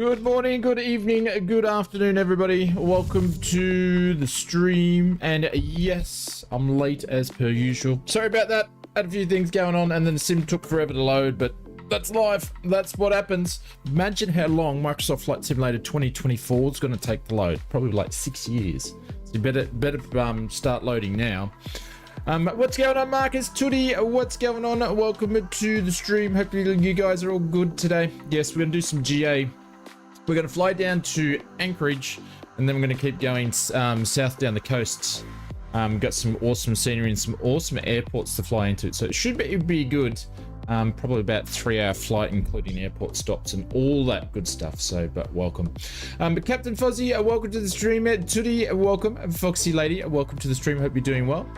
Good morning, good evening, good afternoon, everybody. Welcome to the stream. And yes, I'm late as per usual. Sorry about that. Had a few things going on and then the sim took forever to load, but that's life. That's what happens. Imagine how long Microsoft Flight Simulator 2024 is going to take to load. Probably like 6 years. So you better start loading now. What's going on, Marcus? Tootie, what's going on? Welcome to the stream. Hopefully you guys are all good today. Yes, we're going to do some GA. We're going to fly down to Anchorage, and then we're going to keep going south down the coast. Got some awesome scenery and some awesome airports to fly into. So it should be good. Probably about 3-hour flight, including airport stops and all that good stuff. So, but welcome. But Captain Fozzie, welcome to the stream. Tootie, welcome. Foxy Lady, welcome to the stream. Hope you're doing well.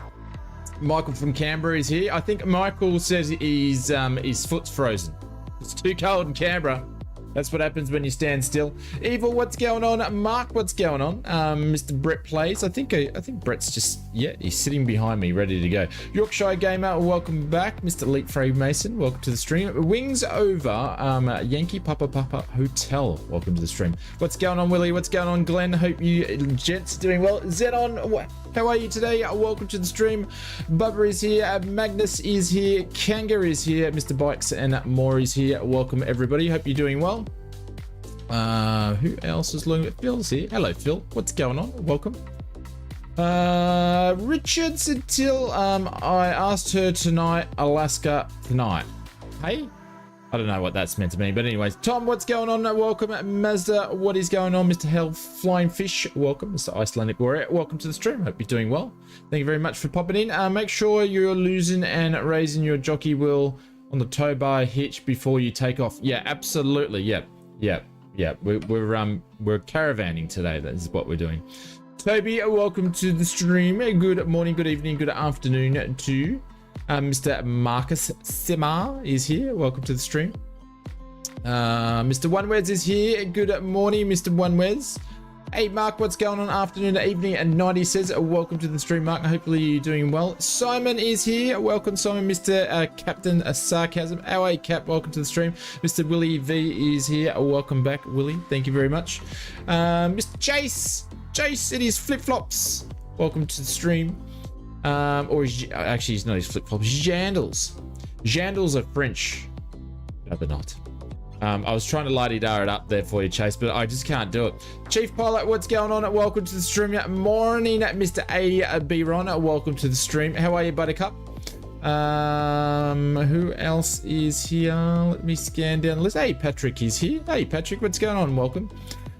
Michael from Canberra is here. I think Michael says his foot's frozen. It's too cold in Canberra. That's what happens when you stand still. Evil, what's going on? Mark, what's going on? Mr. Brett plays. I think Brett's just, yeah, he's sitting behind me, ready to go. Yorkshire Gamer, welcome back. Mr. Leap Mason, welcome to the stream. Wings over, Yankee Papa Hotel, welcome to the stream. What's going on, Willie? What's going on, Glenn? Hope you gents are doing well. Zenon, how are you today? Welcome to the stream. Bubba is here. Magnus is here. Kanga is here. Mr. Bikes and more is here. Welcome, everybody. Hope you're doing well. Who else is looking at Phil's here? Hello, Phil. What's going on? Welcome. Richards until I asked her tonight, Alaska tonight. Hey? I don't know what that's meant to mean, but anyways, Tom, what's going on? Welcome. Mazda, what is going on? Mr. Hell Flying Fish, welcome. Mr. Icelandic Warrior, welcome to the stream. Hope you're doing well. Thank you very much for popping in. Make sure you're losing and raising your jockey wheel on the tow bar hitch before you take off. Yeah, absolutely. Yep. We're caravanning today. That is what we're doing. Toby, welcome to the stream. Good morning, good evening, good afternoon to Mr. Marcus Simar is here. Welcome to the stream. Mr. OneWez is here. Good morning, Mr. OneWez. Hey, Mark, what's going on? Afternoon, evening, and night, he says. Welcome to the stream, Mark. Hopefully you're doing well. Simon is here. Welcome, Simon. Mr. Captain Sarcasm. How are you, Cap? Welcome to the stream. Mr. Willie V is here. Welcome back, Willie. Thank you very much. Mr. Jace, it is Flip-Flops. Welcome to the stream. Actually, he's not his flip-flops. Jandals. Jandals are French. No, they're not. I was trying to la-di-da it up there for you, Chase, but I just can't do it. Chief Pilot, what's going on? Welcome to the stream. Morning, Mr. A. B-Ron. Welcome to the stream. How are you, Buttercup? Who else is here? Let me scan down the list. Hey, Patrick is here. Hey, Patrick, what's going on? Welcome.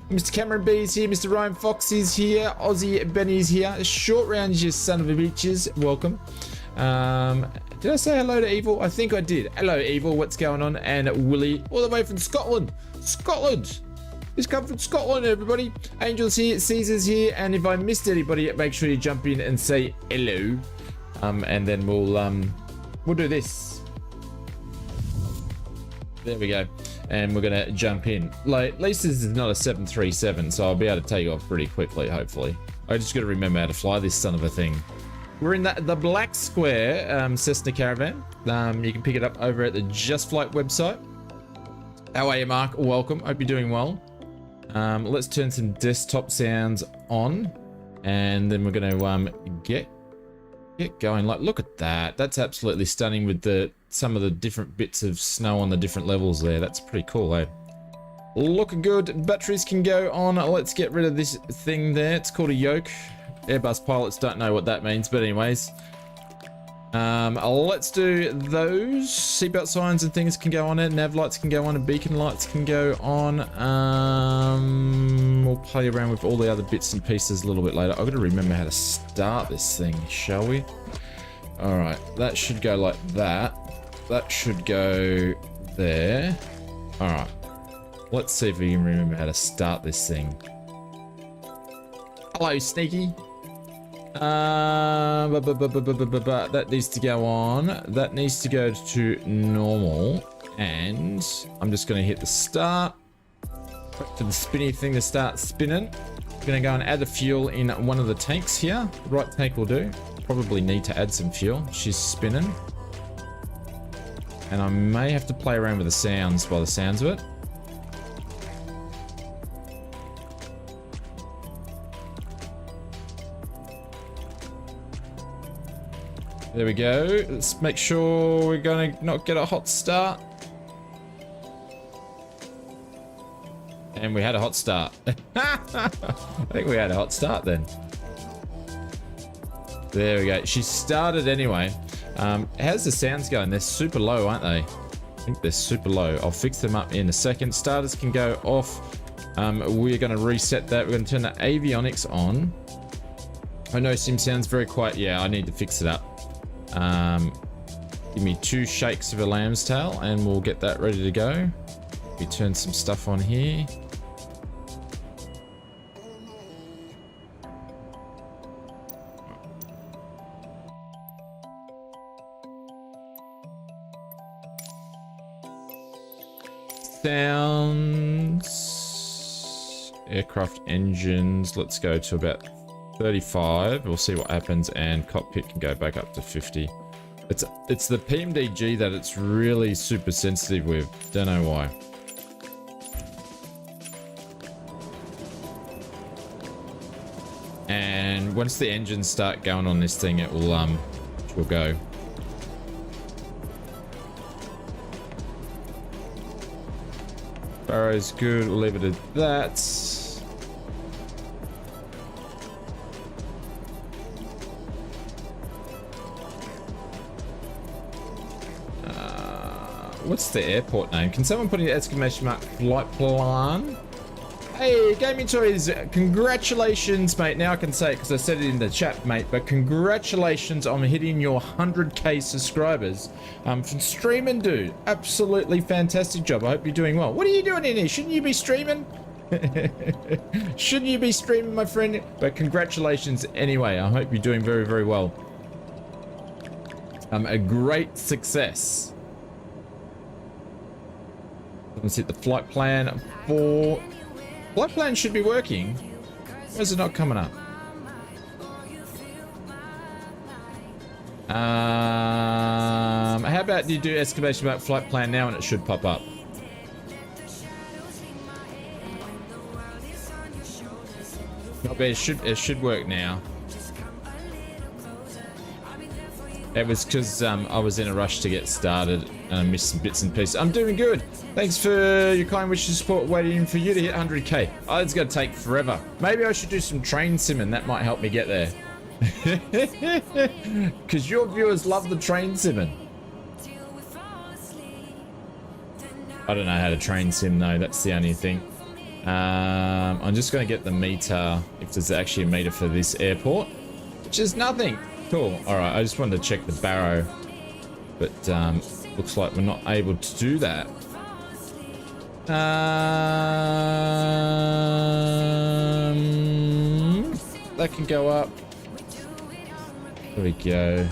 Mr. Cameron B is here. Mr. Ryan Fox is here. Aussie Benny is here. Short round, you son of a bitches. Welcome. Did I say hello to Evil? I think I did. Hello, Evil. What's going on? And Willie, all the way from Scotland. Scotland. He's come from Scotland, everybody. Angel's here. Caesar's here. And if I missed anybody, make sure you jump in and say hello. And then we'll do this. There we go. And we're gonna jump in. Like, at least this is not a 737, so I'll be able to take off pretty quickly, hopefully. I just gotta remember how to fly this son of a thing. We're in the Black Square Cessna Caravan. You can pick it up over at the Just Flight website. How are you, Mark? Welcome. Hope you're doing well. Let's turn some desktop sounds on, and then we're gonna get going. Like, look at that. That's absolutely stunning with some of the different bits of snow on the different levels there. That's pretty cool, eh? Looking good. Batteries can go on. Let's get rid of this thing there. It's called a yoke. Airbus pilots don't know what that means, but anyways. Let's do those. Seatbelt signs and things can go on it. Nav lights can go on, and beacon lights can go on. We'll play around with all the other bits and pieces a little bit later. I've got to remember how to start this thing, shall we? Alright, that should go like that. That should go there. Alright. Let's see if we can remember how to start this thing. Hello, Sneaky. That needs to go on. That needs to go to normal. And I'm just going to hit the start. For the spinny thing to start spinning. I'm going to go and add the fuel in one of the tanks here. The right tank will do. Probably need to add some fuel. She's spinning. And I may have to play around with the sounds by the sounds of it. There we go. Let's make sure we're gonna not get a hot start. And we had a hot start. I think we had a hot start then. There we go. She started anyway. How's the sounds going? They're super low, aren't they? I think they're super low. I'll fix them up in a second. Starters can go off. We're going to reset that. We're going to turn the avionics on. I know sim sounds very quiet. Yeah, I need to fix it up. Give me 2 shakes of a lamb's tail and we'll get that ready to go. We turn some stuff on here. Sounds, aircraft engines, let's go to about 35. We'll see what happens, and cockpit can go back up to 50. It's the PMDG that it's really super sensitive with. Don't know why. And once the engines start going on this thing, it will go. Barrow's good, we'll leave it at that. What's the airport name? Can someone put in exclamation mark flight plan? Hey, Gaming Toys, congratulations, mate. Now I can say it because I said it in the chat, mate, but congratulations on hitting your 100k subscribers from streaming, dude. Absolutely fantastic job. I hope you're doing well. What are you doing in here? Shouldn't you be streaming? Shouldn't you be streaming, my friend? But congratulations anyway. I hope you're doing very, very well. A great success. Let's hit the flight plan for... Flight plan should be working. Why is it not coming up? How about you do exclamation mark flight plan now and it should pop up. Not bad. It should work now. It was because I was in a rush to get started and I missed some bits and pieces. I'm doing good. Thanks for your kind wishes, support, waiting for you to hit 100k. Oh, it's going to take forever. Maybe I should do some train simming. That might help me get there. Because your viewers love the train simming. I don't know how to train sim though. That's the only thing. I'm just going to get the meter, if there's actually a meter for this airport, which is nothing. Cool. All right. I just wanted to check the barrow, but looks like we're not able to do that. That can go up. There we go.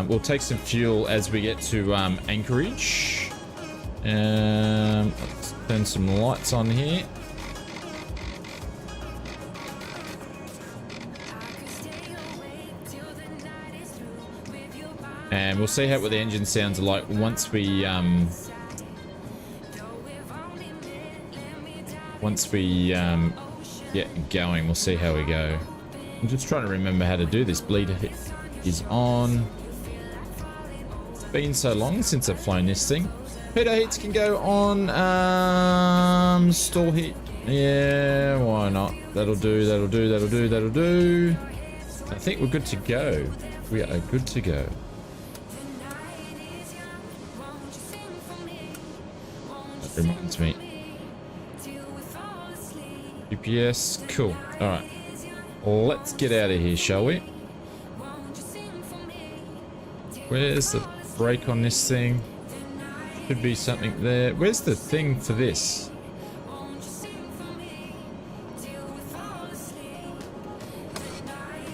We'll take some fuel as we get to Anchorage. Let's turn some lights on here. And we'll see what the engine sounds like once we get going. We'll see how we go. I'm just trying to remember how to do this. Bleed is on. It's been so long since I've flown this thing. Pitot heats can go on. Stall heat. Yeah, why not? That'll do. That'll do. That'll do. That'll do. I think we're good to go. We are good to go. Reminds me. UPS, cool. All right, let's get out of here, shall we? Where's the brake on this thing? Should be something there. Where's the thing for this?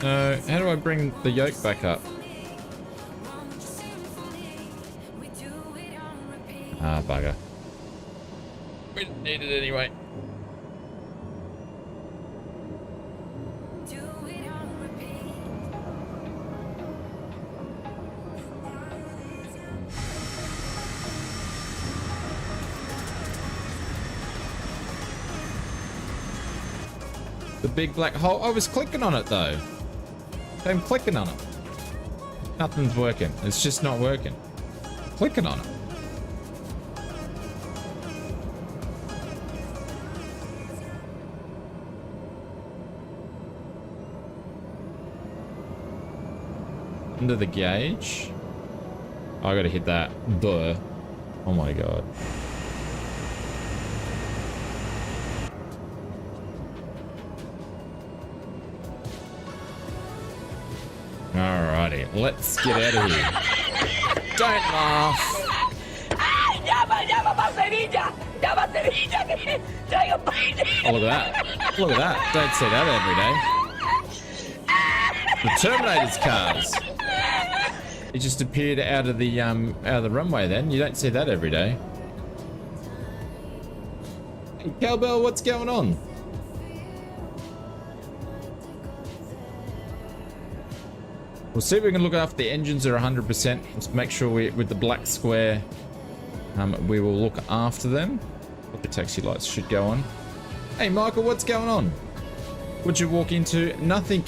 No, how do I bring the yoke back up? Ah, bugger. We didn't need it anyway. The big black hole. I was clicking on it though. I'm clicking on it. Nothing's working. It's just not working. Clicking on it. Under the gauge. Oh, I gotta hit that. Duh. Oh my god. Alrighty, let's get out of here. Don't laugh. Oh, look at that. Look at that. Don't see that every day. The Terminator's cars. It just appeared out of the runway then. You don't see that every day. Hey, Cowbell, what's going on? We'll see if we can look after the engines are 100%. Let's make sure with the black square, we will look after them. The taxi lights should go on. Hey, Michael, what's going on? What'd you walk into? Nothing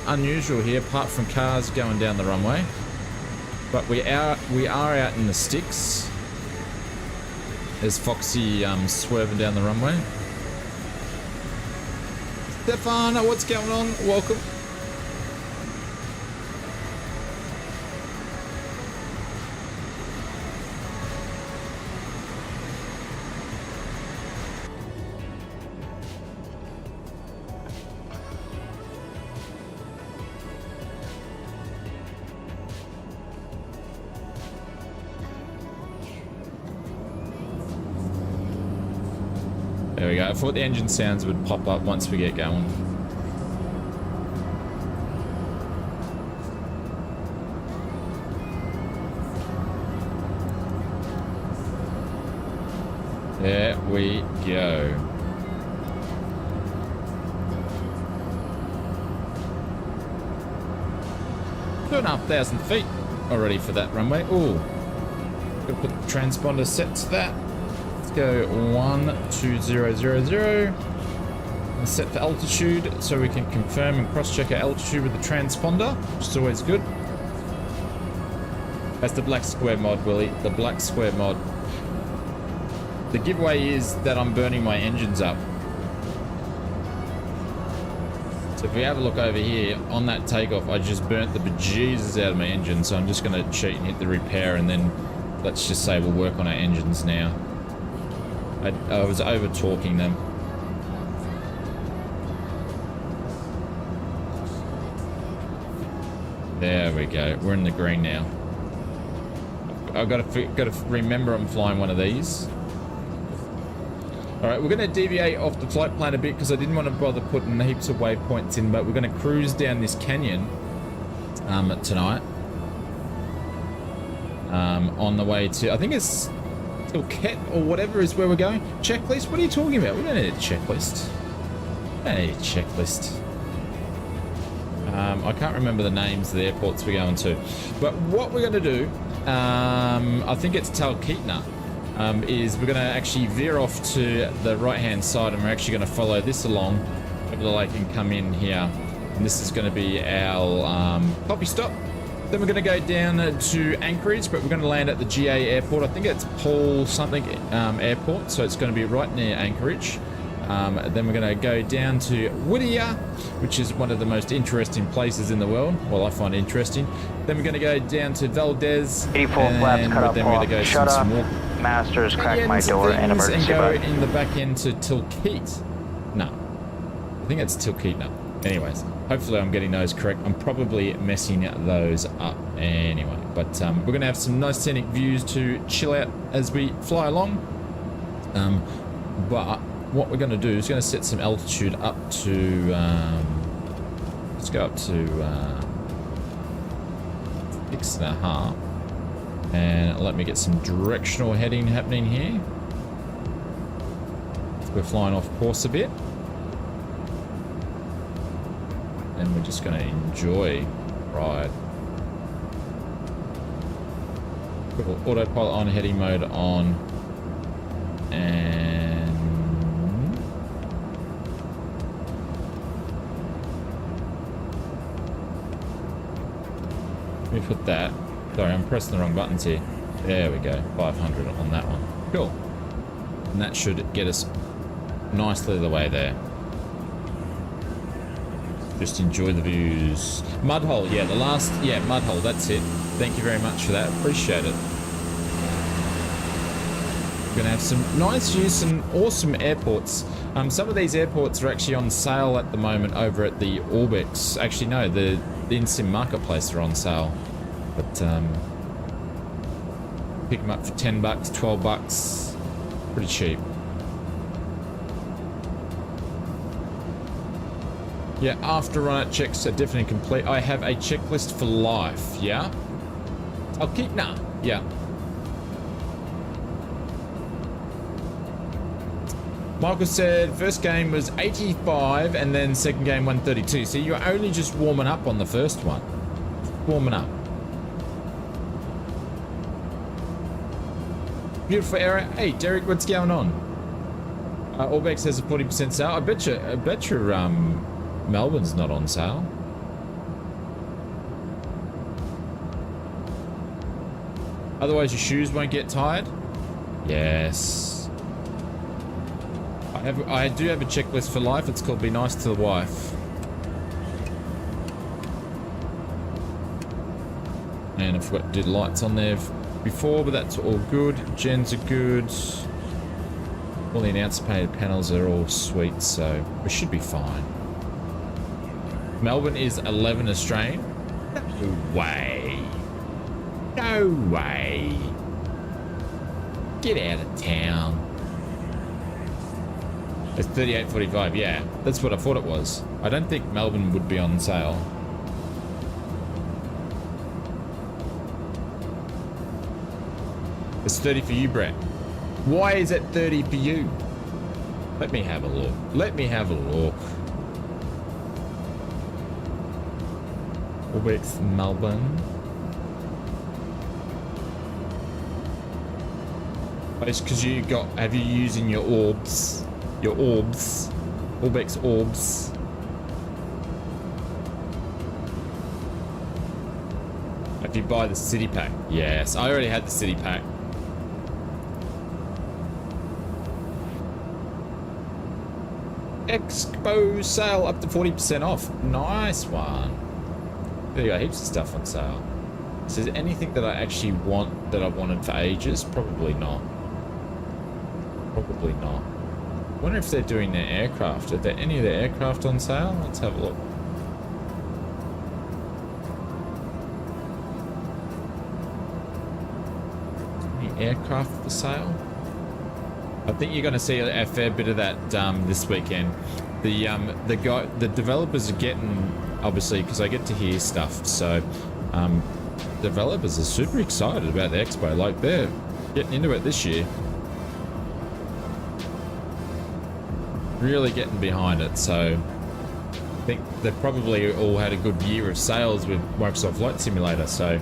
unusual here, apart from cars going down the runway. But we are out in the sticks. There's Foxy swerving down the runway. Stefan, what's going on? Welcome. There we go. I thought the engine sounds would pop up once we get going. There we go. 2,500 feet already for that runway. Ooh. Gotta put the transponder set to that. Go 12000 and set for altitude so we can confirm and cross-check our altitude with the transponder, which is always good. That's the black square mod, Willie. The black square mod. The giveaway is that I'm burning my engines up. So if we have a look over here on that takeoff, I just burnt the bejesus out of my engine, so I'm just going to cheat and hit the repair, and then let's just say we'll work on our engines now. I was over talking them. There we go. We're in the green now. I've got to remember I'm flying one of these. All right, we're going to deviate off the flight plan a bit because I didn't want to bother putting heaps of waypoints in, but we're going to cruise down this canyon tonight. On the way to, I think it's Ket or whatever is where we're going. Checklist? What are you talking about? We don't need a checklist. We don't need a checklist. I can't remember the names of the airports we're going to. But what we're going to do, I think it's Talkeetna, is we're going to actually veer off to the right-hand side, and we're actually going to follow this along over the lake and come in here. And this is going to be our coffee stop. Then we're going to go down to Anchorage, but we're going to land at the GA airport. I think it's Paul something airport, so it's going to be right near Anchorage. Then we're going to go down to Whittier, which is one of the most interesting places in the world. Well, I find it interesting. Then we're going to go down to Valdez. 84 flaps cut up. Then we're going to go Shut up. more Masters, crack my door and emergency and go button. in the back end to Talkeet. No, I think it's Talkeetna. Anyways, hopefully I'm getting those correct. I'm probably messing those up anyway. But we're going to have some nice scenic views to chill out as we fly along. But what we're going to do is going to set some altitude up to... let's go up to 6.5. And let me get some directional heading happening here. We're flying off course a bit. And we're just going to enjoy the ride. Put autopilot on, heading mode on, and Let me put that. Sorry, I'm pressing the wrong buttons here. There we go. 500 on that one. Cool. And that should get us nicely the way there. Just enjoy the views. Mudhole, yeah, the last, yeah, Mudhole, that's it. Thank you very much for that. Appreciate it. We're gonna have some nice views, some awesome airports. Some of these airports are actually on sale at the moment over at the Orbex. Actually, no, the in-sim marketplace are on sale. But pick them up for 10 bucks, 12 bucks. Pretty cheap. Yeah, after run-out checks are definitely complete. I have a checklist for life, yeah? I'll keep, nah, yeah. Michael said first game was 85 and then second game 132. So you're only just warming up on the first one. Warming up. Beautiful area. Hey, Derek, what's going on? Orbex has a 40% sale. I bet you, Melbourne's not on sale. Otherwise your shoes won't get tired. Yes. I do have a checklist for life. It's called Be Nice to the Wife. And I forgot to do the lights on there before, but that's all good. Gens are good. All the announcer panels are all sweet, so we should be fine. Melbourne is 11 Australian. No way. No way. Get out of town. It's 38.45, yeah. That's what I thought it was. I don't think Melbourne would be on sale. It's 30 for you, Brett. Why is it 30 for you? Let me have a look. Let me have a look. Orbex Melbourne. Oh, it's because you got, have you using your orbs? Your orbs. Orbex orbs. If you buy the city pack. Yes, I already had the city pack. Expo sale up to 40% off. Nice one. There you go, heaps of stuff on sale. Is there anything that I actually want that I wanted for ages? Probably not. Probably not. I wonder if they're doing their aircraft. Are there any of their aircraft on sale? Let's have a look. Any aircraft for sale? I think you're going to see a fair bit of that this weekend. The developers are getting, obviously, because I get to hear stuff. So developers are super excited about the expo. Like they're getting into it this year. Really getting behind it. So I think they've probably all had a good year of sales with Microsoft Flight Simulator. So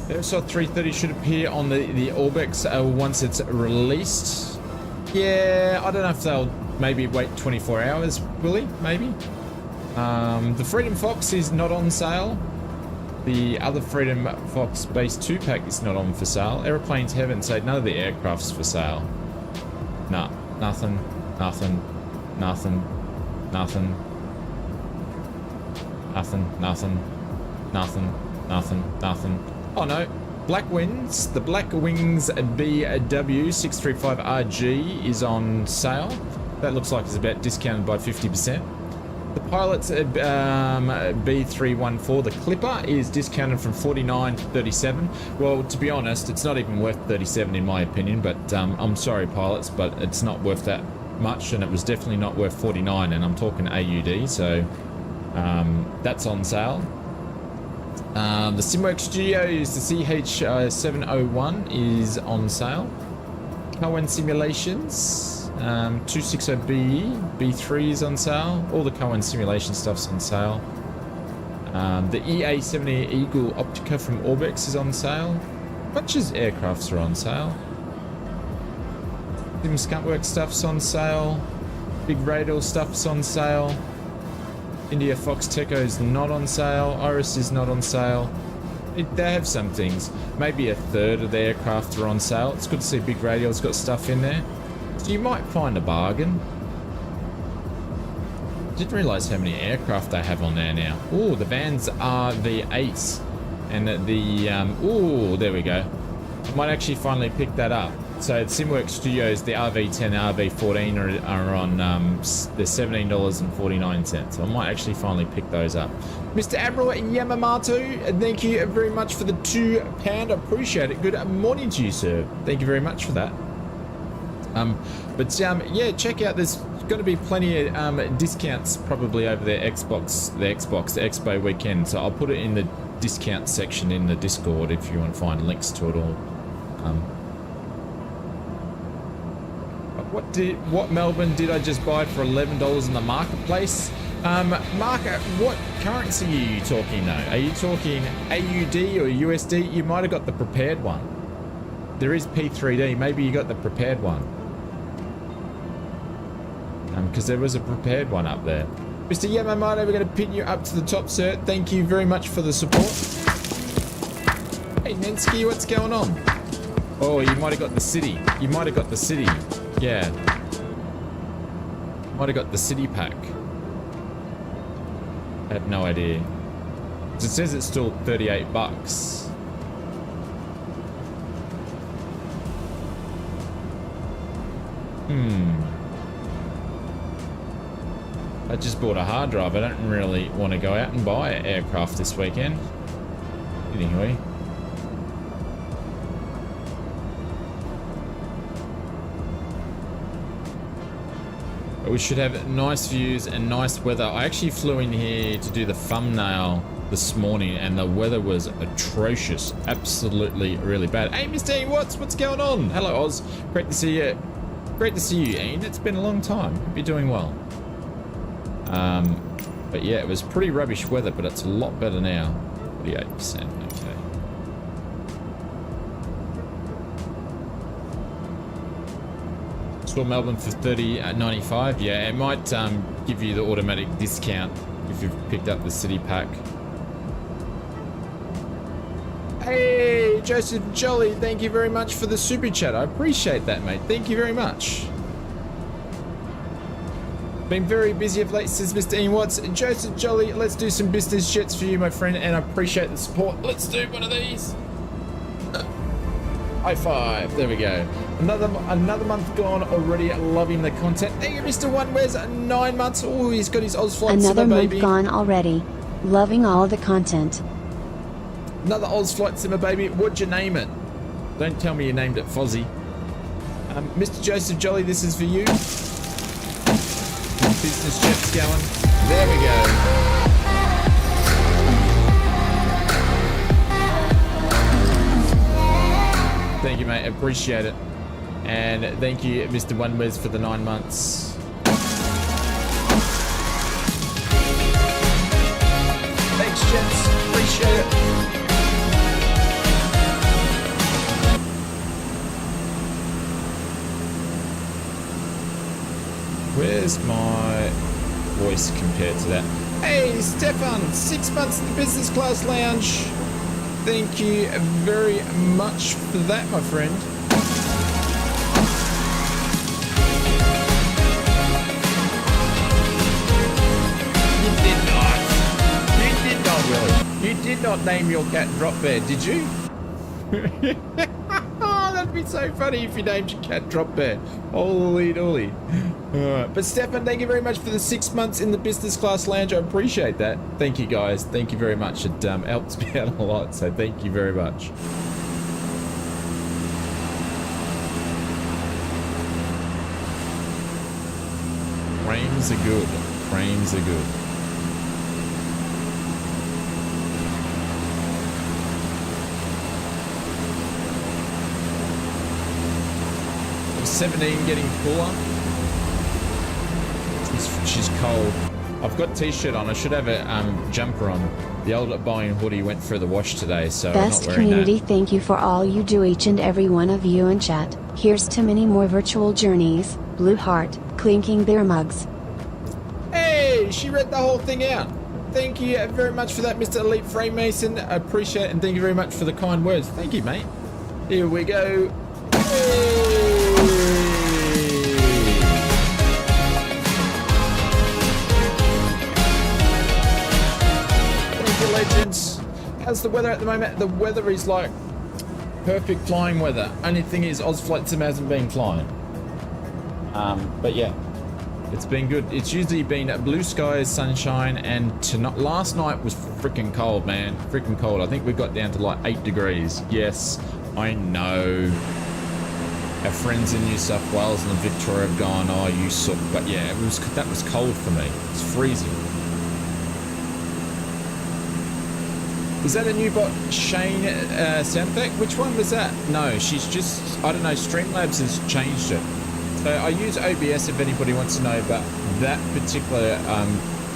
Airsoft 330 should appear on the Orbex once it's released. Yeah, I don't know if they'll maybe wait 24 hours, will he? Maybe. The Freedom Fox is not on sale. The other Freedom Fox Base 2 pack is not on for sale. Aeroplanes Heaven said none of the aircraft's for sale. Nah, nothing, nothing, nothing, nothing, nothing, nothing, nothing, nothing, nothing. Oh no, Black Wings, the Black Wings BW 635RG is on sale. That looks like it's about discounted by 50%. The Pilot's B314, the Clipper, is discounted from 49 to 37. Well, to be honest, it's not even worth 37 in my opinion, but I'm sorry, Pilots, but it's not worth that much, and it was definitely not worth 49, and I'm talking AUD, so that's on sale. The Simworks Studios, the CH701 is on sale. Cohen Simulations, 260BE, B3 is on sale. All the Cohen Simulation stuff's on sale. The EA70 Eagle Optica from Orbex is on sale. Bunch of aircrafts are on sale. Sim Skunkworks stuff's on sale. Big Radar stuff's on sale. India Fox Techo is not on sale. Iris is not on sale. They have some things. Maybe a third of the aircraft are on sale. It's good to see Big Radio's got stuff in there. So you might find a bargain. Didn't realise how many aircraft they have on there now. Oh, the vans are the Ace. And oh, there we go. I might actually finally pick that up. So at Simworks Studios, the RV10 and RV14 are on they're $17.49. So I might actually finally pick those up. Mr. Admiral Yamamoto, thank you very much for the £2. Appreciate it. Good morning to you, sir. Thank you very much for that. Yeah, check out. There's going to be plenty of discounts probably over the Expo weekend. So I'll put it in the discount section in the Discord if you want to find links to it all. What Melbourne did I just buy for $11 in the marketplace? Mark, what currency are you talking though? Are you talking AUD or USD? You might have got the prepared one. There is P3D. Maybe you got the prepared one. Because there was a prepared one up there. Mr. Yamamoto, we're going to pin you up to the top, sir. Thank you very much for the support. Hey, Nensky, what's going on? Oh, you might have got the city. You might have got the city. Yeah. Might have got the city pack. I have no idea. It says it's still $38. I just bought a hard drive. I don't really want to go out and buy an aircraft this weekend. Anyway. But we should have nice views and nice weather. I actually flew in here to do the thumbnail this morning and the weather was atrocious. Absolutely really bad. Hey, Mr. Ian Watts, what's going on? Hello, Oz. Great to see you. Great to see you, Ian. It's been a long time. Hope you're doing well. But yeah, it was pretty rubbish weather, but it's a lot better now. 48%, okay. Saw Melbourne for $30.95. Yeah, it might give you the automatic discount if you've picked up the city pack. Hey, Joseph Jolly, thank you very much for the super chat. I appreciate that, mate. Thank you very much. Been very busy of late, says Mr. Ian Watts. Joseph Jolly, let's do some business jets for you, my friend, and I appreciate the support. Let's do one of these. High five. There we go. Another month gone already. Loving the content. Thank you, Mr. One. Where's 9 months? Oh, he's got his ausflightsimmer, baby. Another month gone already. Loving all the content. Another ausflightsimmer, baby. What'd you name it? Don't tell me you named it Fozzie. Mr. Joseph Jolly, this is for you. Business jets going. There we go. Thank you, mate. Appreciate it. And thank you, Mr. Onewes, for the 9 months. Thanks, gents. Appreciate it. Where's my voice compared to that? Hey, Stefan, 6 months in the business class lounge. Thank you very much for that, my friend. You did not, Willie. You did not name your cat Drop Bear, did you? Oh, that'd be so funny if you named your cat Drop Bear. Holy dooly. Alright, but Stefan, thank you very much for the 6 months in the business class lounge. I appreciate that. Thank you, guys. Thank you very much. It helps me out a lot, so thank you very much. Frames are good. Frames are good. I'm 17 getting cooler. She's cold. I've got t-shirt on. I should have a jumper on. The old Boeing hoodie went through the wash today, so Best I'm not wearing community, that. thank you for all you do, each and every one of you in chat. Here's to many more virtual journeys. Blue heart, clinking beer mugs. Hey, Hey, she read the whole thing out. Thank you very much for that, Mr. Elite Freemason. I appreciate it, and thank you very much for the kind words. Thank you, mate. Here we go. Thank you, legends. How's the weather at the moment? The weather is like perfect flying weather. Only thing is, ausflightsimmer hasn't been flying. But yeah. It's been good. It's usually been blue skies, sunshine, and tonight, last night was freaking cold, man. Freaking cold. I think we got down to like 8 degrees. Yes, I know. Our friends in New South Wales and Victoria have gone, oh, you suck. But yeah, that was cold for me. It's freezing. Is that a new bot, Shane sound effect? Which one was that? No, she's just, I don't know, Streamlabs has changed it. So I use OBS if anybody wants to know, but that particular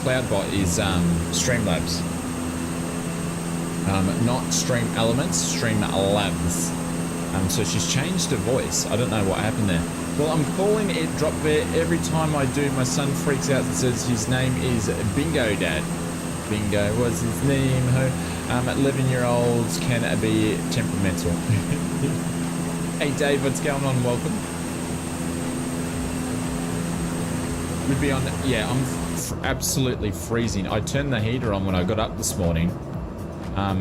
cloud bot is Streamlabs. Not Stream Elements, Streamlabs. So she's changed her voice. I don't know what happened there. Well, I'm calling it drop bear every time I do. My son freaks out and says his name is Bingo Dad. Bingo was his name. 11-year-olds can be temperamental. Hey Dave, what's going on? Welcome. Would be on. Yeah, I'm absolutely freezing. I turned the heater on when I got up this morning. I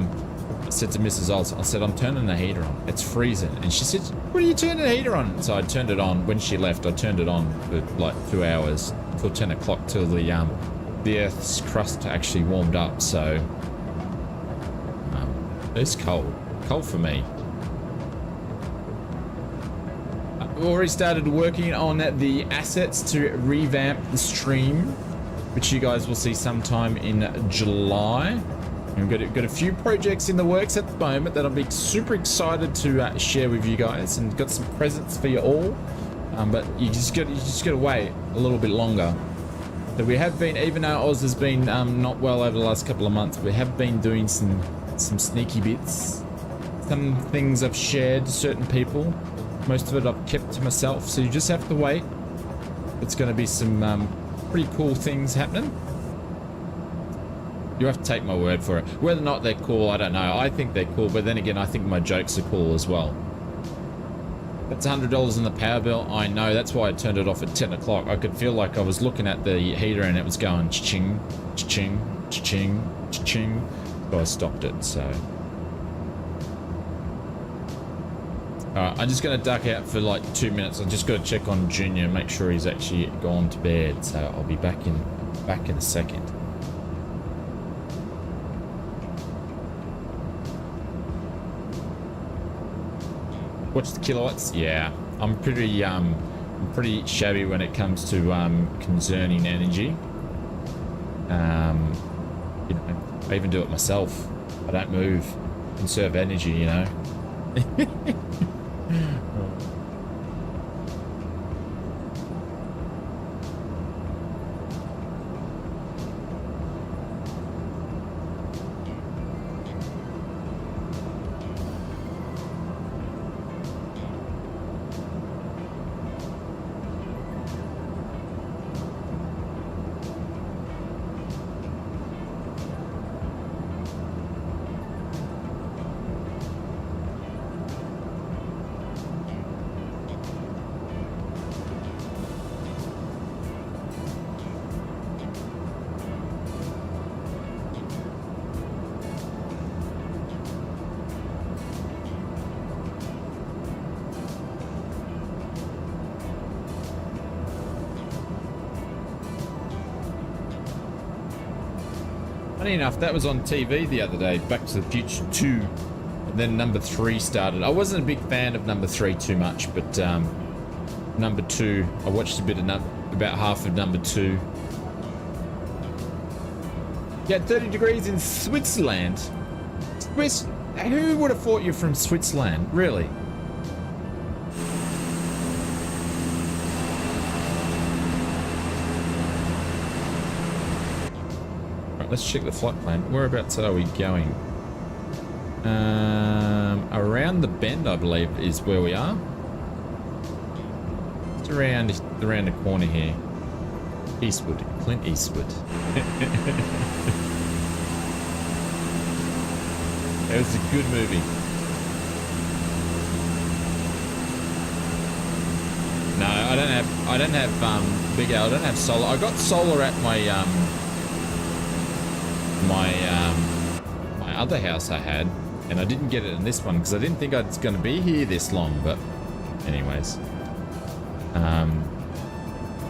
said to Mrs. Olds, I said, I'm turning the heater on. It's freezing. And she said, what are you turning the heater on? So I turned it on. When she left, I turned it on for like 2 hours till 10 o'clock till the Earth's crust actually warmed up. So it's cold. Cold for me. We've already started working on the assets to revamp the stream, which you guys will see sometime in July. We've got a few projects in the works at the moment that I'll be super excited to share with you guys, and got some presents for you all. But you just got to wait a little bit longer. So we have been, even though Oz has been not well over the last couple of months, we have been doing some sneaky bits. Some things I've shared to certain people. Most of it I've kept to myself, so you just have to wait. It's going to be some pretty cool things happening. You have to take my word for it. Whether or not they're cool, I don't know. I think they're cool, but then again, I think my jokes are cool as well. That's $100 in the power bill. I know, that's why I turned it off at 10 o'clock. I could feel like I was looking at the heater and it was going cha-ching, cha-ching, cha-ching, cha-ching. So I stopped it, so. Alright, I'm just going to duck out for like 2 minutes. I've just got to check on Junior, make sure he's actually gone to bed. So I'll be back in a second. What's the kilowatts? Yeah, I'm pretty shabby when it comes to concerning energy. You know, I even do it myself. I don't move, conserve energy, you know. Funny enough, that was on TV the other day, Back to the Future 2, and then number 3 started. I wasn't a big fan of number 3 too much, but number 2, I watched a bit of about half of number 2. Yeah, 30 degrees in Switzerland. Who would have thought you're from Switzerland, really? Let's check the flight plan. Whereabouts are we going? Around the bend, I believe, is where we are. It's around the corner here. Eastwood. Clint Eastwood. It was a good movie. No, I don't have Big Al. I don't have solar. I got solar at my my other house I had, and I didn't get it in this one because I didn't think I was going to be here this long. But anyways,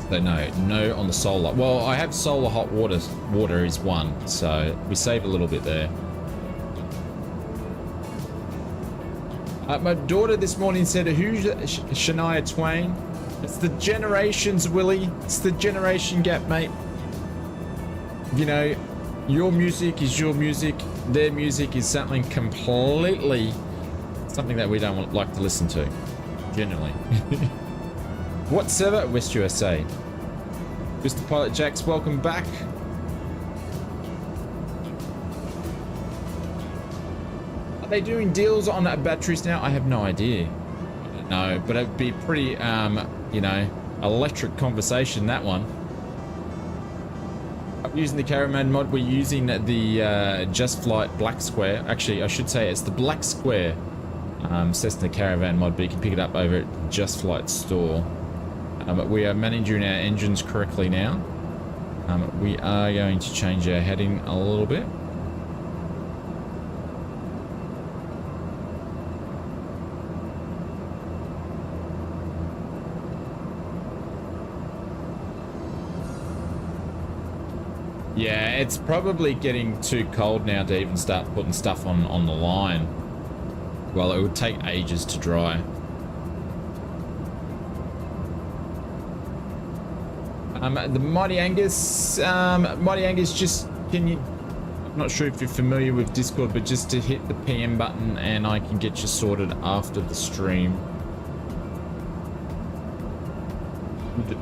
so no on the solar. Well, I have solar hot water. Water is one, so we save a little bit there. My daughter this morning said, "Who's Shania Twain?" It's the generations, Willie. It's the generation gap, mate. You know, your music is your music. Their music is something completely, something that we don't like to listen to, generally. What server? West USA. Mr. Pilot Jax, welcome back. Are they doing deals on batteries now? I have no idea. I don't know, but it'd be pretty, you know, electric conversation, that one. I'm using the Caravan mod. We're using the Just Flight Black Square. Actually, I should say it's the Black Square Cessna Caravan mod, but you can pick it up over at Just Flight store. But we are managing our engines correctly now. We are going to change our heading a little bit. Yeah, it's probably getting too cold now to even start putting stuff on the line. Well, it would take ages to dry. The Mighty Angus, just can you? I'm not sure if you're familiar with Discord, but just to hit the PM button and I can get you sorted after the stream.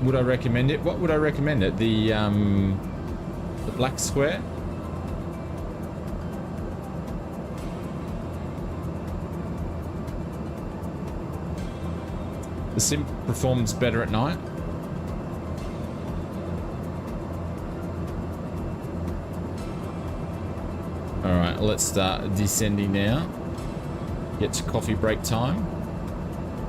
Would I recommend it? What would I recommend it? The Black Square. The sim performs better at night. All right, let's start descending now. Get to coffee break time.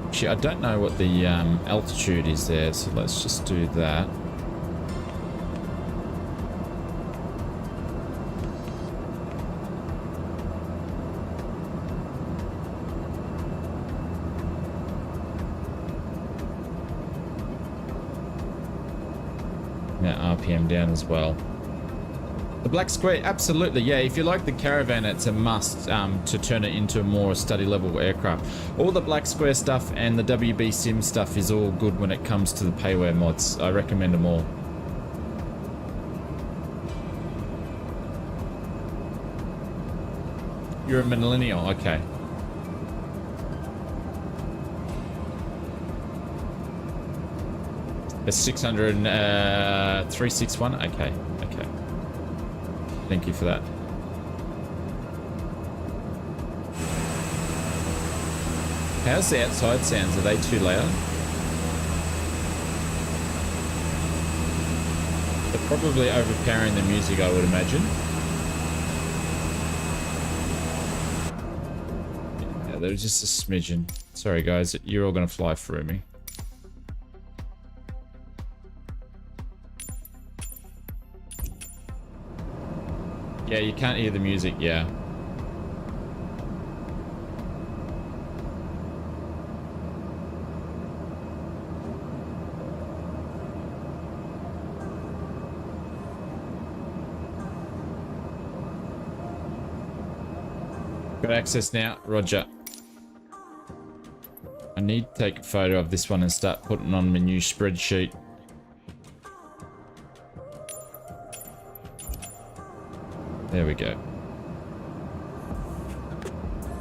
Actually, I don't know what the altitude is there, so let's just do that. RPM down as well. The Black Square, absolutely, yeah. If you like the Caravan, it's a must to turn it into a more study level aircraft. All the Black Square stuff and the WB Sim stuff is all good when it comes to the PAWR mods. I recommend them all. You're a millennial, okay. A 600, 361, okay. Thank you for that. How's the outside sounds? Are they too loud? They're probably overpowering the music, I would imagine. Yeah, they're just a smidgen. Sorry guys, you're all gonna fly through me. Yeah, you can't hear the music, yeah. Got access now, Roger. I need to take a photo of this one and start putting on my new spreadsheet. There we go.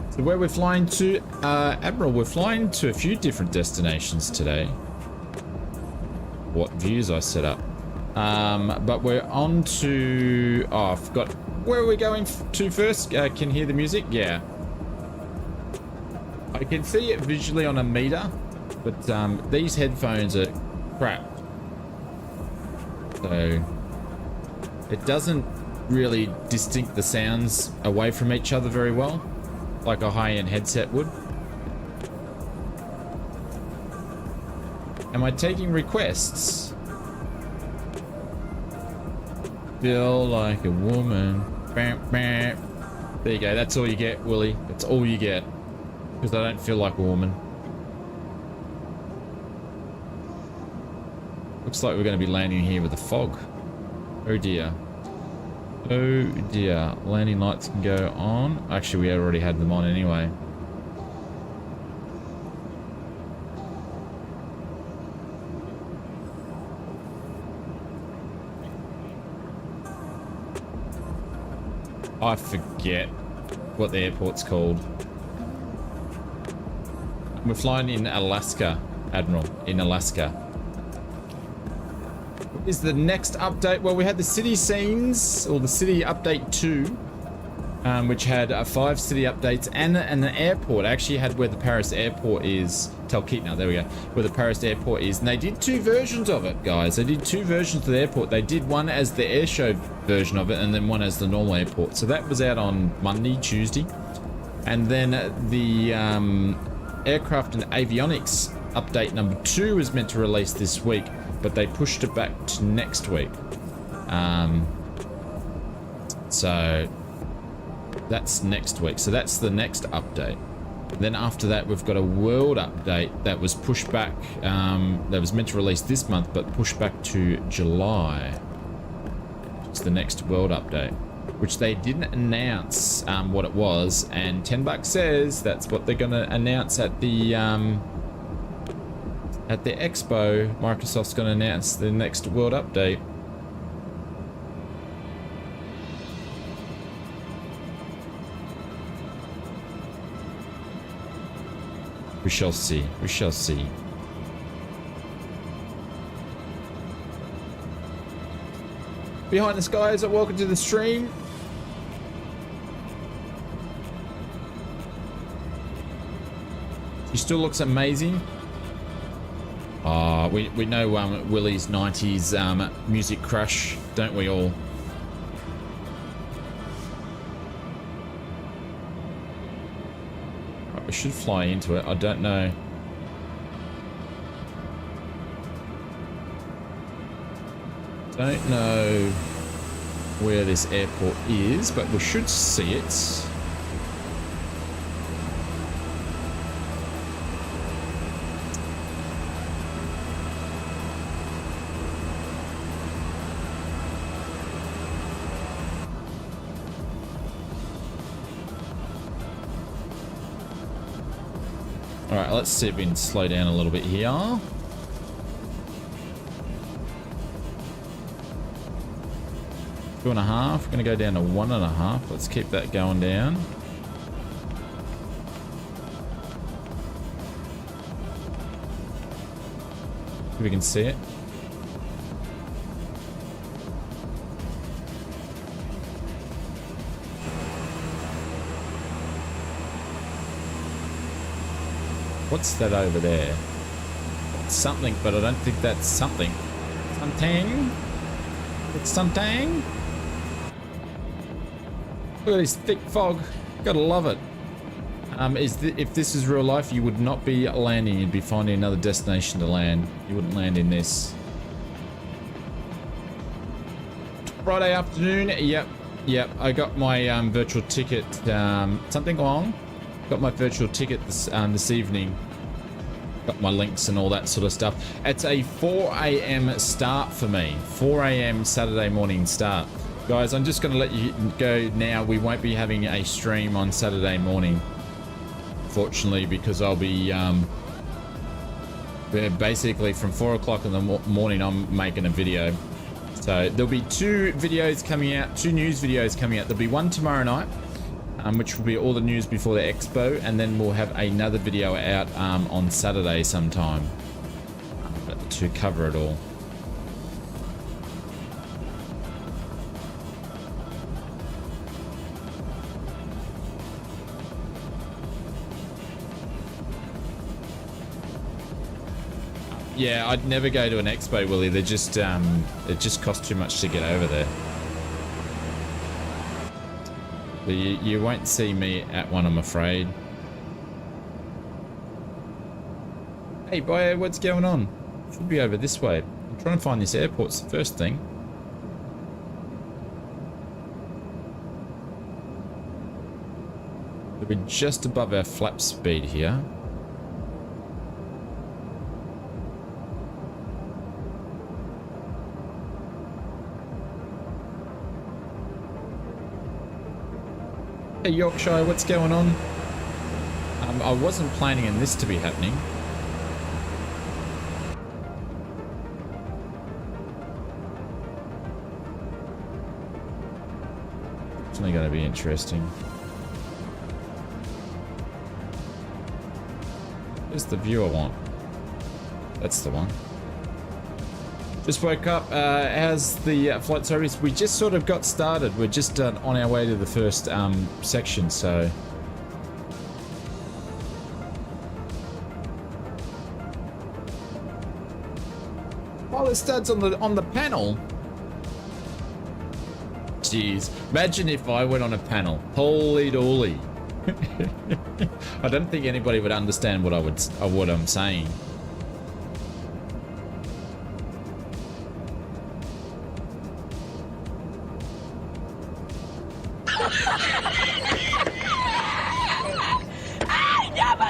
So where we're flying to, Admiral, we're flying to a few different destinations today. What views I set up. But we're on to, oh, I forgot. Where are we going to first? Can hear the music? Yeah. I can see it visually on a meter, but these headphones are crap. So it doesn't really distinct the sounds away from each other very well, like a high-end headset would. Am I taking requests? Feel like a woman. Bam, bam. There you go. That's all you get, Willie. That's all you get. Because I don't feel like a woman. Looks like we're going to be landing here with a fog. Oh dear. Oh dear. Landing lights can go on. Actually, we already had them on anyway. I forget what the airport's called. We're flying in Alaska, Admiral, in Alaska. What is the next update? Well, we had the city scenes, or the city update 2, which had 5 city updates and an airport. I actually had where the Paris airport is. Talkeetna, there we go. Where the Paris airport is. And they did 2 versions of it, guys. They did 2 versions of the airport. They did one as the airshow version of it, and then one as the normal airport. So that was out on Monday, Tuesday. And then the aircraft and avionics update number 2 was meant to release this week, but they pushed it back to next week. So that's next week. So that's the next update. Then after that, we've got a world update that was pushed back, that was meant to release this month, but pushed back to July. It's the next world update, which they didn't announce what it was, and 10 bucks says that's what they're going to announce at the expo. Microsoft's going to announce the next world update. We shall see. We shall see. Behind us, guys, welcome to the stream. He still looks amazing. We know Willie's 90s music crush, don't we all? We should fly into it. I don't know. Don't know where this airport is, but we should see it. Alright, let's see if we can slow down a little bit here. 2.5. We're going to go down to 1.5. Let's keep that going down. If we can see it. What's that over there? It's something, but I don't think that's something. Something? It's something? Look at this thick fog. Gotta love it. If this is real life, you would not be landing. You'd be finding another destination to land. You wouldn't land in this. Friday afternoon. Yep. I got my virtual ticket. Something wrong. Got my virtual ticket this evening. Got my links and all that sort of stuff. It's a 4 a.m. start for me. 4 a.m. Saturday morning start. Guys, I'm just going to let you go now. We won't be having a stream on Saturday morning, fortunately, because I'll be basically from 4 o'clock in the morning I'm making a video. So there'll be 2 videos coming out, 2 news videos coming out. There'll be one tomorrow night, which will be all the news before the expo, and then we'll have another video out on Saturday sometime to cover it all. Yeah, I'd never go to an expo, Willie. They're just, it just costs too much to get over there. But you won't see me at one, I'm afraid. Hey, boy, what's going on? Should be over this way. I'm trying to find this airport. It's the first thing. We're just above our flap speed here. Hey Yorkshire, what's going on? I wasn't planning on this to be happening. It's only going to be interesting. Where's the view I want? That's the one. Just woke up. How's the flight service? We just sort of got started. We're just on our way to the first section, so. Oh, there's studs on the panel. Jeez, imagine if I went on a panel. Holy dooly. I don't think anybody would understand what I'm saying.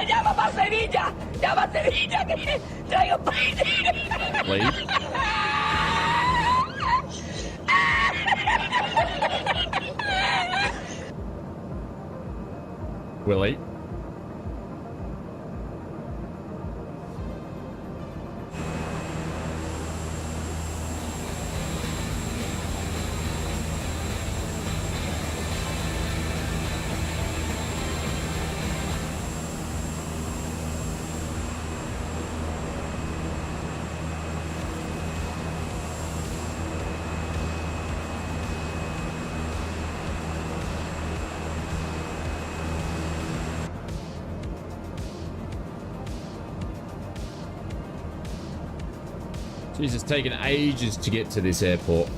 ¡Llama para Sevilla! ¡Llama a Sevilla que traigo Leave. Willie. Jeez, it's taken ages to get to this airport.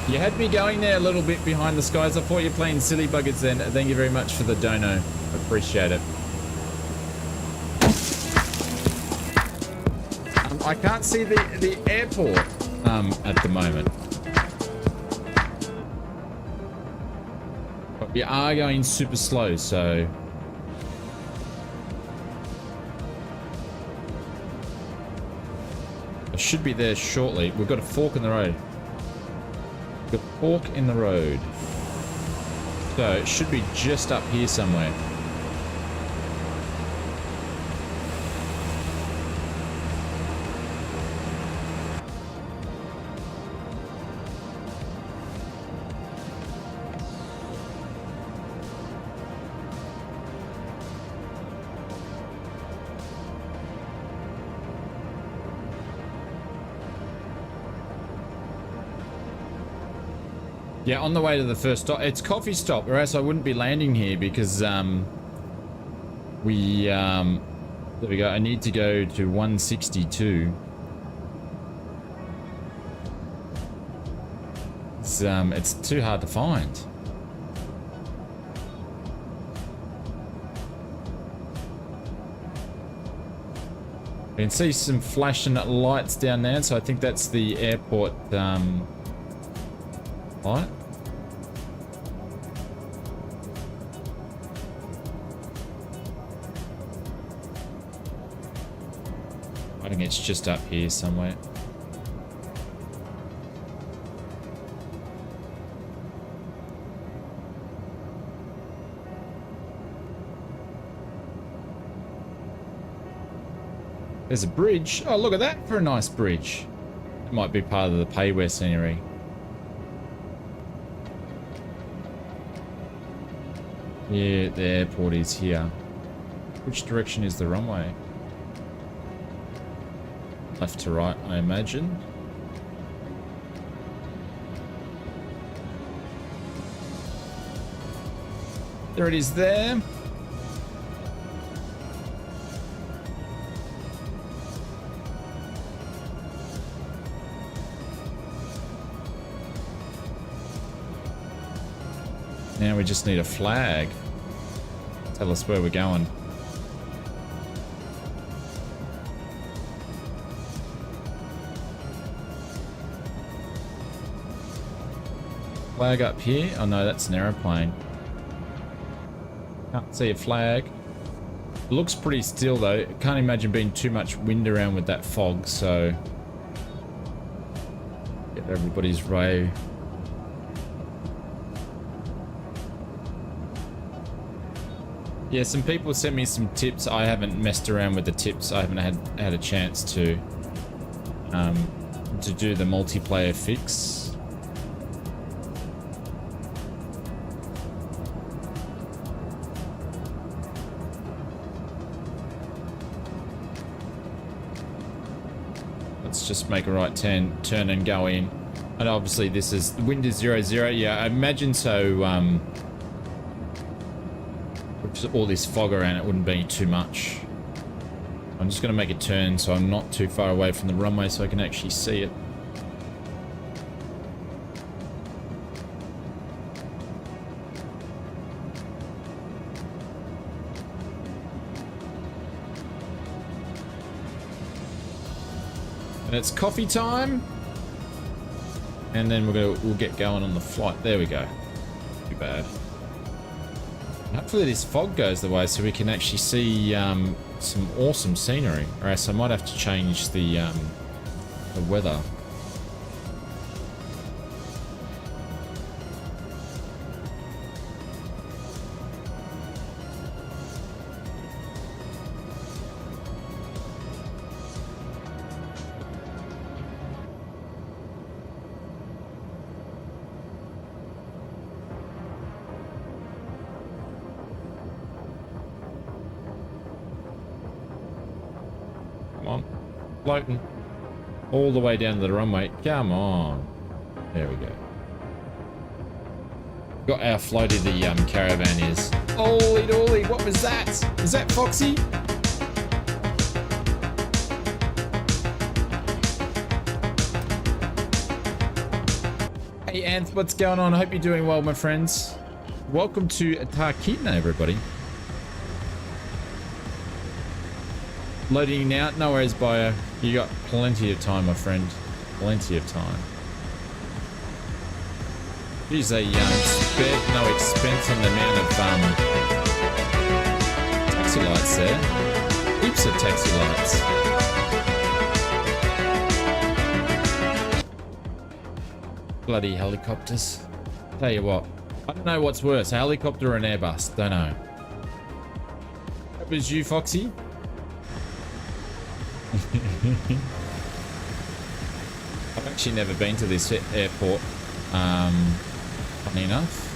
You had me going there a little bit behind the skies. I thought you were playing silly buggers then. Thank you very much for the dono. Appreciate it. I can't see the airport at the moment. But we are going super slow, so... I should be there shortly. We've got a fork in the road. We've got a fork in the road. So it should be just up here somewhere. Yeah, on the way to the first stop. It's coffee stop, or else I wouldn't be landing here because there we go. I need to go to 162. It's too hard to find. I can see some flashing lights down there, so I think that's the airport light. I think it's just up here somewhere. There's a bridge. Oh, look at that for a nice bridge. It might be part of the PAWR scenery. Yeah, the airport is here. Which direction is the runway? Left to right, I imagine. There it is there. Now we just need a flag. Tell us where we're going. Flag up here? Oh no, that's an aeroplane. Can't see a flag. It looks pretty still though. Can't imagine being too much wind around with that fog, so get everybody's way. Yeah, some people sent me some tips. I haven't messed around with the tips. I haven't had a chance to do the multiplayer fix. Let's just make a right turn and go in. And obviously this is, the wind is 0-0. Yeah, I imagine so. With all this fog around, it wouldn't be too much. I'm just going to make a turn so I'm not too far away from the runway so I can actually see it. And it's coffee time. And then we'll get going on the flight. There we go. Too bad. Hopefully this fog goes away so we can actually see some awesome scenery. Or else I might have to change the weather. Floating all the way down to the runway. Come on. There we go. Got how floaty the caravan is. Holy dolly, what was that? Was that Foxy? Hey Anth, what's going on? I hope you're doing well, my friends. Welcome to Tarkina, everybody. Loading out. No worries, Bio. You got plenty of time, my friend. Plenty of time. Geez, they spared no expense on the amount of taxi lights there. Heaps of taxi lights. Bloody helicopters. Tell you what, I don't know what's worse, a helicopter or an Airbus. Don't know. That was you, Foxy? I've actually never been to this airport, funny enough.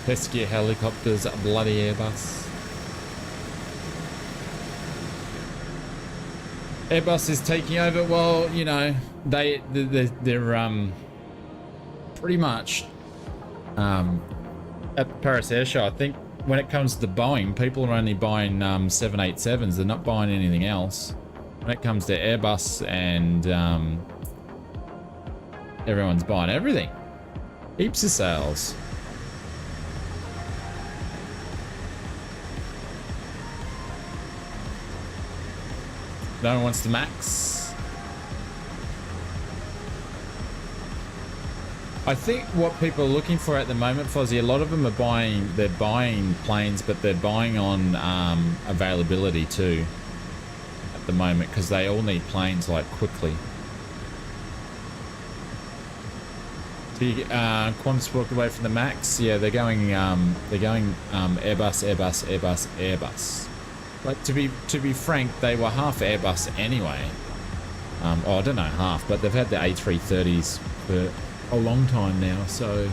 Pesky helicopters, a bloody Airbus. Airbus is taking over. Well, you know, they're pretty much at the Paris Air Show. I think when it comes to Boeing, people are only buying 787s. They're not buying anything else. When it comes to Airbus and everyone's buying everything. Heaps of sales. No one wants the Max. I think what people are looking for at the moment, Fozzie, a lot of them are they're buying planes, but they're buying on availability too at the moment because they all need planes like quickly. So Qantas walked away from the Max. Yeah, they're going Airbus, Airbus, Airbus, Airbus. But to be frank, they were half Airbus anyway. Oh, I don't know half, but they've had the A330s for a long time now, so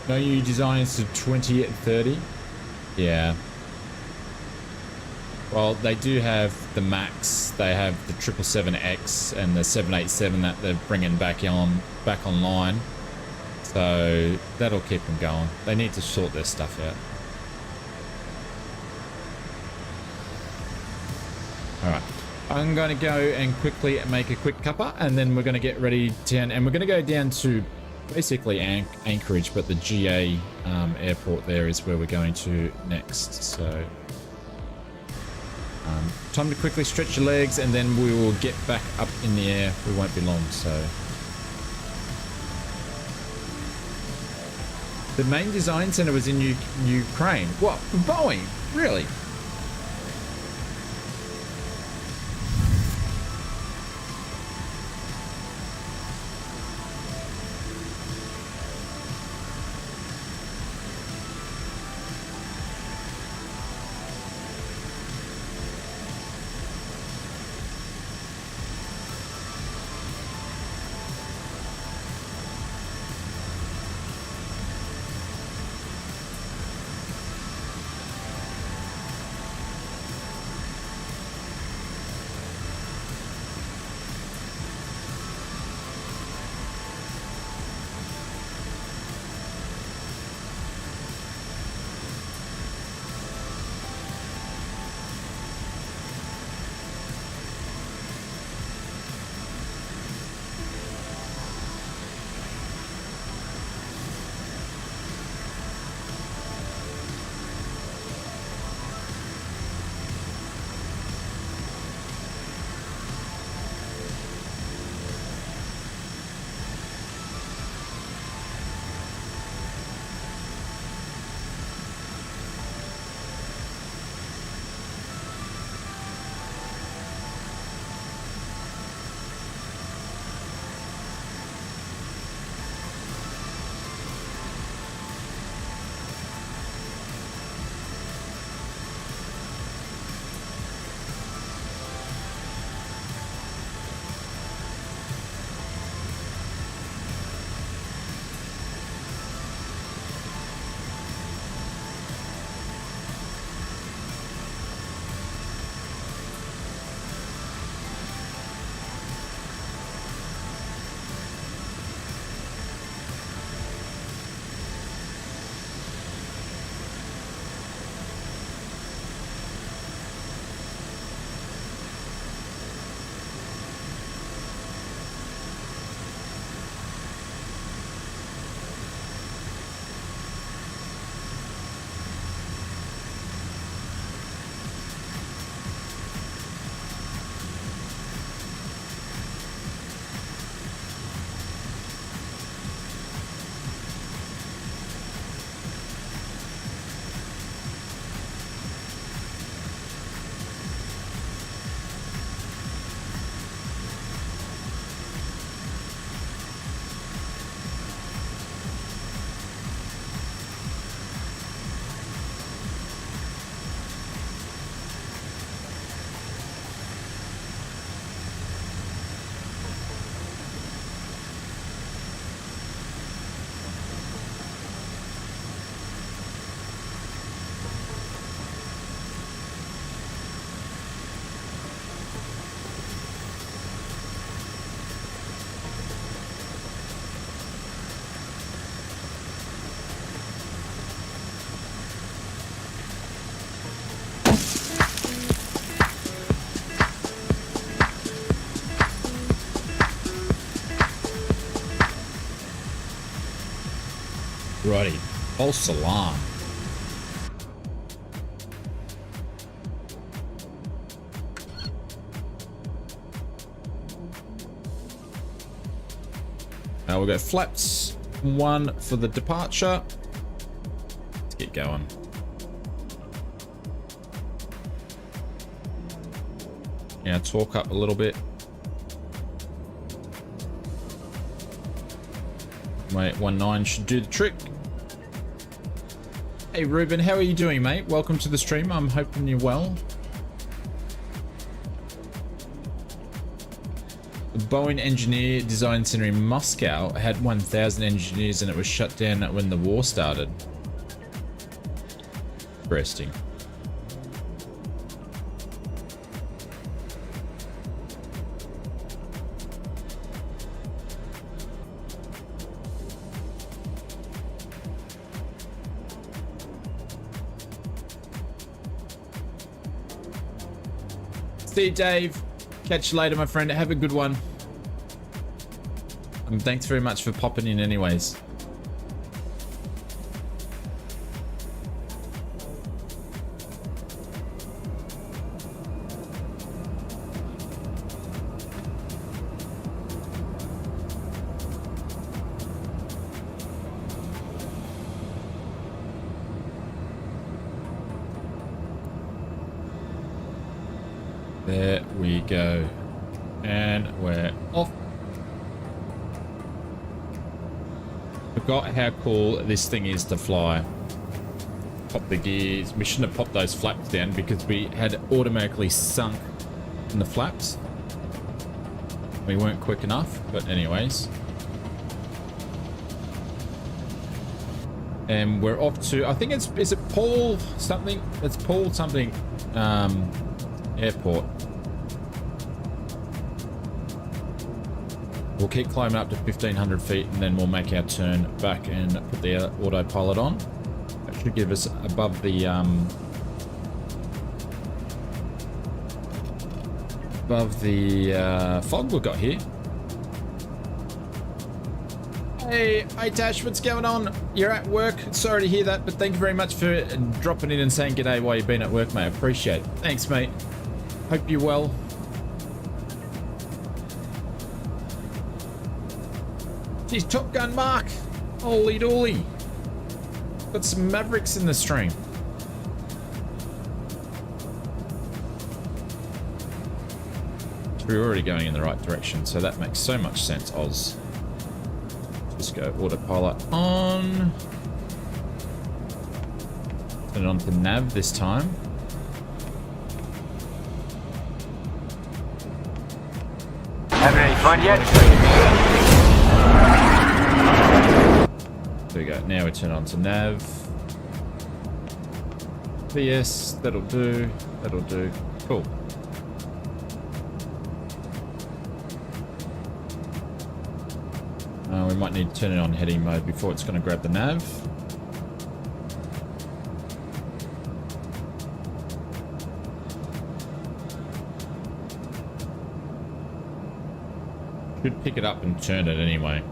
no new designs to 2030. Yeah. Well, they do have the Max, they have the 777X and the 787 that they're bringing back online. So that'll keep them going. They need to sort their stuff out. All right. I'm going to go and quickly make a quick cuppa, and then we're going to get ready and we're going to go down to basically Anchorage, but the GA airport there is where we're going to next. So time to quickly stretch your legs, and then we will get back up in the air. We won't be long. So the main design center was in Ukraine. What? Boeing? Really? Righty. False alarm. Now we'll go flaps 1 for the departure. Let's get going. Yeah, talk up a little bit. Wait, 19 should do the trick. Hey Ruben, how are you doing, mate? Welcome to the stream. I'm hoping you're well. The Boeing Engineer Design Center in Moscow had 1,000 engineers and it was shut down when the war started. Interesting. See you, Dave. Catch you later, my friend. Have a good one. Thanks very much for popping in anyways. There we go. And we're off. Forgot how cool this thing is to fly. Pop the gears. We shouldn't have popped those flaps down because we had automatically sunk in the flaps. We weren't quick enough, but anyways. And we're off to, I think is it Paul something? It's Paul something airport. We'll keep climbing up to 1,500 feet and then we'll make our turn back and put the autopilot on. That should give us above the fog we've got here. Hey, Tash, what's going on? You're at work? Sorry to hear that, but thank you very much for dropping in and saying g'day while you've been at work, mate. Appreciate it. Thanks, mate. Hope you're well. Geez, Top Gun Mark. Holy dooly. Got some Mavericks in the stream. We're already going in the right direction, so that makes so much sense, Oz. Just go autopilot on. Turn it on to nav this time. Having any fun yet? There we go. Now we turn on to nav. PS, that'll do. That'll do. Cool. We might need to turn it on heading mode before it's going to grab the nav. Should pick it up and turn it anyway.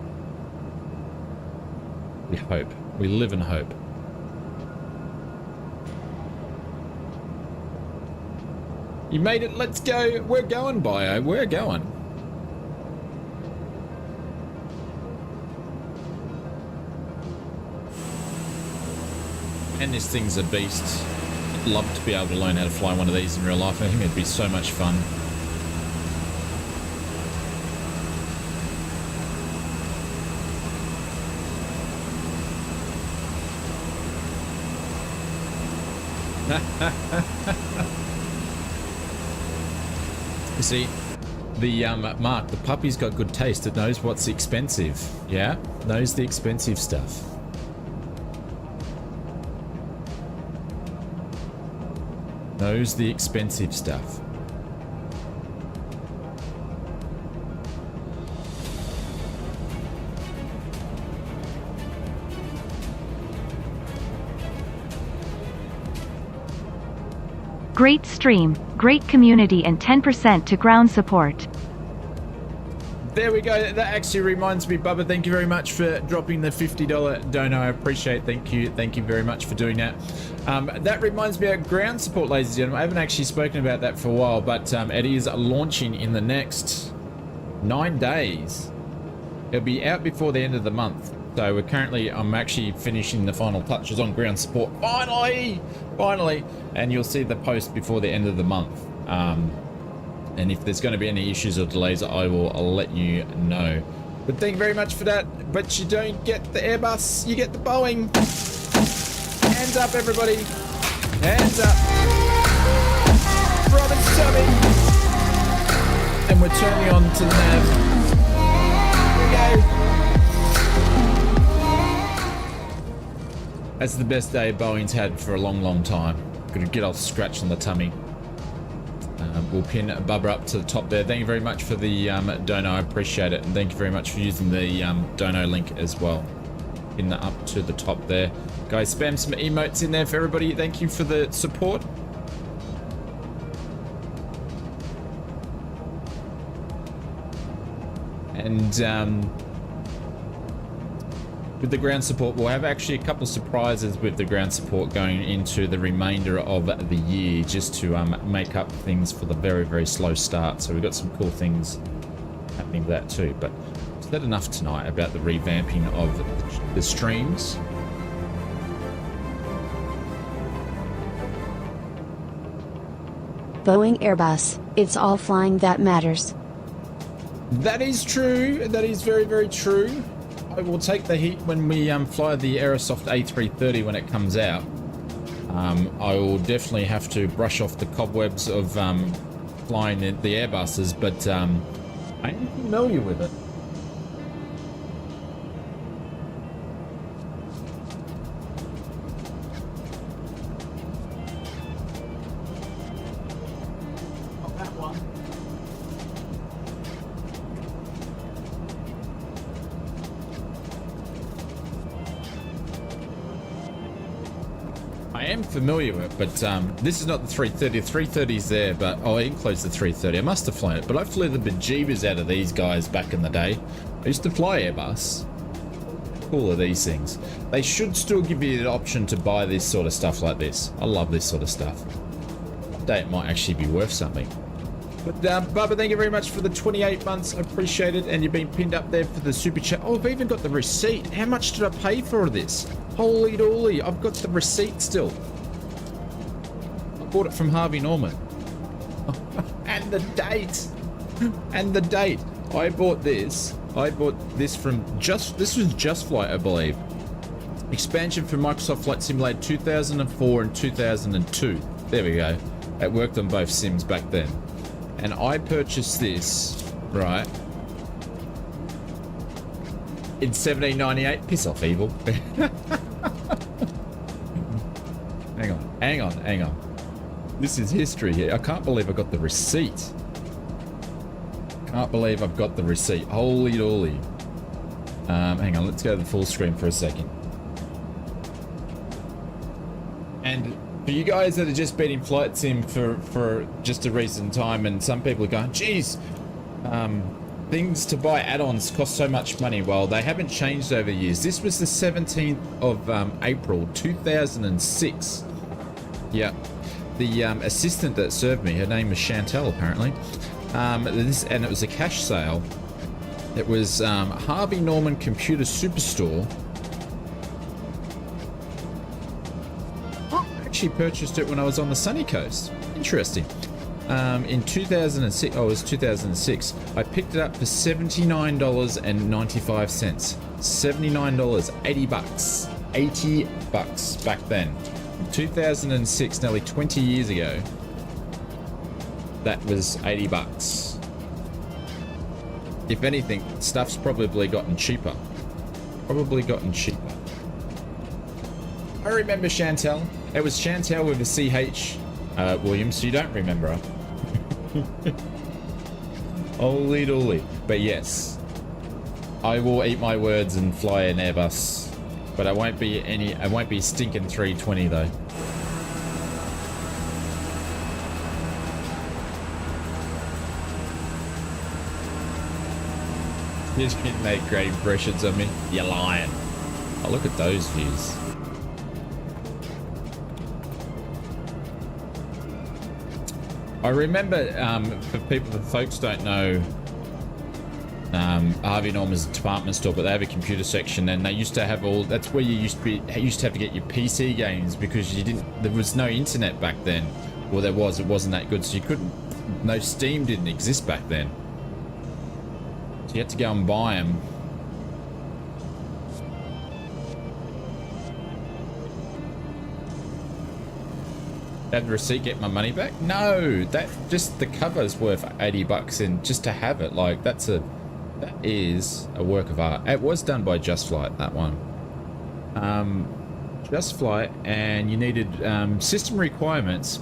We hope. We live in hope. You made it. Let's go. We're going, Bio. We're going. And this thing's a beast. I'd love to be able to learn how to fly one of these in real life. I think it'd be so much fun. You see, the Mark, the puppy's got good taste. It knows what's expensive. Yeah, knows the expensive stuff. Knows the expensive stuff. Great stream, great community, and 10% to ground support. There we go. That actually reminds me, Bubba, thank you very much for dropping the $50 dono. I appreciate it. Thank you. Thank you very much for doing that. That reminds me of ground support, ladies and gentlemen. I haven't actually spoken about that for a while, but it is launching in the next 9 days. It'll be out before the end of the month. So we're currently, I'm actually finishing the final touches on ground support. Finally! Finally! And you'll see the post before the end of the month. And if there's going to be any issues or delays, I'll let you know. But thank you very much for that. But you don't get the Airbus, you get the Boeing. Hands up, everybody. Hands up. Robin's coming. And we're turning on to the nav. Here we go. That's the best day Boeing's had for a long, long time. Got a good old scratch on the tummy. We'll pin Bubba up to the top there. Thank you very much for the dono. I appreciate it. And thank you very much for using the dono link as well. Pin that up to the top there. Guys, spam some emotes in there for everybody. Thank you for the support. And with the ground support, we'll have actually a couple of surprises with the ground support going into the remainder of the year, just to make up things for the very, very slow start. So we've got some cool things happening with that too. But is that enough tonight about the revamping of the streams? Boeing Airbus, it's all flying that matters. That is true. That is very, very true. I will take the heat when we fly the Aerosoft A330 when it comes out. I will definitely have to brush off the cobwebs of flying the Airbuses, but I am familiar with it. Familiar with it, but this is not the 330. The 330 is there, but it includes the 330. I must have flown it, but I flew the bejeebers out of these guys back in the day. I used to fly Airbus. Cool are these things. They should still give you the option to buy this sort of stuff like this. I love this sort of stuff. One day it might actually be worth something. But Bubba, thank you very much for the 28 months. I appreciate it, and you've been pinned up there for the super chat. Oh, I've even got the receipt. How much did I pay for this? Holy dooly, I've got the receipt still. Bought it from Harvey Norman. And the date. And the date. I bought this from this was Just Flight, I believe. Expansion for Microsoft Flight Simulator 2004 and 2002. There we go. It worked on both sims back then. And I purchased this, right, in 1798. Piss off, evil. Hang on. This is history here. I can't believe I got the receipt. Can't believe I've got the receipt. Holy dooly. Hang on, let's go to the full screen for a second. And for you guys that have just been in Flight Sim for just a recent time, and some people are going, geez, things to buy add-ons cost so much money. Well, they haven't changed over the years. This was the 17th of April 2006. Yeah. The assistant that served me, her name was Chantel, apparently. And it was a cash sale. It was Harvey Norman Computer Superstore. I actually purchased it when I was on the sunny coast. Interesting. In 2006, it was 2006. I picked it up for $79.95. $79, 80 bucks. 80 bucks back then. 2006, nearly 20 years ago, that was 80 bucks. If anything, stuff's probably gotten cheaper. I remember Chantel. It was Chantel with a CH, Williams, so you don't remember her. Holy dooly. But yes, I will eat my words and fly an Airbus. But I won't be stinking 320 though. You didn't make great impressions of me. You're lying. Oh, look at those views. I remember, for people that folks don't know, Harvey Norman's a department store, but they have a computer section, and they used to have that's where you used to have to get your PC games, because there was no internet back then. Well, it wasn't that good, so no Steam didn't exist back then. So you had to go and buy them. Have the receipt, get my money back? No, just the cover's worth 80 bucks, and just to have it, like, that is a work of art. It was done by Just Flight, that one. Just Flight, and you needed system requirements.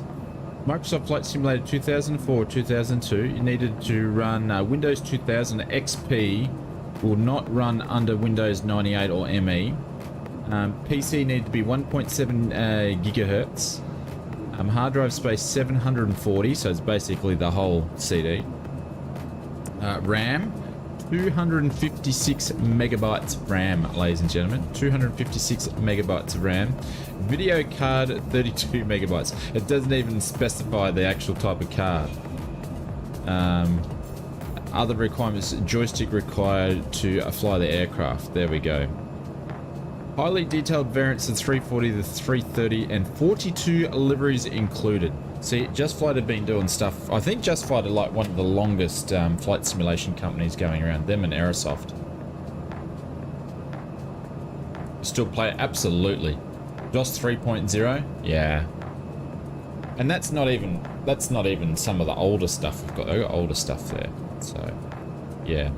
Microsoft Flight Simulator 2004, 2002. You needed to run Windows 2000 XP. Will not run under Windows 98 or ME. PC needed to be 1.7 gigahertz. Hard drive space 740, so it's basically the whole CD. RAM 256 megabytes of RAM, ladies and gentlemen. 256 megabytes of RAM. Video card, 32 megabytes. It doesn't even specify the actual type of card. Other requirements, joystick required to fly the aircraft. There we go. Highly detailed variants of 340 to 330 and 42 liveries included. See, Just Flight have been doing stuff. I think Just Flight are like one of the longest flight simulation companies going around. Them and Aerosoft. Still play it? Absolutely. DOS 3.0? Yeah. And that's not even some of the older stuff we've got. I've got older stuff there. So, yeah.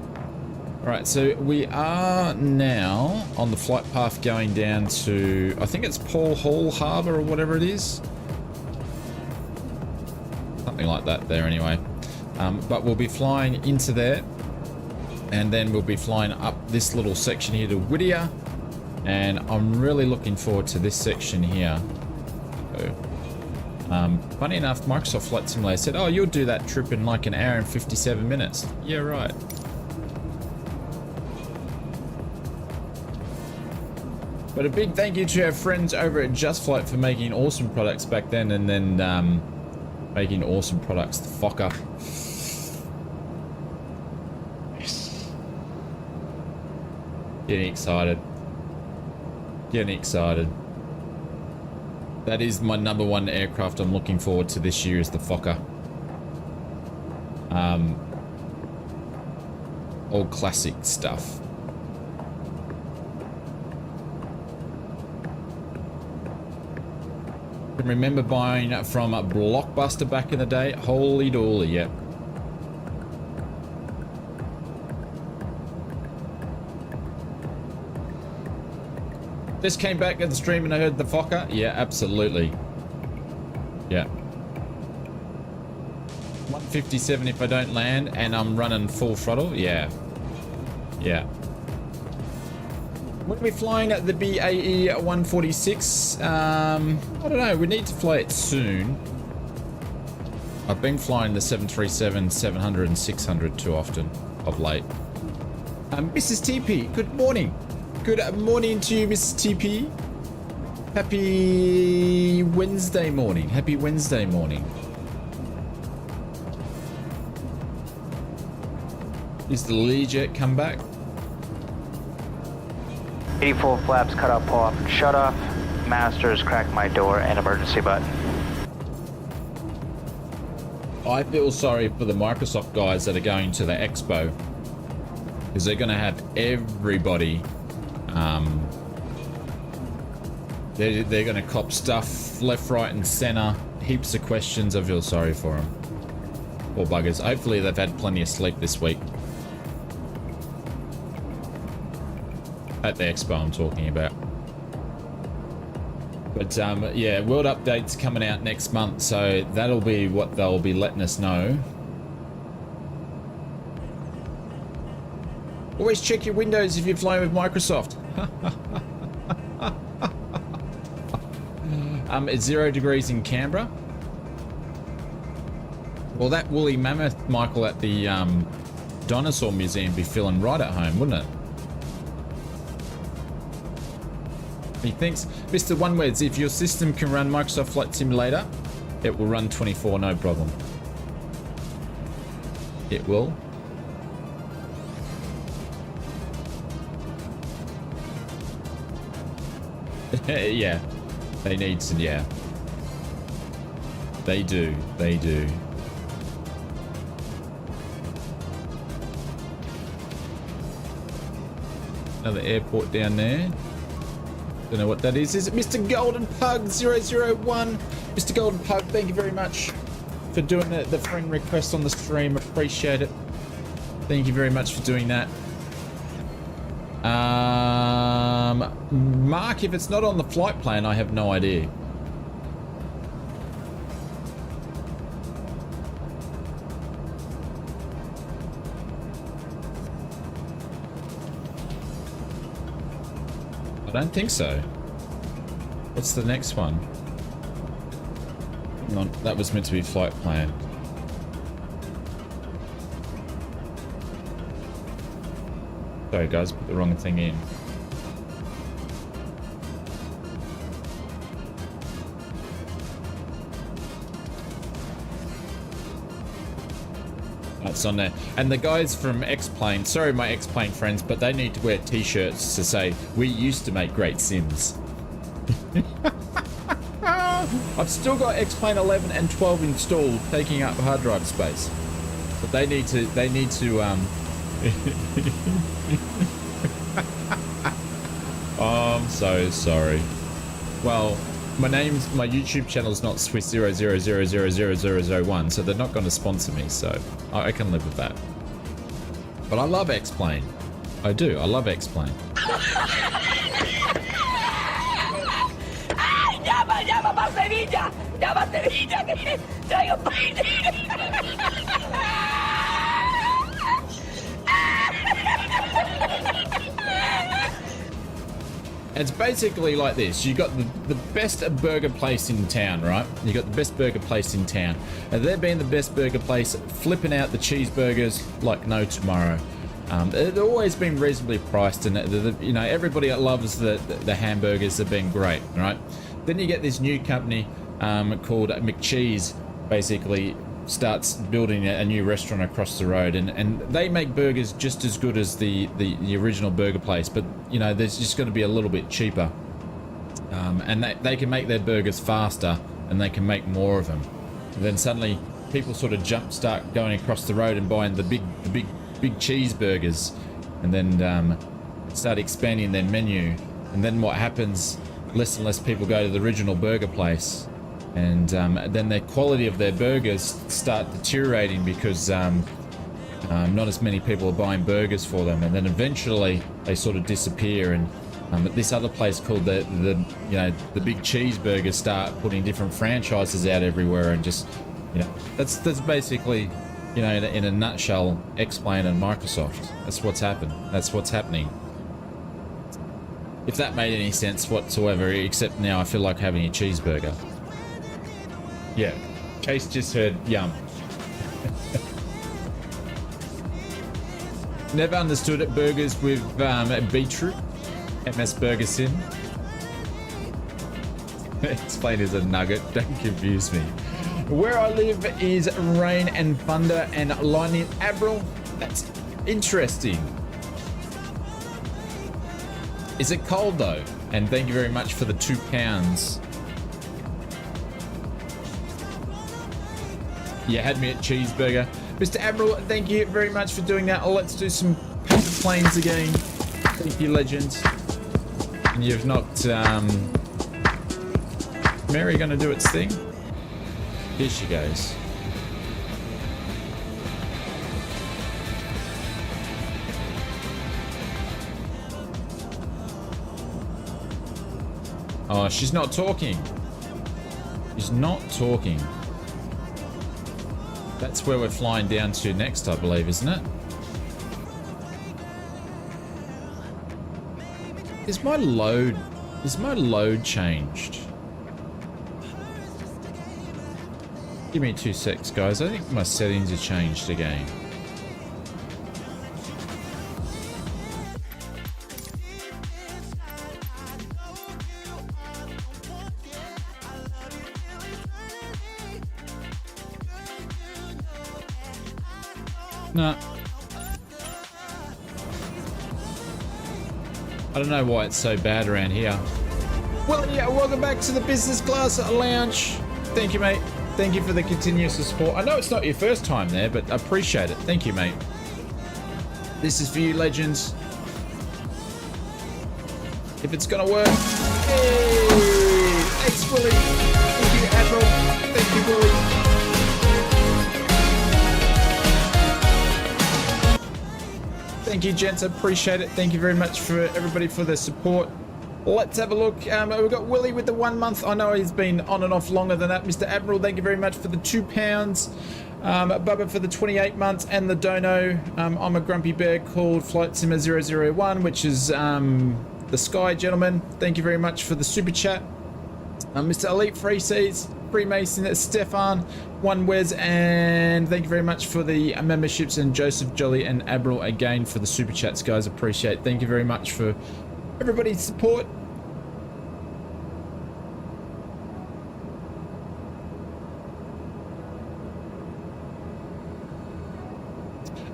Alright, so we are now on the flight path going down to, I think it's Paul Hall Harbour or whatever it is. Something like that there anyway. But we'll be flying into there. And then we'll be flying up this little section here to Whittier. And I'm really looking forward to this section here. So, funny enough, Microsoft Flight Simulator said, oh, you'll do that trip in like an hour and 57 minutes. Yeah, right. But a big thank you to our friends over at Just Flight for making awesome products back then, and then making awesome products. The Fokker. Getting excited. Getting excited. That is my #1 aircraft I'm looking forward to this year, is the Fokker. All classic stuff. I can remember buying from a Blockbuster back in the day. Holy dooly, yep. Just came back at the stream and I heard the Fokker. Yeah, absolutely. Yeah. 157 if I don't land and I'm running full throttle. Yeah. Yeah. When we're flying at the BAE 146, I don't know, we need to fly it soon. I've been flying the 737, 700 and 600 too often of late. Mrs. TP, good morning. Good morning to you, Mrs. TP. Happy Wednesday morning. Happy Wednesday morning. Is the Learjet come back? 84 flaps cut off, pull off, shut off, masters, crack my door, and emergency button. I feel sorry for the Microsoft guys that are going to the expo, because they're going to have everybody. They're going to cop stuff left, right, and center. Heaps of questions. I feel sorry for them. Poor buggers. Hopefully they've had plenty of sleep this week. At the expo I'm talking about. But yeah, World Update's coming out next month, so that'll be what they'll be letting us know. Always check your windows if you're flying with Microsoft. It's 0 degrees in Canberra. Well, that woolly mammoth, Michael, at the Dinosaur Museum be feeling right at home, wouldn't it? He thinks, Mr. OneWords, if your system can run Microsoft Flight Simulator, it will run 24, no problem. It will. Yeah, they need to, yeah. They do, they do. Another airport down there. Don't know what that is. Is it Mr. Golden Pug 001? Mr. Golden Pug, thank you very much for doing the friend request on the stream. Appreciate it. Thank you very much for doing that. Mark, if it's not on the flight plan, I have no idea. I don't think so. What's the next one? Hang on, that was meant to be flight plan. Sorry guys, put the wrong thing in. That's on there. And the guys from X-Plane, sorry my X-Plane friends, but they need to wear t-shirts to say, we used to make great sims. I've still got X-Plane 11 and 12 installed, taking up hard drive space. But they need to, oh, I'm so sorry. Well, my YouTube channel's not Swiss000000001, so they're not going to sponsor me, so I can live with that. But I love X-Plane. I do, I love X-Plane. ¡Llama para Sevilla! ¡Llama a Sevilla que traigo PAVD! It's basically like this. You got the best burger place in town, right? You got the best burger place in town. And they're being the best burger place, flipping out the cheeseburgers like no tomorrow. They've always been reasonably priced, and you know, everybody that loves the hamburgers have been great, right? Then you get this new company called McCheese, basically starts building a new restaurant across the road, and they make burgers just as good as the original burger place, but you know, there's just going to be a little bit cheaper, and they can make their burgers faster and they can make more of them. And then suddenly people sort of start going across the road and buying the big cheeseburgers, and then start expanding their menu. And then what happens, less and less people go to the original burger place, and then the quality of their burgers start deteriorating because not as many people are buying burgers for them, and then eventually they sort of disappear. And this other place called the big cheeseburgers start putting different franchises out everywhere, and just, you know, that's basically, you know, in a nutshell, X-Plane and Microsoft. That's what's happened. That's what's happening. If that made any sense whatsoever, except now I feel like having a cheeseburger. Yeah, Chase just heard yum. Never understood it. Burgers with beetroot. MS Burger Sim. Explain as a nugget. Don't confuse me. Where I live is rain and thunder and lightning. Avril, that's interesting. Is it cold though? And thank you very much for the £2. You had me at cheeseburger. Mr. Admiral, thank you very much for doing that. Let's do some paper planes again. Thank you, legends. And you've knocked Mary gonna do its thing. Here she goes. Oh, she's not talking. She's not talking. That's where we're flying down to next, I believe, isn't it? Is my load changed? Give me 2 secs, guys. I think my settings have changed again. No. I don't know why it's so bad around here. Well, yeah, welcome back to the business class lounge. Thank you, mate. Thank you for the continuous support. I know it's not your first time there, but I appreciate it. Thank you, mate. This is for you, legends. If it's gonna work. Hey! Thanks, Willie. Thank you, Admiral. Thank you, Willie. Thank you, gents. I appreciate it. Thank you very much for everybody for their support. Let's have a look. We've got Willie with the 1 month. I know he's been on and off longer than that. Mr. Admiral, thank you very much for the £2. Bubba for the 28 months and the dono. I'm a grumpy bear called FlightSimmer001, which is the Sky gentleman. Thank you very much for the super chat. Mr. Elite Freemason, Stefan, One Wes, and thank you very much for the memberships, and Joseph, Jolly, and Abril again for the super chats, guys. Appreciate it. Thank you very much for everybody's support.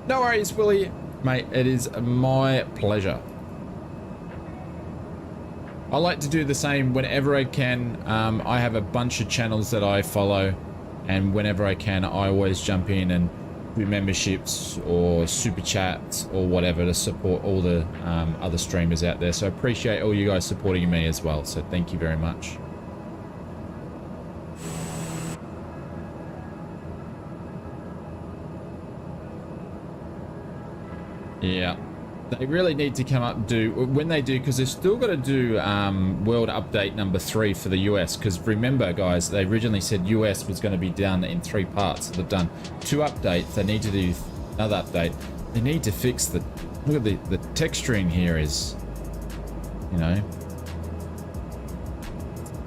No worries, Willie. Mate, it is my pleasure. I like to do the same whenever I can. I have a bunch of channels that I follow, and whenever I can, I always jump in and do memberships or super chats or whatever to support all the other streamers out there. So I appreciate all you guys supporting me as well. So thank you very much. Yeah, they really need to come up and do, when they do, because they've still got to do world update number 3 for the US, because remember guys, they originally said US was going to be done in 3 parts. They've done 2 updates. They need to do another update. They need to fix the, look at the texturing here is, you know,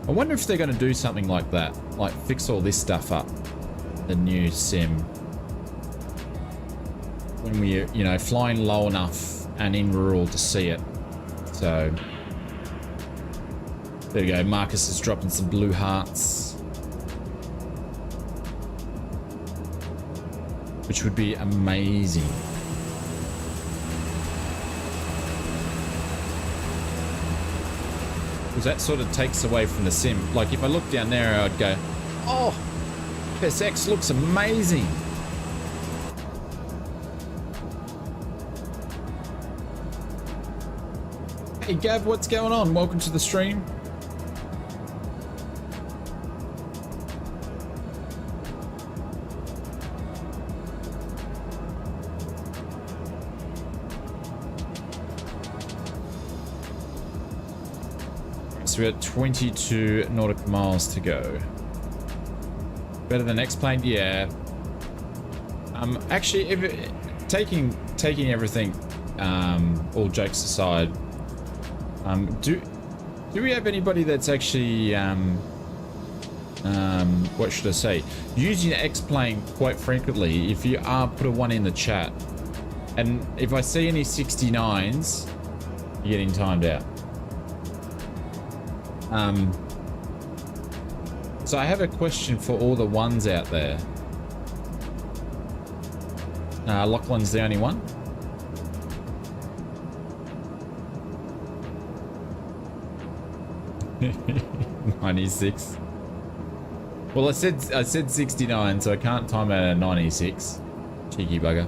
I wonder if they're going to do something like that, like fix all this stuff up, the new sim, when we're, you know, flying low enough and in rural to see it. So there we go. Marcus is dropping some blue hearts, which would be amazing. Because that sort of takes away from the sim. Like if I look down there, I'd go, oh, SX looks amazing. Hey Gav, what's going on? Welcome to the stream. So we're at 22 nautical miles to go. Better than X-Plane? Yeah. Actually, if taking everything, all jokes aside, do we have anybody that's actually what should I say, using X-Plane quite frequently? If you are, put a 1 in the chat, and if I see any 69s, you're getting timed out. So I have a question for all the 1s out there. Lachlan's the only one. 96. Well, I said 69, so I can't time out a 96. Cheeky bugger.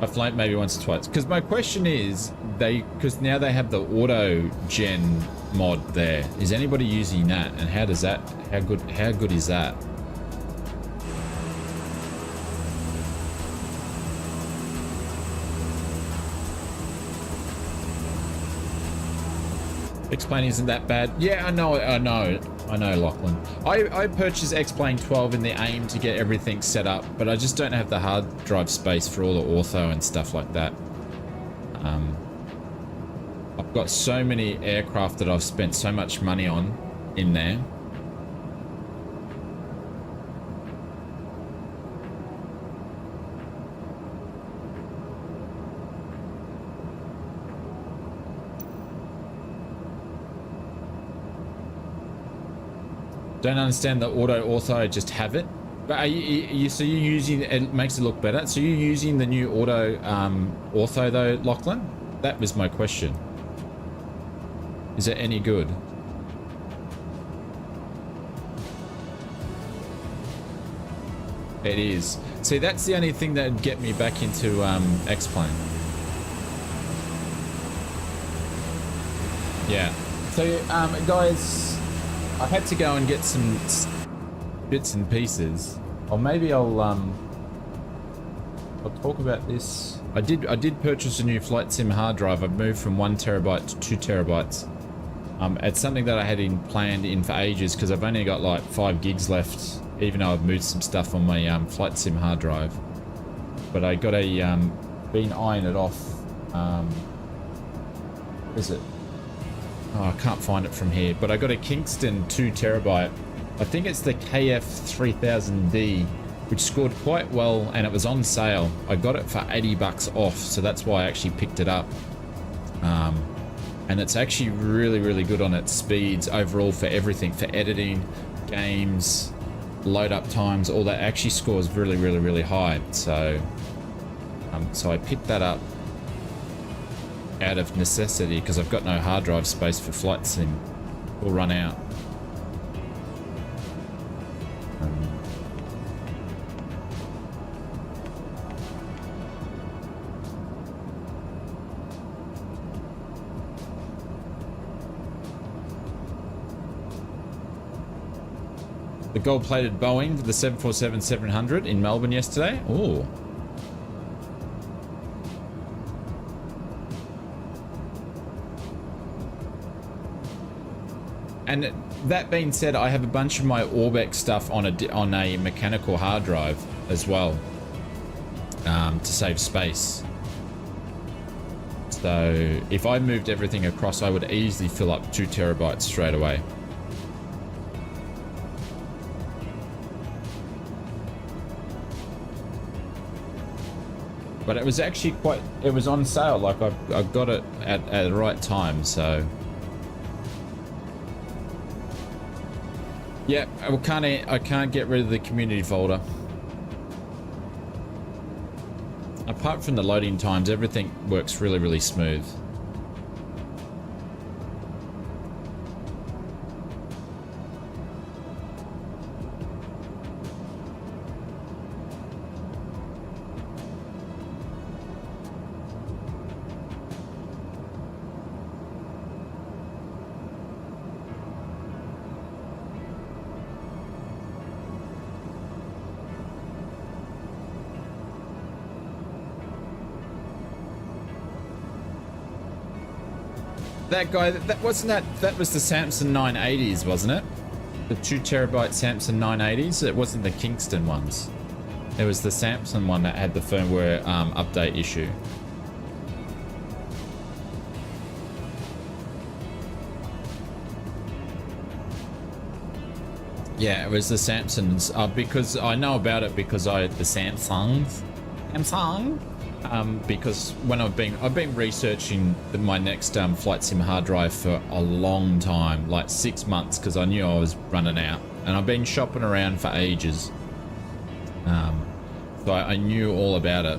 I've flown maybe once or twice. Because my question is, because now they have the auto gen mod there. Is anybody using that? And how does that? How good is that? X-Plane isn't that bad. Yeah, I know, Lachlan. I purchased X-Plane 12 in the aim to get everything set up, but I just don't have the hard drive space for all the ortho and stuff like that. I've got so many aircraft that I've spent so much money on in there. Don't understand the auto ortho, just have it. But are you so you're using it, makes it look better. So you're using the new auto ortho though, Lachlan? That was my question. Is it any good? It is. See, that's the only thing that would get me back into X-Plane. Yeah. So guys, I had to go and get some bits and pieces, or maybe I'll talk about this. I did purchase a new flight sim hard drive. I've moved from 1 terabyte to 2 terabytes. It's something that I had planned in for ages because I've only got like 5 gigs left, even though I've moved some stuff on my flight sim hard drive. But I got a been eyeing it off. Is it? Oh, I can't find it from here, but I got a Kingston 2 terabyte. I think it's the KF3000D, which scored quite well, and it was on sale. I got it for 80 bucks off, so that's why I actually picked it up. And it's actually really, really good on its speeds overall for everything, for editing, games, load up times, all that. Actually scores really, really, really high. So, so I picked that up out of necessity because I've got no hard drive space for flight sim. Will run out. The gold-plated Boeing for the 747-700 in Melbourne yesterday. Oh. And that being said, I have a bunch of my Orbex stuff on a mechanical hard drive as well, to save space. So if I moved everything across, I would easily fill up 2 terabytes straight away. But it was actually it was on sale. Like I got it at the right time, so. Yeah, I can't get rid of the community folder. Apart from the loading times, everything works really, really smooth. That guy, that wasn't that was the Samsung 980s, wasn't it? The 2 terabyte Samsung 980s. It wasn't the Kingston ones. It was the Samsung one that had the firmware update issue. Yeah, it was the Samsungs, because I know about it because I had the Samsung. Because when I've been researching my next flight sim hard drive for a long time, like 6 months, because I knew I was running out, and I've been shopping around for ages. So I knew all about it.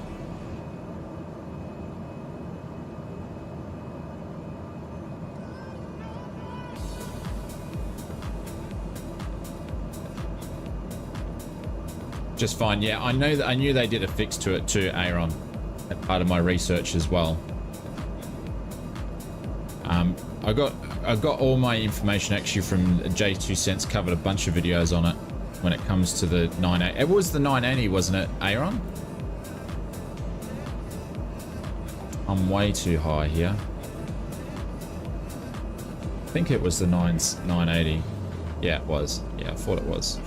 Just fine. Yeah, I knew they did a fix to it too, Aaron. Part of my research as well. I got all my information actually from J2 Cents. Covered a bunch of videos on it when it comes to the 980. It was the 980, wasn't it, Aaron? I'm way too high here. I think it was the 980. Yeah, it was. Yeah, I thought it was.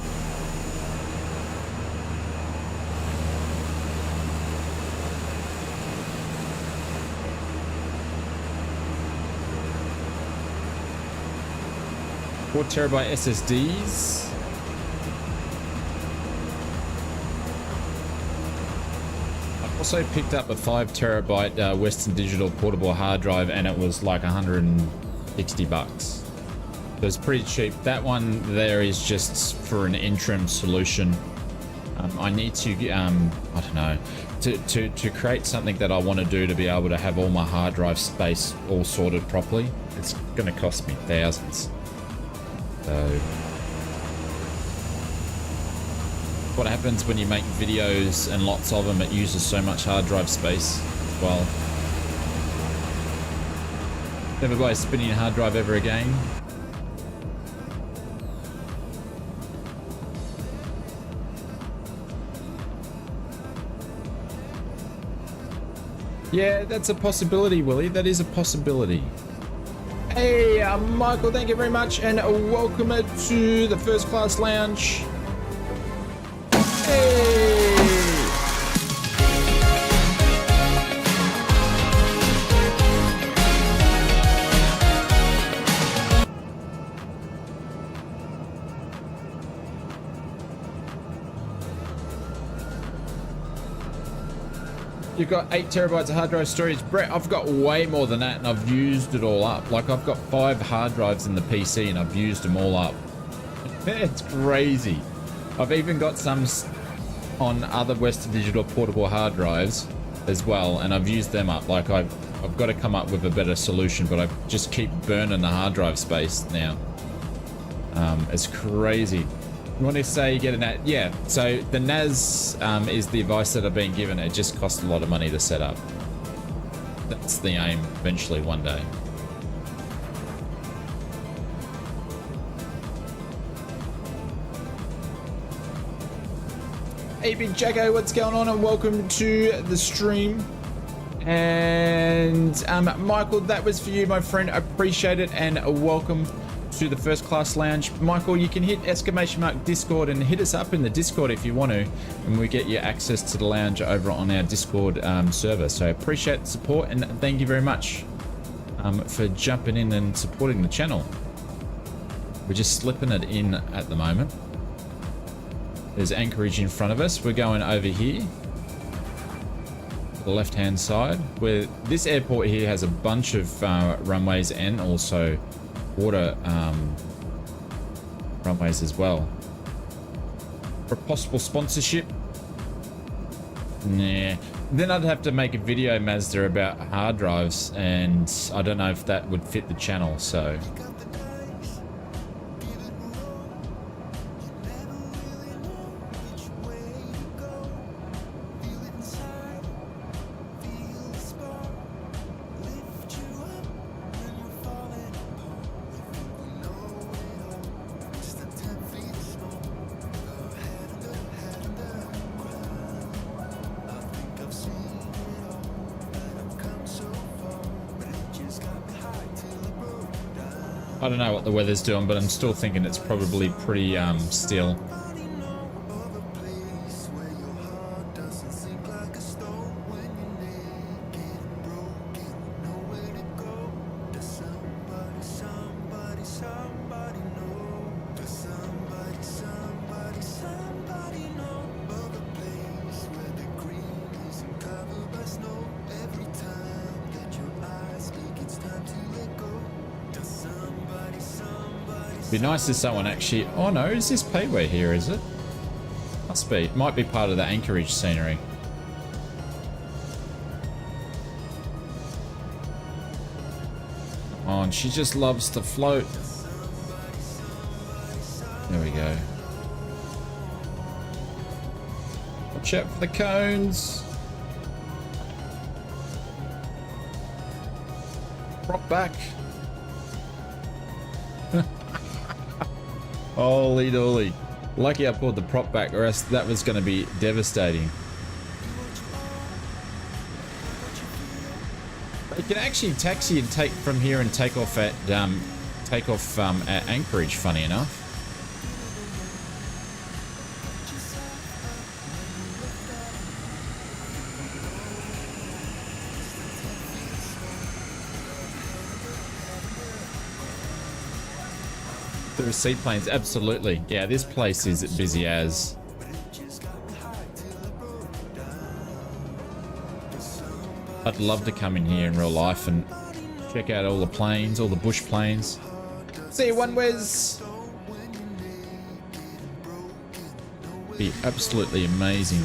Four terabyte SSDs. I also picked up a 5 terabyte Western Digital portable hard drive, and it was like 160 bucks. So it's pretty cheap. That one there is just for an interim solution. I need to, I don't know, to create something that I want to do to be able to have all my hard drive space all sorted properly. It's going to cost me thousands. So, what happens when you make videos and lots of them, it uses so much hard drive space as well. Never buy a spinning hard drive ever again. Yeah, that's a possibility, Willie. That is a possibility. Hey, Michael, thank you very much, and welcome to the First Class Lounge. Hey! You've got 8 terabytes of hard drive storage. Brett, I've got way more than that and I've used it all up. Like I've got 5 hard drives in the PC and I've used them all up. It's crazy. I've even got some on other Western Digital portable hard drives as well, and I've used them up. Like I've got to come up with a better solution, but I just keep burning the hard drive space now. It's crazy. You want to say get a NAS? Yeah, so the NAS is the advice that I've been given. It just costs a lot of money to set up. That's the aim eventually one day. Hey Big Jacko, what's going on, and welcome to the stream. And Michael, that was for you, my friend. I appreciate it, and welcome to the First Class Lounge. Michael, you can hit !Discord and hit us up in the Discord if you want to, and we get you access to the lounge over on our Discord server. So I appreciate the support, and thank you very much for jumping in and supporting the channel. We're just slipping it in at the moment. There's Anchorage in front of us. We're going over here, the left hand side, where this airport here has a bunch of runways and also water runways as well. For possible sponsorship, nah, then I'd have to make a video, Mazda, about hard drives, and I don't know if that would fit the channel. So I don't know what the weather's doing, but I'm still thinking it's probably pretty still. Be nice if someone actually... Oh no, is this PAWR here, is it? Must be. It might be part of the Anchorage scenery. Oh, and she just loves to float. There we go. Watch out for the cones. Prop back. Holy dooly. Lucky I pulled the prop back, or else that was going to be devastating. You can actually taxi and take from here and take off at Anchorage, funny enough. Through seaplanes, absolutely. Yeah, this place is busy as. I'd love to come in here in real life and check out all the planes, all the bush planes. See you, one Wes. Be absolutely amazing.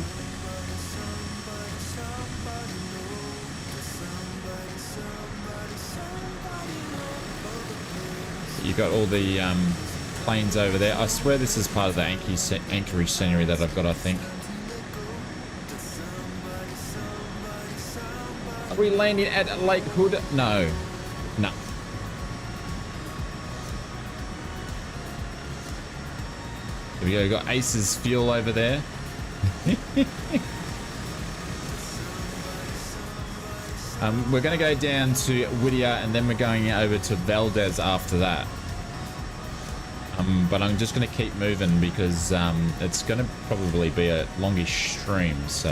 You got all the planes over there. I swear this is part of the Anchorage scenery that I've got, I think. Are we landing at Lake Hood? No. No. There we go. We've got Ace's fuel over there. We're going to go down to Whittier, and then we're going over to Valdez after that. But I'm just going to keep moving because it's going to probably be a longish stream, so...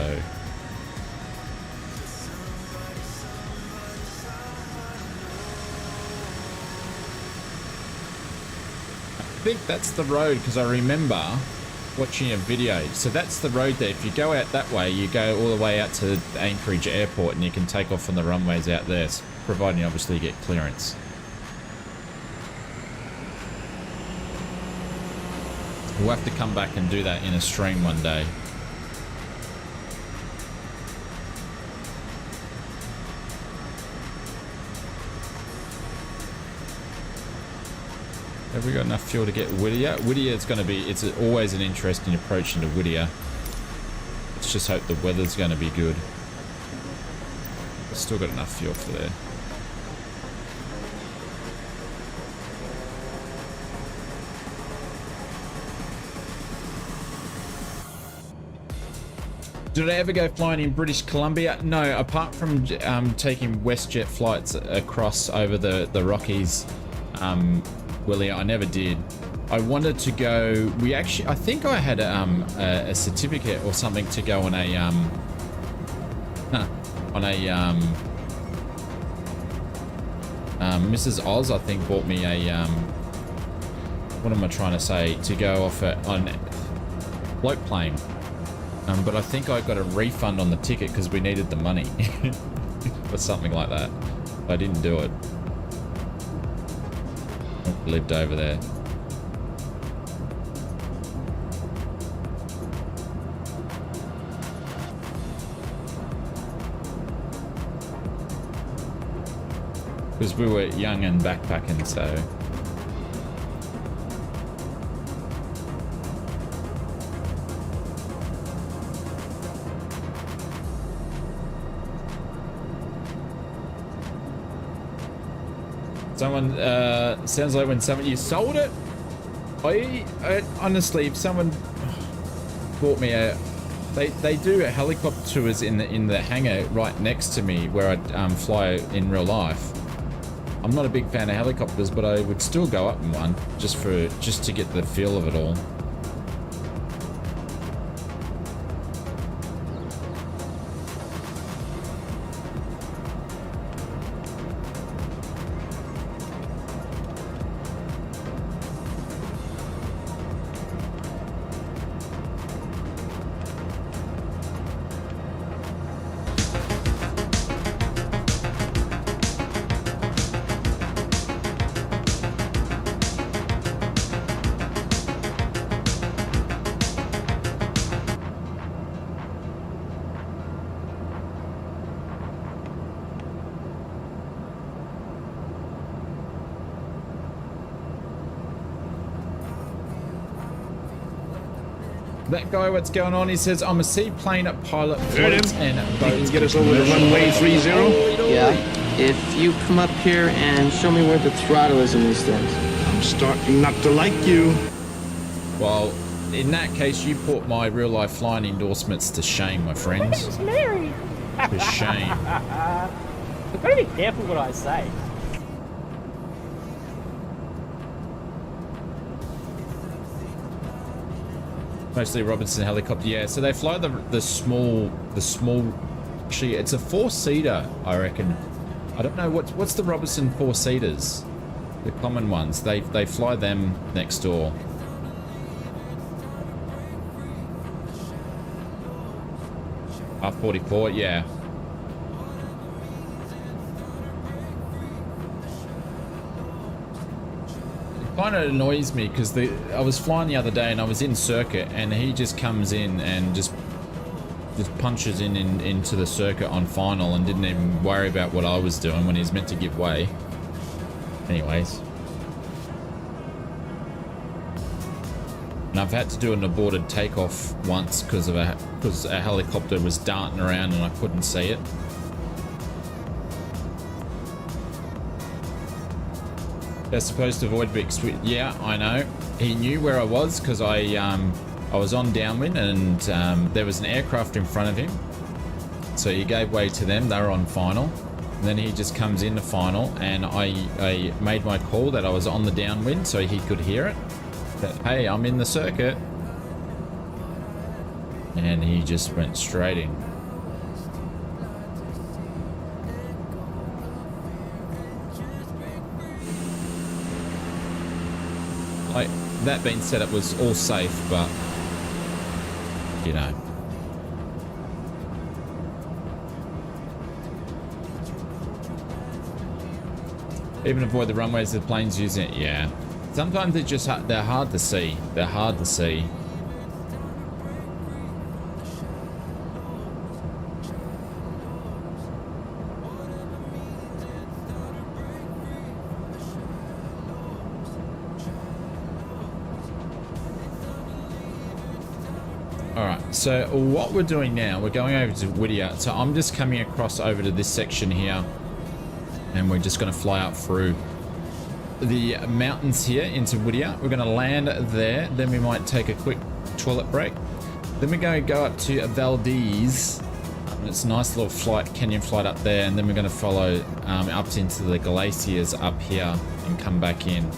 I think that's the road, because I remember watching a video. So that's the road there. If you go out that way, you go all the way out to Anchorage Airport and you can take off on the runways out there, providing obviously you get clearance. We'll have to come back and do that in a stream one day. Have we got enough fuel to get Whittier? Whittier is going to be, it's always an interesting approach into Whittier. Let's just hope the weather's going to be good. We've still got enough fuel for there. Did I ever go flying in British Columbia? No, apart from taking WestJet flights across over the Rockies, Willie, I never did. I wanted to go. We actually, I think I had a certificate or something to go on a Mrs. Oz, I think, bought me a what am I trying to say? To go off on float plane. But I think I got a refund on the ticket because we needed the money or something like that. I didn't do it. I lived over there. Because we were young and backpacking, so... Someone, sounds like when someone, you sold it? I honestly, if someone bought me a, they do a helicopter tours in the hangar right next to me where I fly in real life. I'm not a big fan of helicopters, but I would still go up in one just to get the feel of it all. That guy, what's going on? He says, I'm a seaplane pilot, floats and boats. You can get us over to runway 30? Yeah. If you come up here and show me where the throttle is in these things. I'm starting not to like you. Well, in that case, you put my real life flying endorsements to shame, my friends. It's Mary. To shame. I've got to be careful what I say. Mostly Robinson helicopter, yeah. So they fly the small. Actually, it's a 4-seater, I reckon. I don't know what's the Robinson 4-seaters, the common ones. They fly them next door. R44, yeah. Kind of annoys me because I was flying the other day and I was in circuit and he just comes in and just punches into the circuit on final and didn't even worry about what I was doing when he's meant to give way. Anyways. And I've had to do an aborted takeoff once because a helicopter was darting around and I couldn't see it. They're supposed to avoid big switch. Yeah, I know. He knew where I was because I was on downwind and there was an aircraft in front of him. So he gave way to them. They were on final. And then he just comes into final and I made my call that I was on the downwind so he could hear it. That, hey, I'm in the circuit. And he just went straight in. Like, that being said, it was all safe, but you know. Even avoid the runways the planes using it. Yeah. Sometimes they're just they're hard to see. They're hard to see. Alright, so what we're doing now, we're going over to Whittier. So I'm just coming across over to this section here. And we're just going to fly up through the mountains here into Whittier. We're going to land there. Then we might take a quick toilet break. Then we're going to go up to Valdez. It's a nice little flight, canyon flight up there. And then we're going to follow up into the glaciers up here and come back in.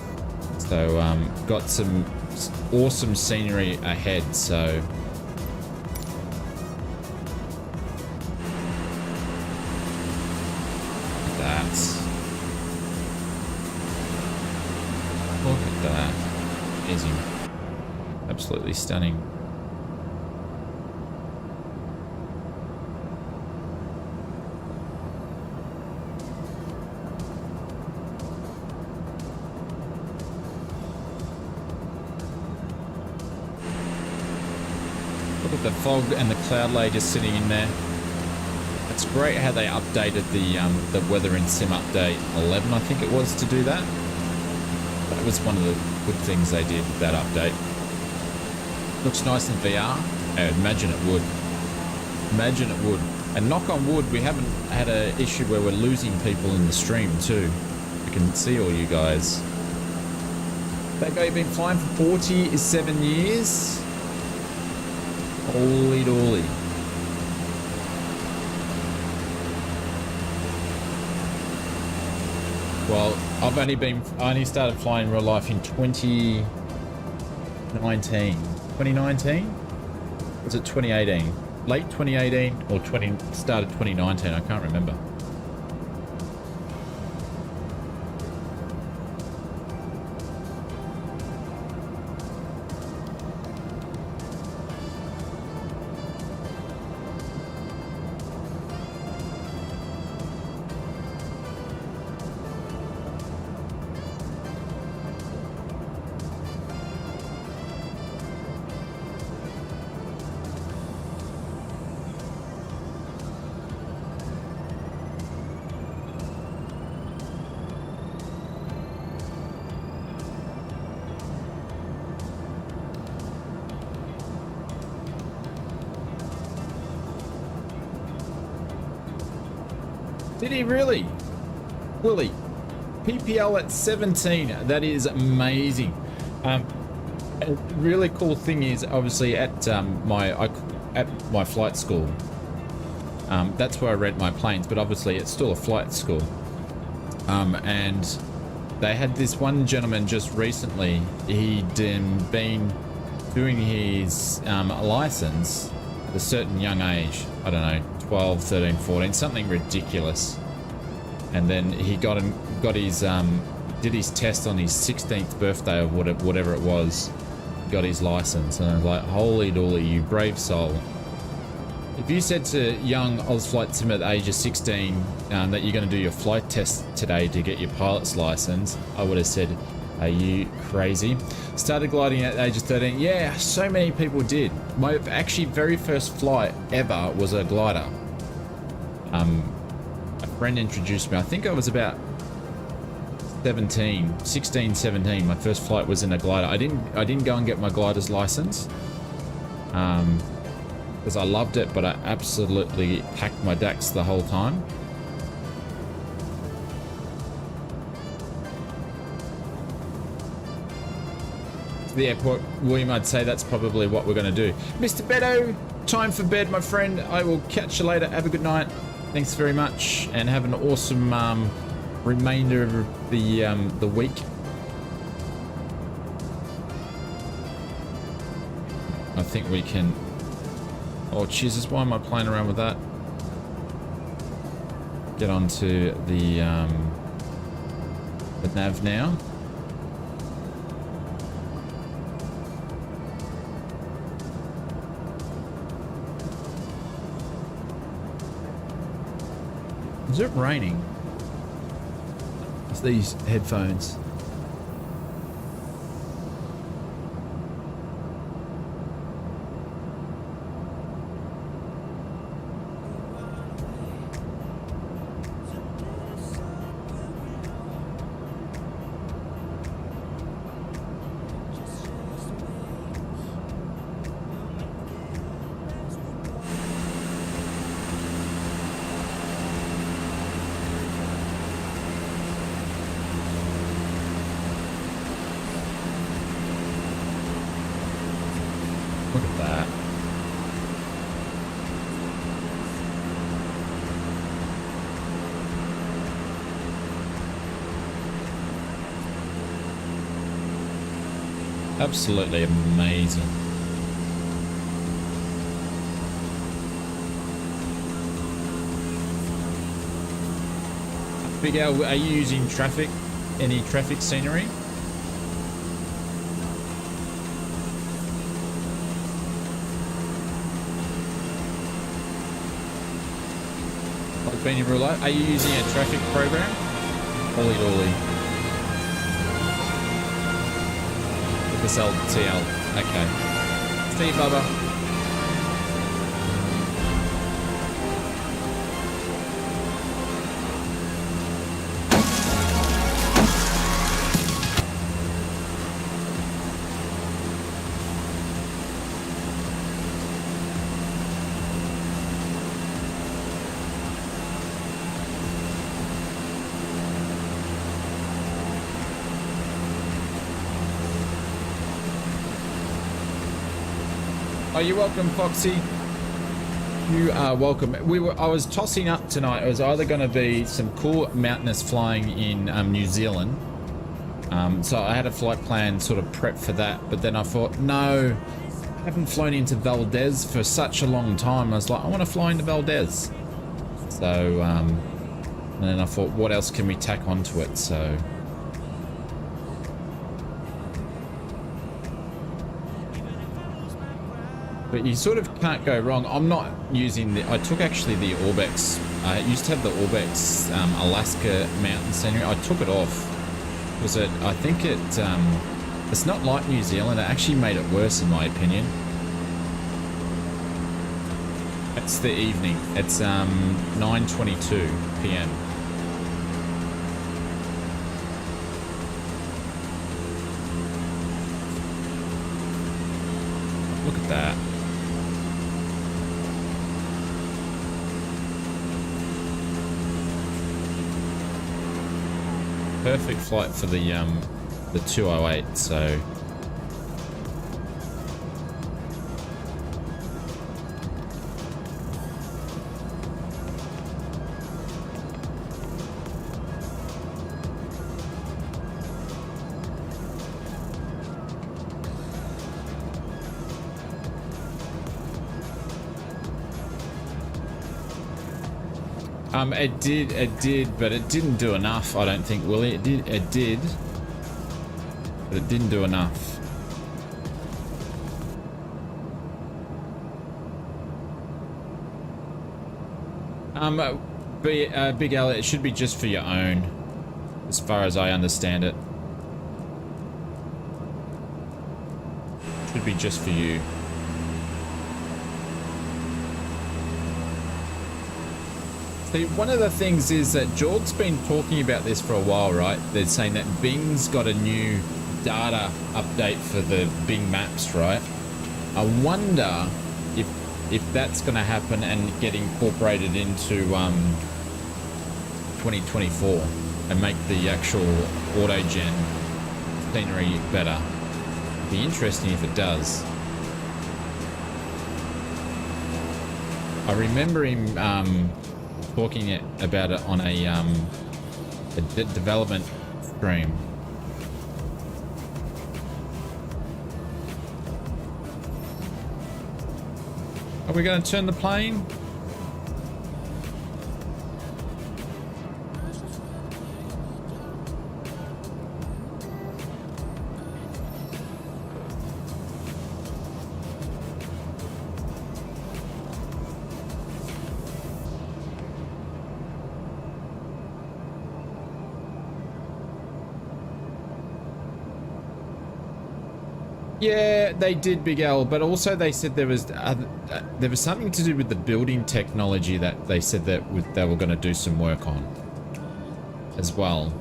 So got some awesome scenery ahead. So look at that. Amazing. Absolutely stunning. Look at the fog and the cloud layer just sitting in there. It's great how they updated the weather in Sim Update 11, I think it was, to do that. That was one of the good things they did with that update. Looks nice in VR. I imagine it would. Imagine it would. And knock on wood, we haven't had an issue where we're losing people in the stream too. I can see all you guys. That guy been flying for 47 years. Holy dolly. Well, I only started flying in real life in 2019. 2019? Was it 2018? Late 2018 or started 2019? I can't remember. Did he really? Willie. PPL at 17. That is amazing. A really cool thing is obviously at my flight school. That's where I rent my planes, but obviously it's still a flight school. And they had this one gentleman just recently. He'd been doing his license at a certain young age. I don't know. 12, 13, 14, something ridiculous. And then he got his did his test on his 16th birthday or whatever it was. Got his license, and I was like, holy dolly, you brave soul. If you said to young ausflightsimmer at the age of 16 that you're going to do your flight test today to get your pilot's license, I would have said, are you crazy? Started gliding at the age of 13. Yeah, so many people did. My actually very first flight ever was a glider. A friend introduced me. I think I was about 16, 17. My first flight was in a glider. I didn't go and get my glider's license because I loved it, but I absolutely packed my DAX the whole time. To the airport, William, I'd say that's probably what we're going to do. Mr. Beto, time for bed, my friend. I will catch you later. Have a good night. Thanks very much, and have an awesome remainder of the week. I think we can. Oh Jesus! Why am I playing around with that? Get onto the nav now. Is it raining? It's these headphones. Look at that. Absolutely amazing. Big Al, are you using traffic? Any traffic scenery? Beanie Ruler, are you using a traffic program? Holy dolly. This LTL. Okay. See you, Bubba. Oh, you're welcome, Foxy. You are welcome. I was tossing up tonight. It was either going to be some cool mountainous flying in New Zealand. So I had a flight plan sort of prep for that, but then I thought, no, I haven't flown into Valdez for such a long time. I was like, I want to fly into Valdez. So, and then I thought, what else can we tack onto it? So. But you sort of can't go wrong. I'm not using the... I took actually the Orbex. I used to have the Orbex Alaska mountain scenery. I took it off. Was it... I think it... it's not like New Zealand. It actually made it worse in my opinion. It's the evening. It's 9:22 p.m. Look at that. Perfect flight for the 208, so it did, but it didn't do enough, I don't think, Willie. It did, but it didn't do enough. Big L, it should be just for your own, as far as I understand it. Should be just for you. See, one of the things is that George's been talking about this for a while, right? They're saying that Bing's got a new data update for the Bing maps, right? I wonder if that's going to happen and get incorporated into 2024 and make the actual auto-gen scenery better. It'd be interesting if it does. I remember him talking about it on a development stream. Are we going to turn the plane? Yeah, they did, Big L, but also they said there was something to do with the building technology that they said that they were going to do some work on as well.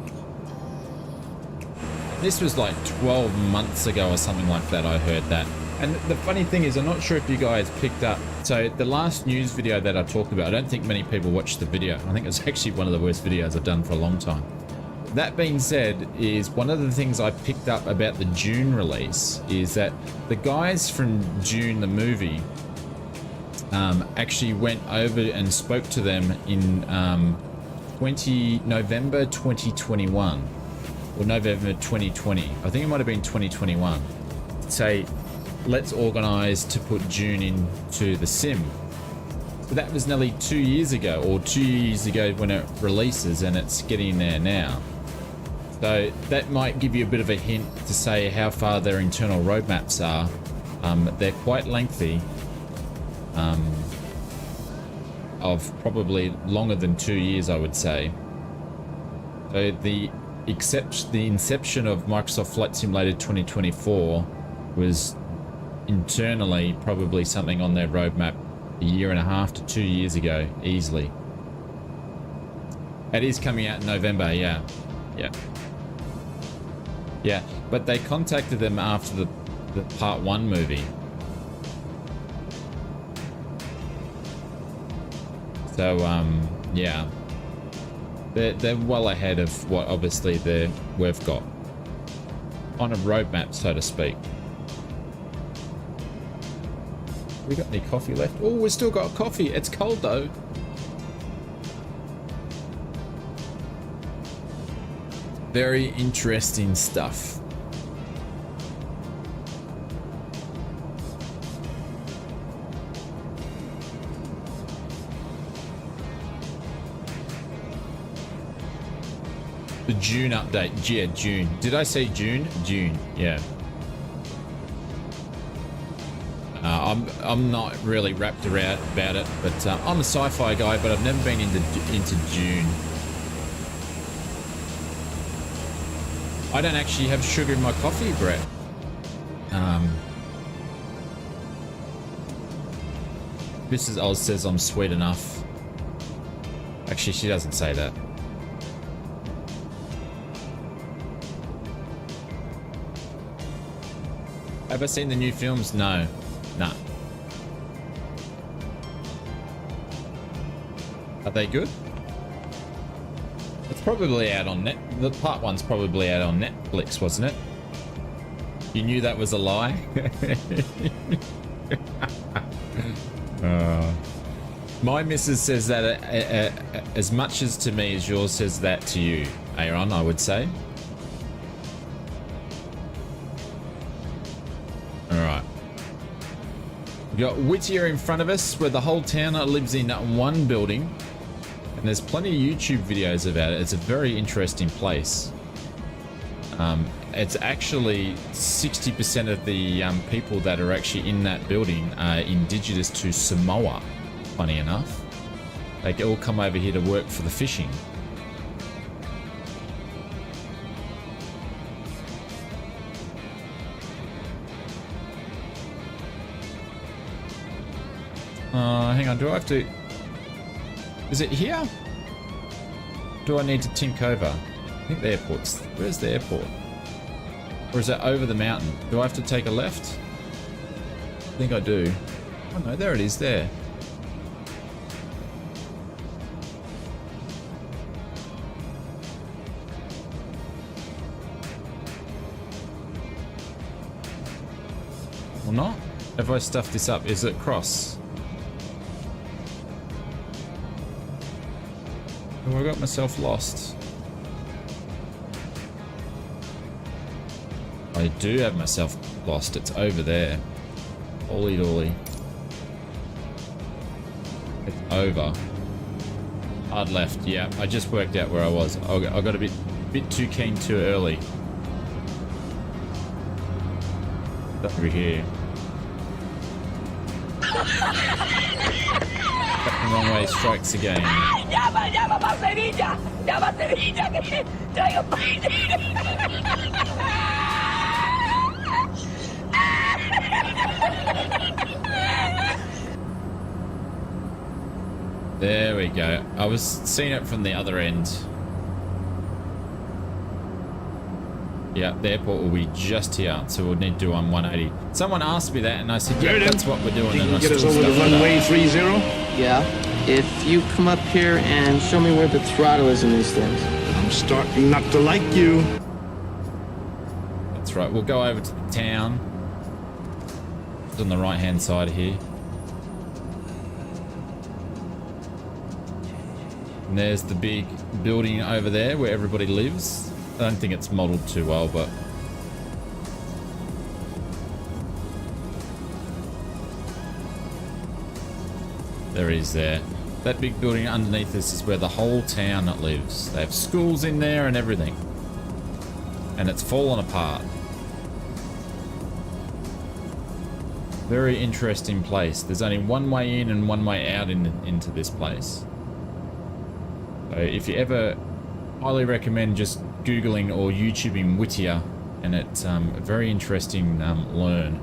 This was like 12 months ago or something like that, I heard that. And the funny thing is, I'm not sure if you guys picked up, so the last news video that I talked about, I don't think many people watched the video. I think it's actually one of the worst videos I've done for a long time. That being said, is one of the things I picked up about the June release is that the guys from June, the movie, actually went over and spoke to them in November 2021 or November 2020. I think it might have been 2021. Say, let's organize to put June into the sim. But that was nearly 2 years ago, or 2 years ago when it releases, and it's getting there now. So that might give you a bit of a hint to say how far their internal roadmaps are. They're quite lengthy, of probably longer than 2 years, I would say. So the inception of Microsoft Flight Simulator 2024 was internally probably something on their roadmap a year and a half to 2 years ago, easily. It is coming out in November, yeah. Yeah, but they contacted them after the Part 1 movie. So, yeah. They're well ahead of what obviously we've got on a roadmap, so to speak. We got any coffee left? Oh, we still got coffee. It's cold though. Very interesting stuff. The June update. Yeah, June. Did I say June? June, yeah. I'm not really wrapped around about it, but I'm a sci-fi guy, but I've never been into June. I don't actually have sugar in my coffee, Brett. Mrs. Oz says I'm sweet enough. Actually, she doesn't say that. Have I seen the new films? No. Nah. Are they good? It's probably out on net. The Part 1's probably out on Netflix, wasn't it? You knew that was a lie? My missus says that as much as to me as yours says that to you, Aaron, I would say. Alright. We've got Whittier in front of us, where the whole town lives in one building. And there's plenty of YouTube videos about it. It's a very interesting place. It's actually 60% of the people that are actually in that building are indigenous to Samoa, funny enough. They all come over here to work for the fishing. Hang on, do I have to... Is it here? Do I need to tink over? I think the airport's... Where's the airport? Or is it over the mountain? Do I have to take a left? I think I do. Oh no, there it is, there. Or not? Have I stuffed this up? Is it cross? Oh, I got myself lost. I do have myself lost. It's over there. Holy dolly. It's over. Hard left. Yeah, I just worked out where I was. I got a bit too keen too early. Over here. The wrong way strikes again. ¡Llama para Sevilla! ¡Llama a Sevilla que traigo you go. I was seeing it from the other end. Yeah, the airport will be just here, so we'll need to do on 180. Someone asked me that, and I said, yeah, that's what we're doing. You And I can get us stood over to stuff like that. runway 30? Yeah. If you come up here and show me where the throttle is in these things. I'm starting not to like you. That's right. We'll go over to the town. It's on the right-hand side here. And there's the big building over there where everybody lives. I don't think it's modeled too well, but there is there. That big building underneath this is where the whole town lives. They have schools in there and everything. And it's fallen apart. Very interesting place. There's only one way in and one way out into this place. So if you ever, highly recommend just Googling or YouTubing Whittier, and it's a very interesting learn.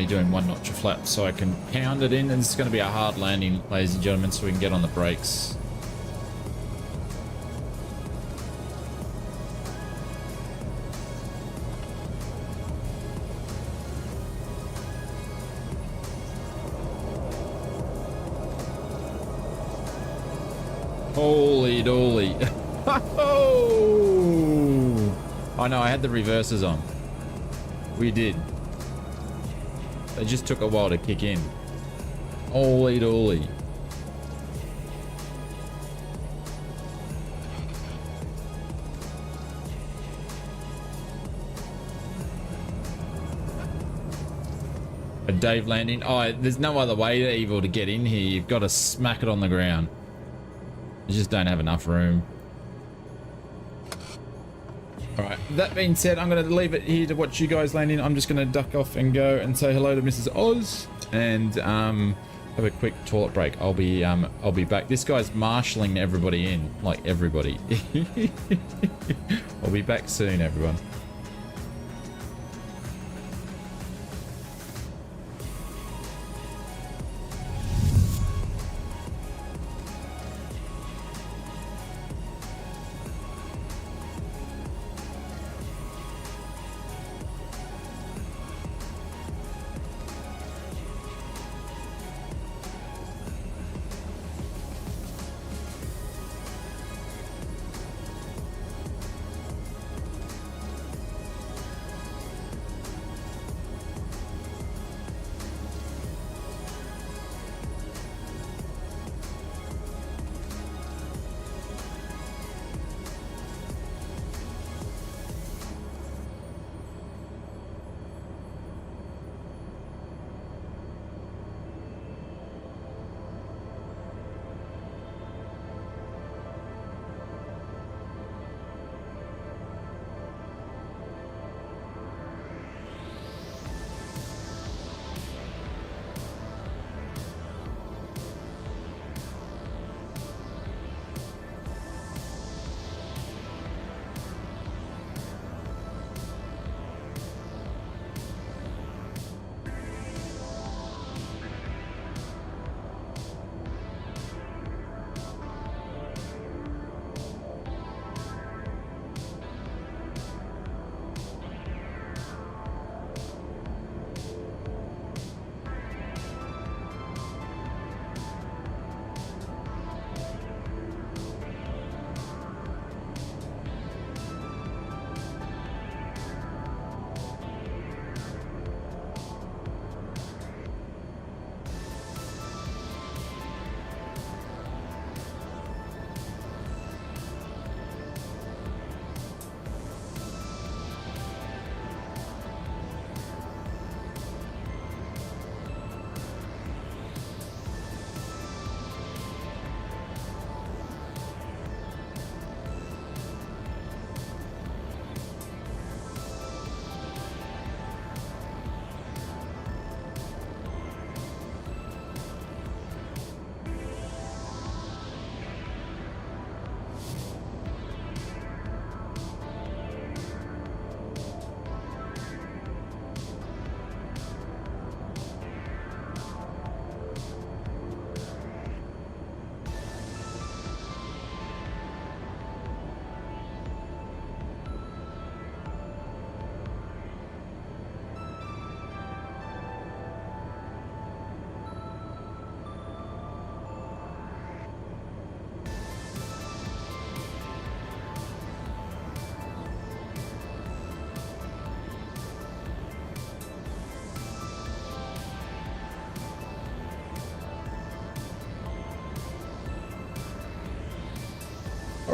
Doing one notch of flap so I can pound it in, and it's going to be a hard landing, ladies and gentlemen, so we can get on the brakes. Holy dolly. Oh no, I had the reverses on. We did. They just took a while to kick in. Holy dolly. A Dave landing. Oh, there's no other way, Evil, to get in here. You've got to smack it on the ground. You just don't have enough room. Alright, that being said, I'm going to leave it here to watch you guys landing. I'm just going to duck off and go and say hello to Mrs. Oz and have a quick toilet break. I'll be back. This guy's marshalling everybody in, like everybody. I'll be back soon, everyone.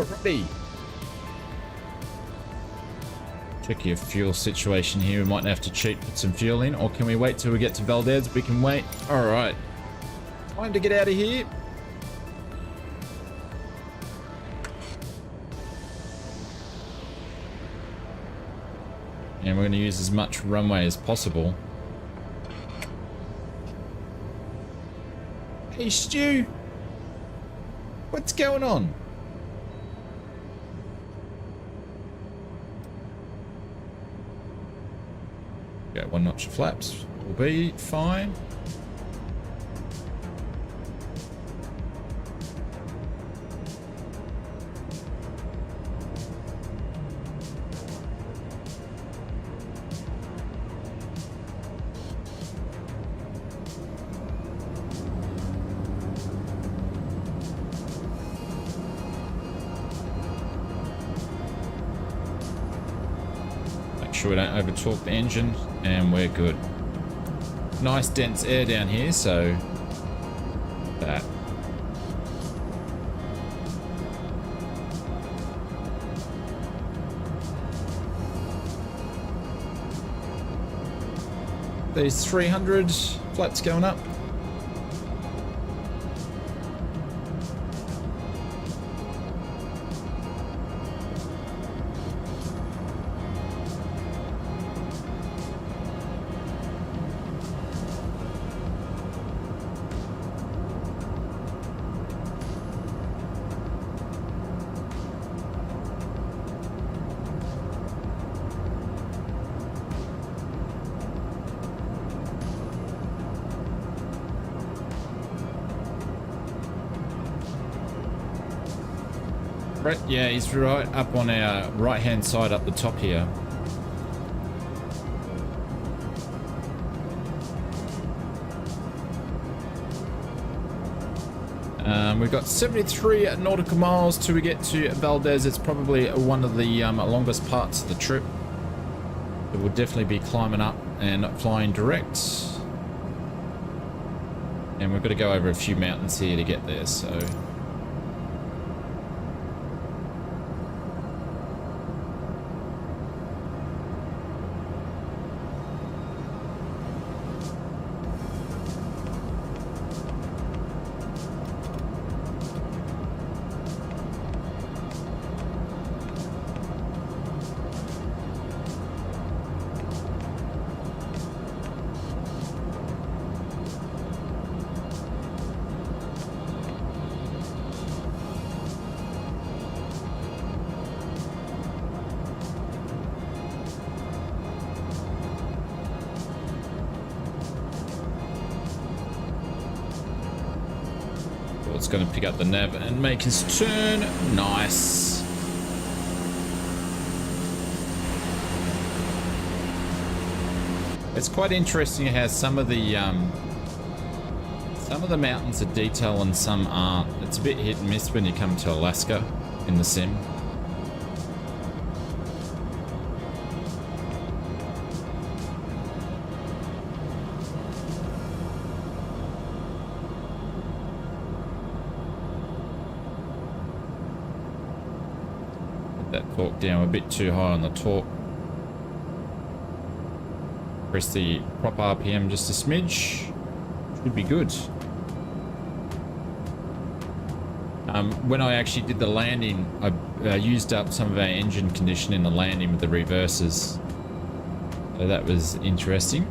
Alrighty. Check your fuel situation here. We might have to cheat, put some fuel in, or can we wait till we get to Valdez? We can wait. Alright. Time to get out of here. And we're going to use as much runway as possible. Hey, Stu! What's going on? Go 1 notch of flaps. Will be fine. Sure we don't over torque the engine, and we're good. Nice dense air down here, so that. These 300 flaps going up. Right, yeah, he's right up on our right-hand side up the top here. We've got 73 nautical miles till we get to Valdez. It's probably one of the longest parts of the trip. It will definitely be climbing up and flying direct. And we've got to go over a few mountains here to get there, so... It's going to pick up the nav and make his turn. Nice. It's quite interesting how some of the mountains are detailed and some aren't. It's a bit hit and miss when you come to Alaska in the sim. That torque down a bit too high on the torque. Press the prop RPM just a smidge. Should be good. When I actually did the landing, I used up some of our engine condition in the landing with the reverses. So that was interesting.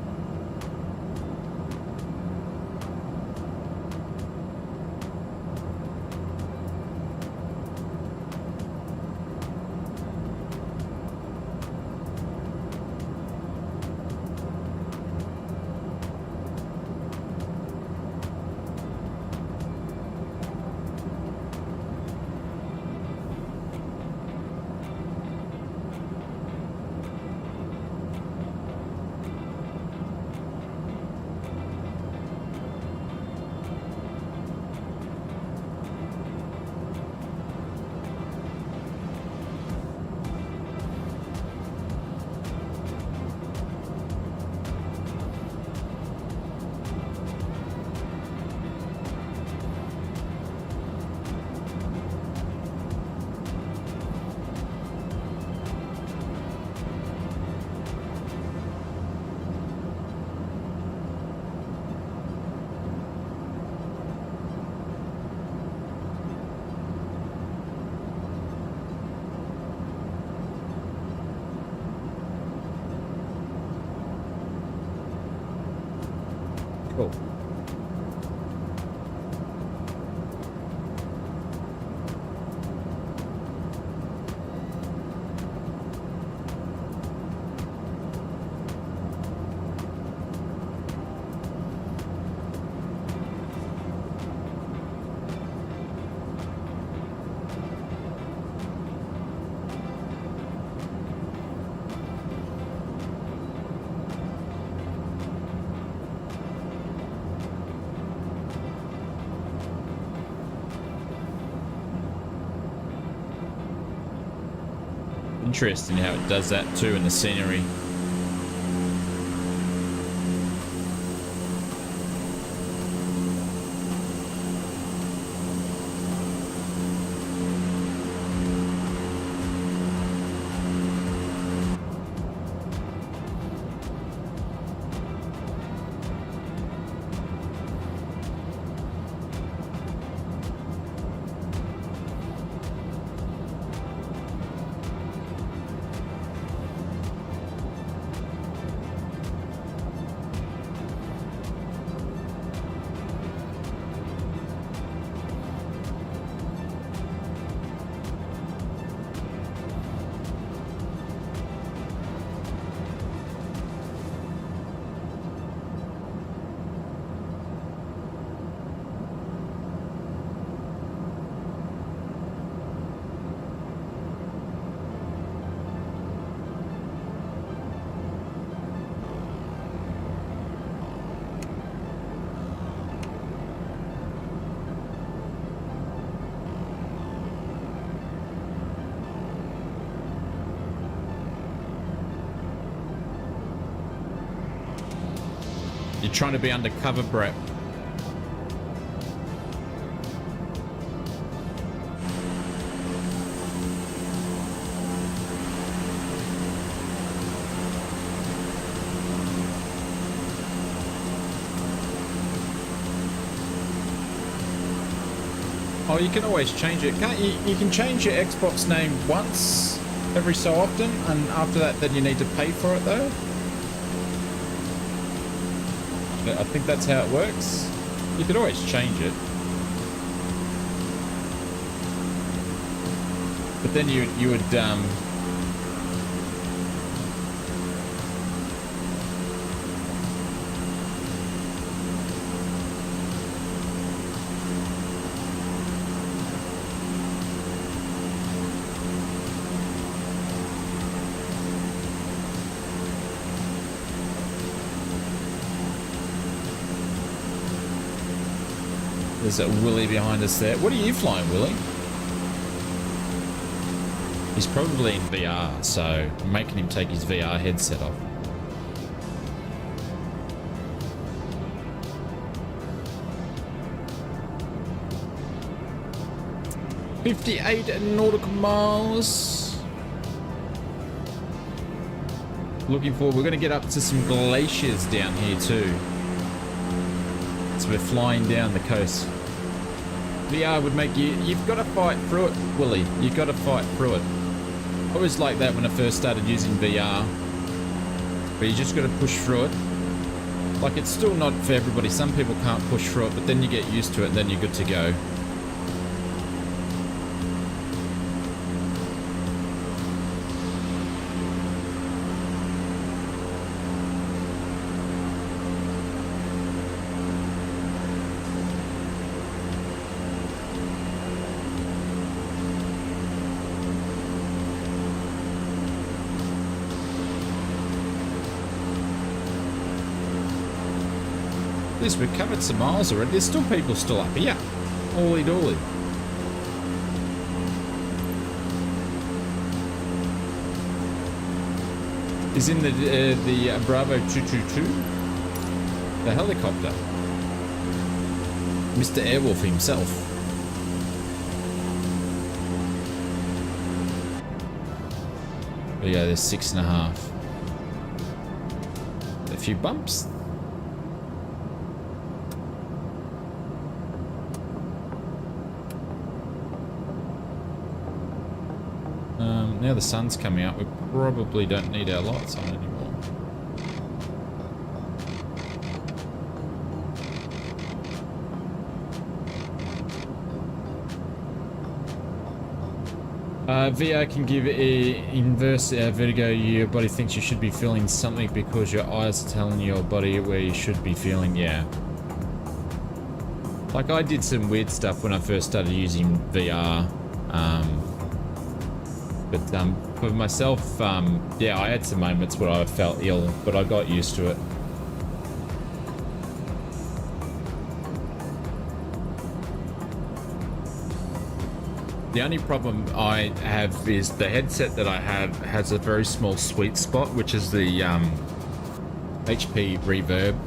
Interesting how it does that too in the scenery. You're trying to be undercover, Brett. Oh, you can always change it, can't you? You can change your Xbox name once every so often, and after that then you need to pay for it though. I think that's how it works. You could always change it. But then you would there's a Willie behind us there. What are you flying, Willie? He's probably in VR, so I'm making him take his VR headset off. $58 nautical miles. Looking forward. We're going to get up to some glaciers down here too. So we're flying down the coast. VR would make you've got to fight through it, Willie. You've got to fight through it. I was like that when I first started using VR. But you just got to push through it. Like, it's still not for everybody. Some people can't push through it, but then you get used to it and then you're good to go. At least we've covered some miles already. There's still people still up here. Holy dooly. Is in the Bravo 222, the helicopter. Mr. Airwolf himself. But yeah, there's 6.5. A few bumps. Now the sun's coming out, we probably don't need our lights on anymore. VR can give inverse vertigo. Your body thinks you should be feeling something because your eyes are telling your body where you should be feeling. Yeah. Like, I did some weird stuff when I first started using VR. But for myself, yeah, I had some moments where I felt ill, but I got used to it. The only problem I have is the headset that I have has a very small sweet spot, which is the HP Reverb.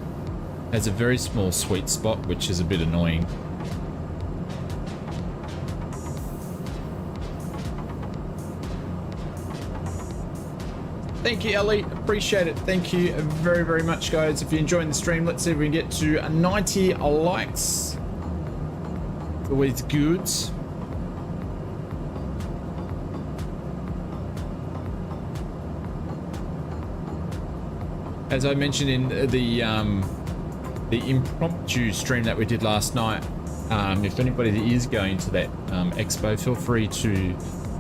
Has a very small sweet spot, which is a bit annoying. Thank you, Ellie. Appreciate it. Thank you very, very much, guys. If you're enjoying the stream, let's see if we can get to 90 likes. Always good. As I mentioned in the impromptu stream that we did last night, if anybody that is going to that expo, feel free to,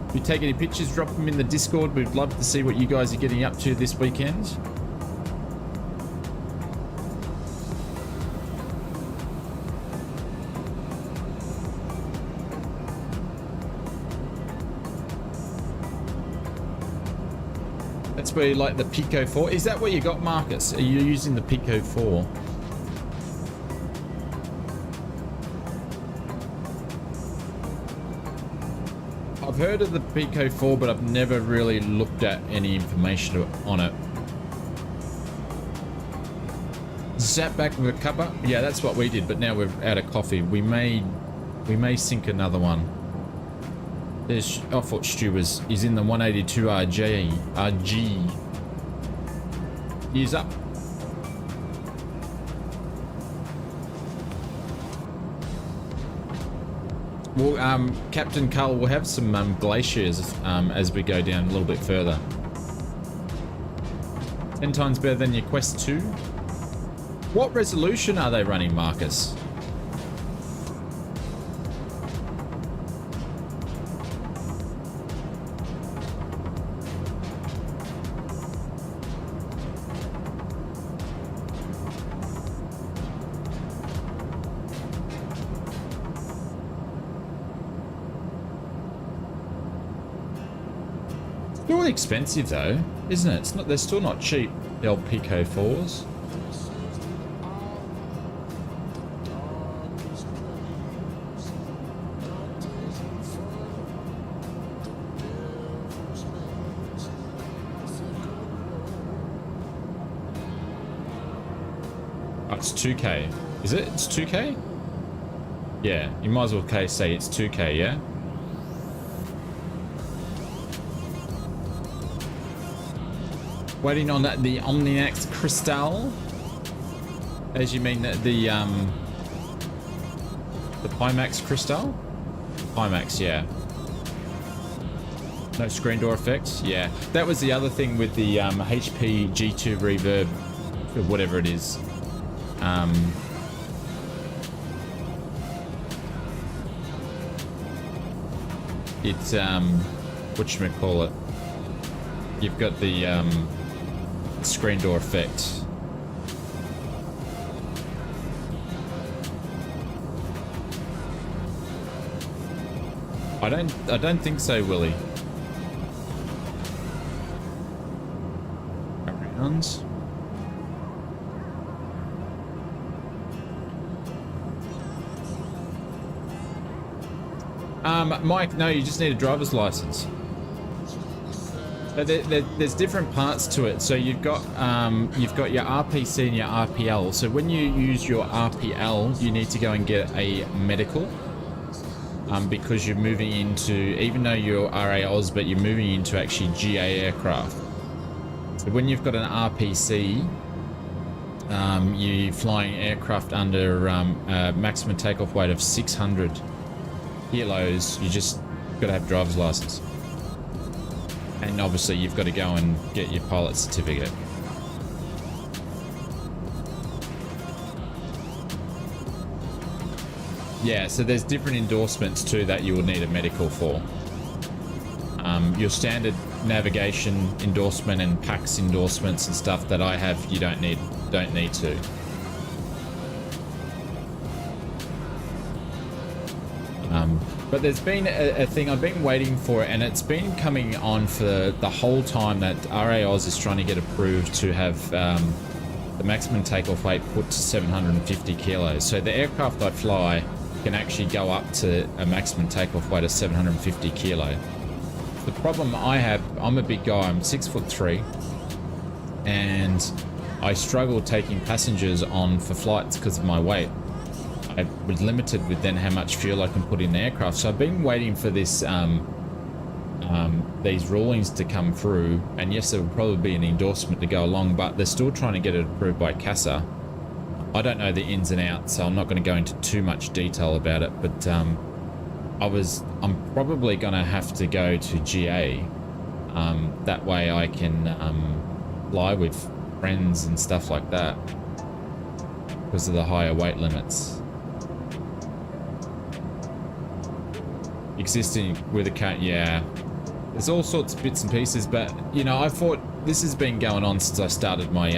if you take any pictures, drop them in the Discord. We'd love to see what you guys are getting up to this weekend. That's where you like the Pico 4. Is that what you got, Marcus? Are you using the Pico 4? I've heard of the Pico 4, but I've never really looked at any information on it. Zap back with a cuppa? Yeah, that's what we did, but now we're out of coffee. We may sink another one. There's, I thought Stu is in the 182 RG. He's up. Well, Captain Carl will have some glaciers as we go down a little bit further. 10 times better than your Quest 2. What resolution are they running, Marcus? Still expensive though, isn't it? It's not. They're still not cheap. The old Pico 4s. Oh, it's 2K. Is it? It's 2K? Yeah, you might as well say it's 2K, yeah? Waiting on the Omniax Crystal. As you mean the Pimax Crystal? Pimax, yeah. No screen door effect? Yeah. That was the other thing with the HP G2 Reverb, or whatever it is. It's whatchamacallit. You've got the screen door effect. I don't think so, Willie. Rounds. Mike, no, you just need a driver's license. There's different parts to it. So you've got your RPC and your RPL. So when you use your RPL, you need to go and get a medical, because you're moving into, even though you're RA Oz, but you're moving into actually GA aircraft. So when you've got an RPC, you're flying aircraft under a maximum takeoff weight of 600 kilos. You just got to have a driver's license. And obviously you've got to go and get your pilot certificate. Yeah, so there's different endorsements too that you will need a medical for. Your standard navigation endorsement and PACS endorsements and stuff that I have, you don't need to. But there's been a thing I've been waiting for, and it's been coming on for the whole time, that RA Oz is trying to get approved to have the maximum takeoff weight put to 750 kilos. So the aircraft I fly can actually go up to a maximum takeoff weight of 750 kilo. The problem I have, I'm a big guy, I'm 6'3", and I struggle taking passengers on for flights because of my weight. I was limited with then how much fuel I can put in the aircraft. So I've been waiting for this, these rulings to come through, and yes, there will probably be an endorsement to go along, but they're still trying to get it approved by CASA. I don't know the ins and outs, so I'm not going to go into too much detail about it, but I'm probably going to have to go to GA. That way I can fly with friends and stuff like that because of the higher weight limits. Existing with a cat, yeah. There's all sorts of bits and pieces, but you know, I thought this has been going on since I started my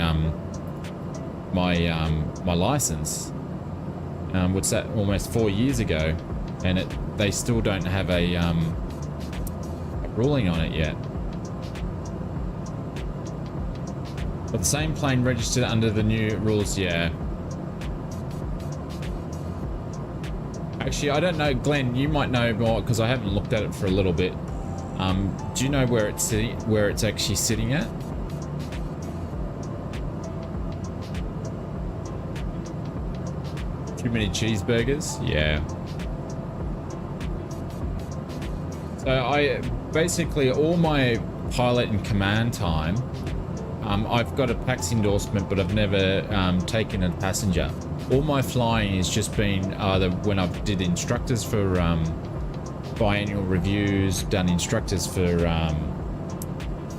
my license. What's that? Almost 4 years ago, and they still don't have a ruling on it yet. But the same plane registered under the new rules, yeah. Actually, I don't know, Glenn. You might know more because I haven't looked at it for a little bit. Do you know where it's actually sitting at? Too many cheeseburgers? Yeah. So I basically all my pilot and command time, I've got a PACS endorsement, but I've never taken a passenger. All my flying has just been either when I've did instructors for biannual reviews, done instructors for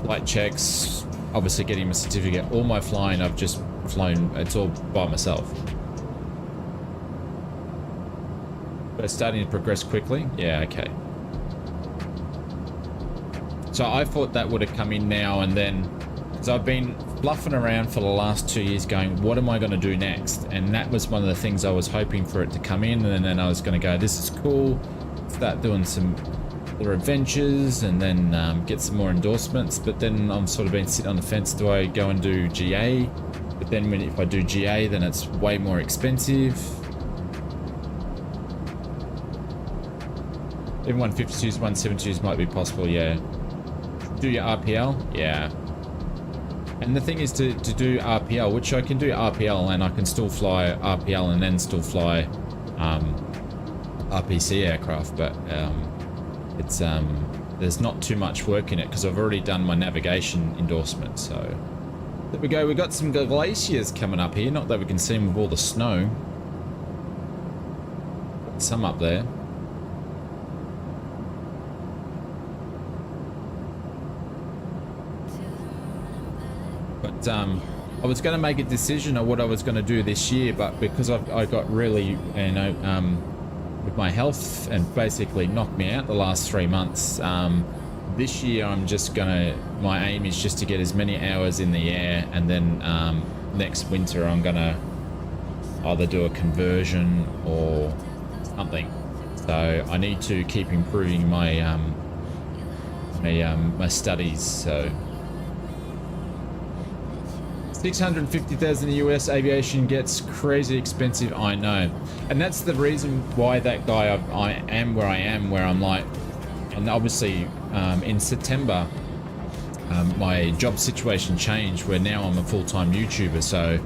flight checks, obviously getting a certificate. All my flying I've just flown, it's all by myself. But it's starting to progress quickly. Yeah, okay. So I thought that would have come in now and then. So I've been bluffing around for the last 2 years going, what am I going to do next? And that was one of the things I was hoping for it to come in, and then I was going to go, this is cool, start doing some other adventures and then get some more endorsements. But then I'm sort of been sitting on the fence, do I go and do GA? But then if I do GA, then it's way more expensive. Even 152s, 172s might be possible, yeah. Do your RPL? Yeah. And the thing is to do RPL, which I can do RPL and I can still fly RPL and then still fly RPC aircraft, but it's there's not too much work in it because I've already done my navigation endorsement. So there we go. We got some glaciers coming up here, not that we can see them with all the snow. Some up there. But I was going to make a decision of what I was going to do this year, but because I got really, you know, with my health and basically knocked me out the last 3 months, this year I'm just gonna, my aim is just to get as many hours in the air, and then next winter I'm gonna either do a conversion or something. So I need to keep improving my my studies. So 650,000 in the US, aviation gets crazy expensive, I know. And that's the reason why that guy, I am where I am, where I'm like, and obviously in September, my job situation changed where now I'm a full-time YouTuber. So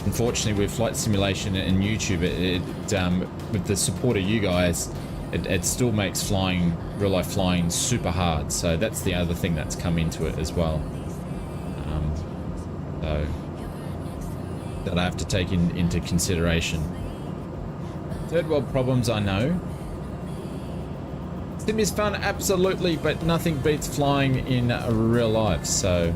unfortunately with flight simulation and YouTube, with the support of you guys, it still makes flying, real life flying, super hard. So that's the other thing that's come into it as well. So that I have to take into consideration. Third world problems, I know. Sim is fun, absolutely, but nothing beats flying in real life. So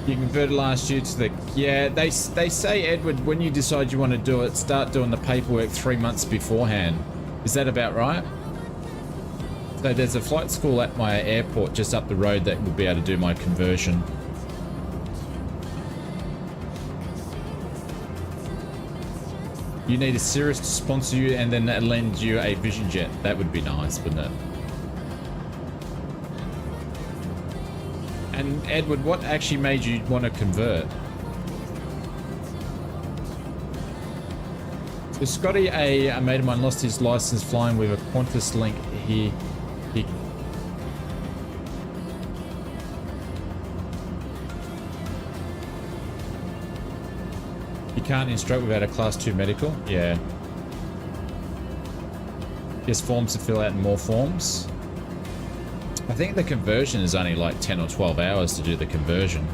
you converted last year to the, yeah, they say, Edward, when you decide you want to do it, start doing the paperwork 3 months beforehand. Is that about right? So there's a flight school at my airport just up the road that would be able to do my conversion. You need a Cirrus to sponsor you and then lend you a Vision Jet. That would be nice, wouldn't it? And Edward, what actually made you want to convert? So Scotty, a mate of mine, lost his license flying with a Qantas link. He can't instruct without a class 2 medical. Yeah. There's forms to fill out and more forms. I think the conversion is only like 10 or 12 hours to do the conversion.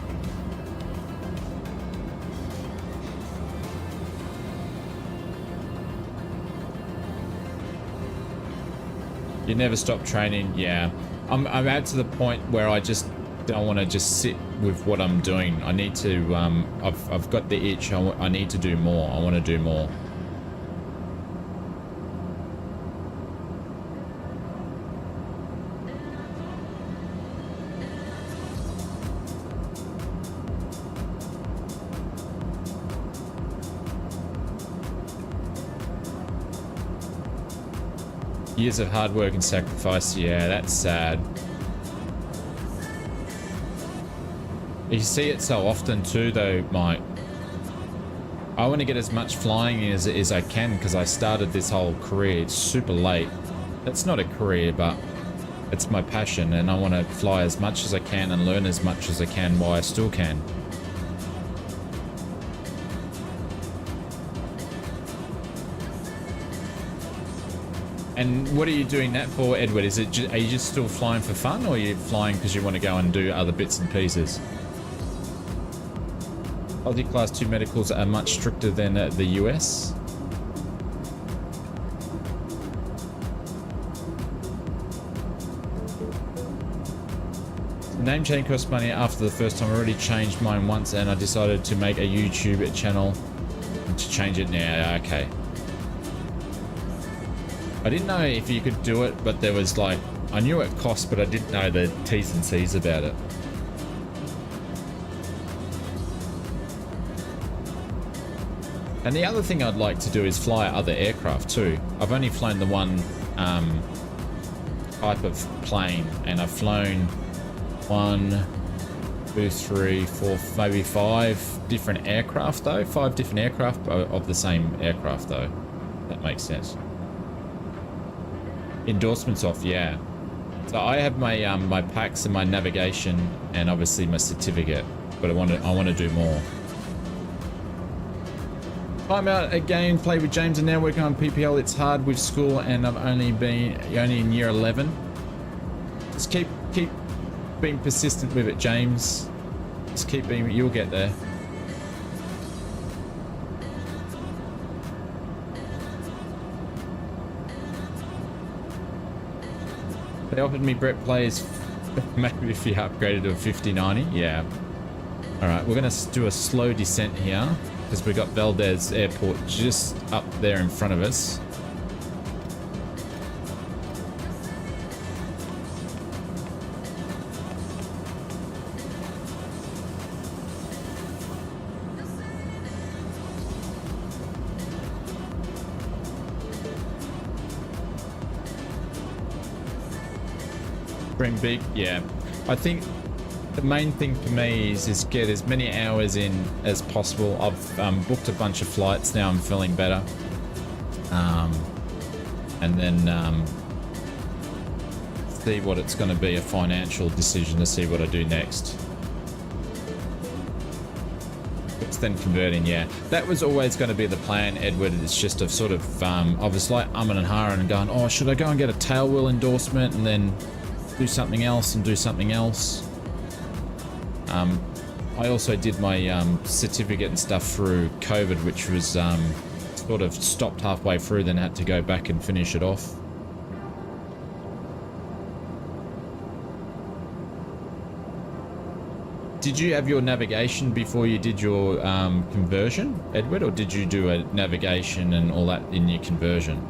You never stop training. Yeah. I'm out to the point where I just don't want to just sit with what I'm doing. I need to, I've got the itch. I need to do more. I want to do more. Years of hard work and sacrifice. Yeah, that's sad. You see it so often too though, Mike. I want to get as much flying as I can because I started this whole career super late. It's not a career, but it's my passion, and I want to fly as much as I can and learn as much as I can while I still can. And what are you doing that for, Edward? Is it are you just still flying for fun, or are you flying because you want to go and do other bits and pieces? Aussie Class 2 medicals are much stricter than the US. The name change costs money after the first time. I already changed mine once and I decided to make a YouTube channel to change it now. Okay. I didn't know if you could do it, but there was like, I knew it cost, but I didn't know the T's and C's about it. And the other thing I'd like to do is fly other aircraft too. I've only flown the one type of plane, and I've flown 1, 2, 3, 4, maybe 5 different aircraft though. 5 different aircraft of the same aircraft though. That makes sense. Endorsements off, yeah. So I have my my PACs and my navigation, and obviously my certificate, but I want to do more. I'm out again, play with James, and now working on PPL. It's hard with school, and I've only in year 11. Just keep being persistent with it, James. Just keep being, you'll get there. They offered me Brett plays maybe if you upgraded to a 5090. Yeah. All right, we're gonna do a slow descent here because we got Valdez Airport just up there in front of us. Dream big, yeah. I think the main thing for me is get as many hours in as possible. I've booked a bunch of flights now. I'm feeling better, and then see what it's going to be, a financial decision to see what I do next. It's then converting, yeah. That was always going to be the plan, Edward. It's just a sort of I was like umming and hahing and going, oh, should I go and get a tail wheel endorsement and then do something else and do something else. I also did my certificate and stuff through COVID, which was sort of stopped halfway through, then had to go back and finish it off. Did you have your navigation before you did your conversion, Edward, or did you do a navigation and all that in your conversion?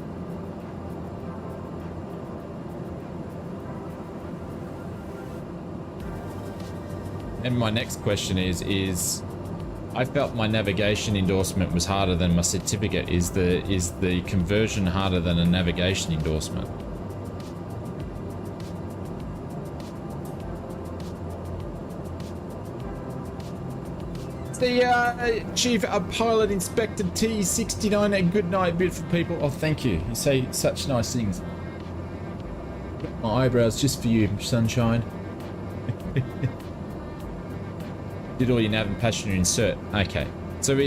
And my next question is I felt my navigation endorsement was harder than my certificate. Is the conversion harder than a navigation endorsement? the Chief Pilot Inspector T69 and good night, beautiful people. Oh, thank you. You say such nice things. My eyebrows just for you, sunshine. Did all your nav and passenger insert. Okay. So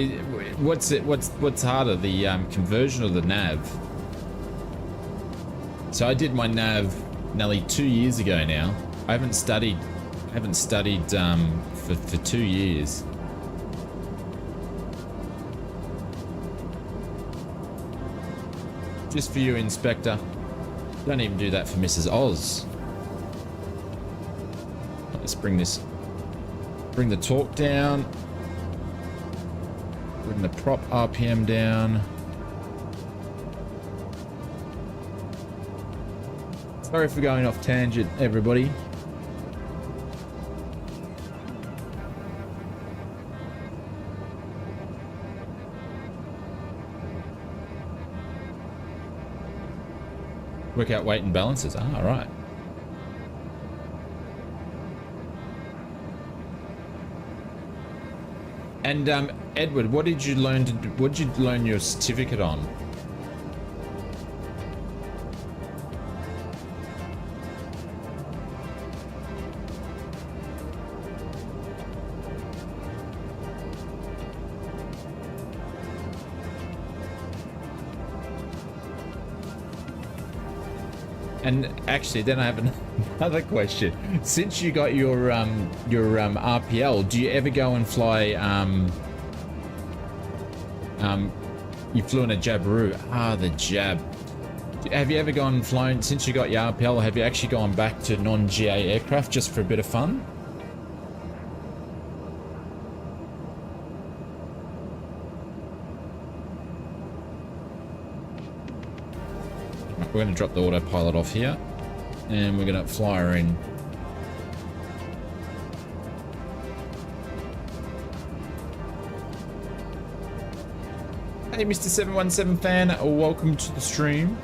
what's harder, the conversion or the nav? So I did my nav nearly 2 years ago now. I haven't studied for 2 years. Just for you, Inspector. Don't even do that for Mrs. Oz. Let's bring the torque down. Bring the prop RPM down. Sorry for going off tangent, everybody. Work out weight and balances. Ah, right. And Edward, what did you learn your certificate on? And actually, then I have another question. Since you got your RPL, do you ever go and fly? You flew in a Jabiru. Ah, the Jab. Have you ever gone and flown since you got your RPL? Have you actually gone back to non-GA aircraft just for a bit of fun? We're going to drop the autopilot off here and we're going to fly her in. Hey, Mr. 717 fan, welcome to the stream.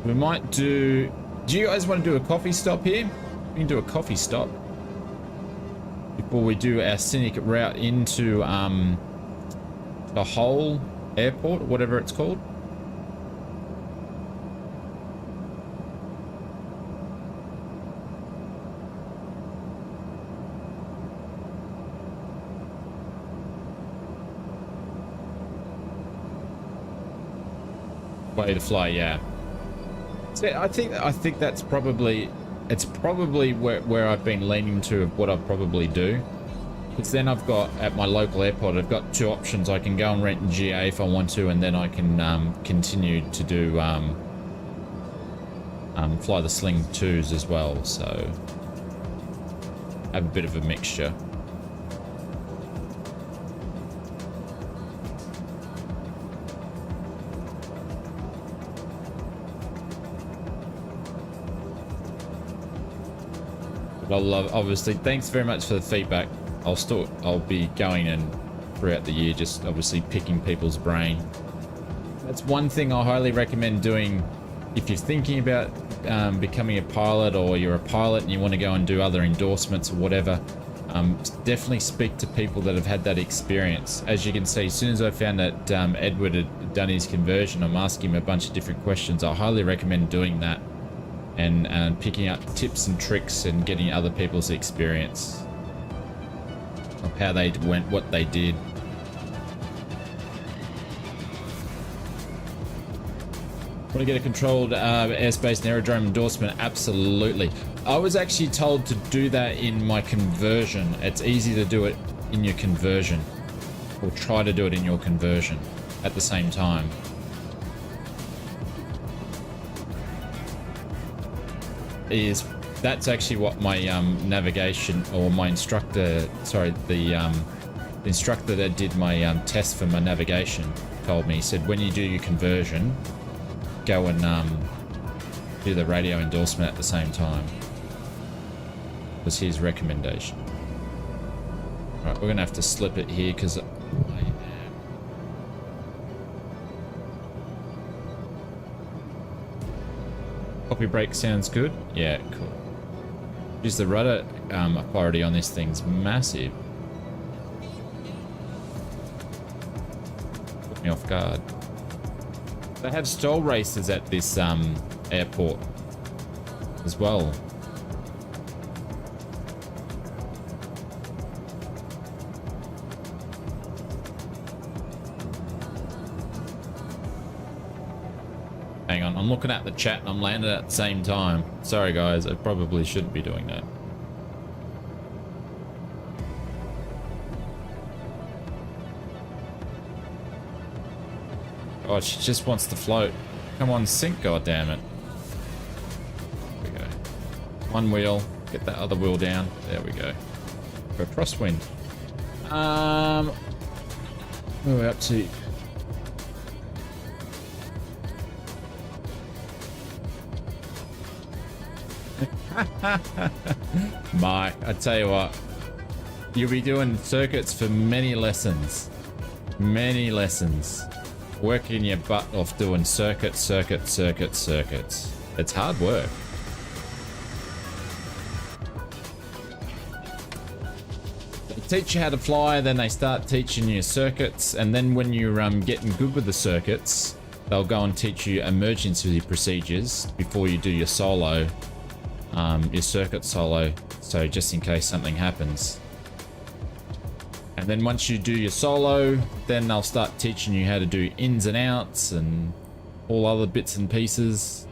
We might do you guys want to do a coffee stop here? We can do a coffee stop before we do our Scenic route into the whole airport, or whatever it's called. Way to fly, yeah. So I think that's probably where I've been leaning to of what I'll probably do. Because then I've got, at my local airport, I've got two options. I can go and rent in GA if I want to, and then I can continue to do fly the Sling 2s as well. So have a bit of a mixture. Obviously, thanks very much for the feedback. I'll be going and throughout the year, just obviously picking people's brain. That's one thing I highly recommend doing if you're thinking about becoming a pilot, or you're a pilot and you want to go and do other endorsements or whatever. Definitely speak to people that have had that experience. As you can see, as soon as I found that Edward had done his conversion, I'm asking him a bunch of different questions. I highly recommend doing that. And picking up tips and tricks and getting other people's experience of how they went, what they did. Want to get a controlled airspace and aerodrome endorsement? Absolutely. I was actually told to do that in my conversion. It's easy to do it in your conversion, or try to do it in your conversion at the same time. That's actually what my navigation, or my instructor, sorry, the instructor that did my test for my navigation told me. He said, when you do your conversion, go and do the radio endorsement at the same time. Was his recommendation. Alright, we're gonna have to slip it here because I am... Copy break sounds good. Yeah, cool. Use the rudder authority on this thing's massive. Put me off guard. They have stall races at this airport as well. Hang on, I'm looking at the chat and I'm landing at the same time. Sorry guys, I probably shouldn't be doing that. God, she just wants to float. Come on, sink, goddammit. There we go. One wheel, get that other wheel down. There we go. Go crosswind. Where are we up to? Mike, I tell you what, you'll be doing circuits for many lessons. Many lessons. Working your butt off doing circuits. It's hard work. They teach you how to fly, then they start teaching you circuits, and then when you're getting good with the circuits, they'll go and teach you emergency procedures before you do your solo. Your circuit solo, so just in case something happens. And then once you do your solo, then they'll start teaching you how to do ins and outs and all other bits and pieces.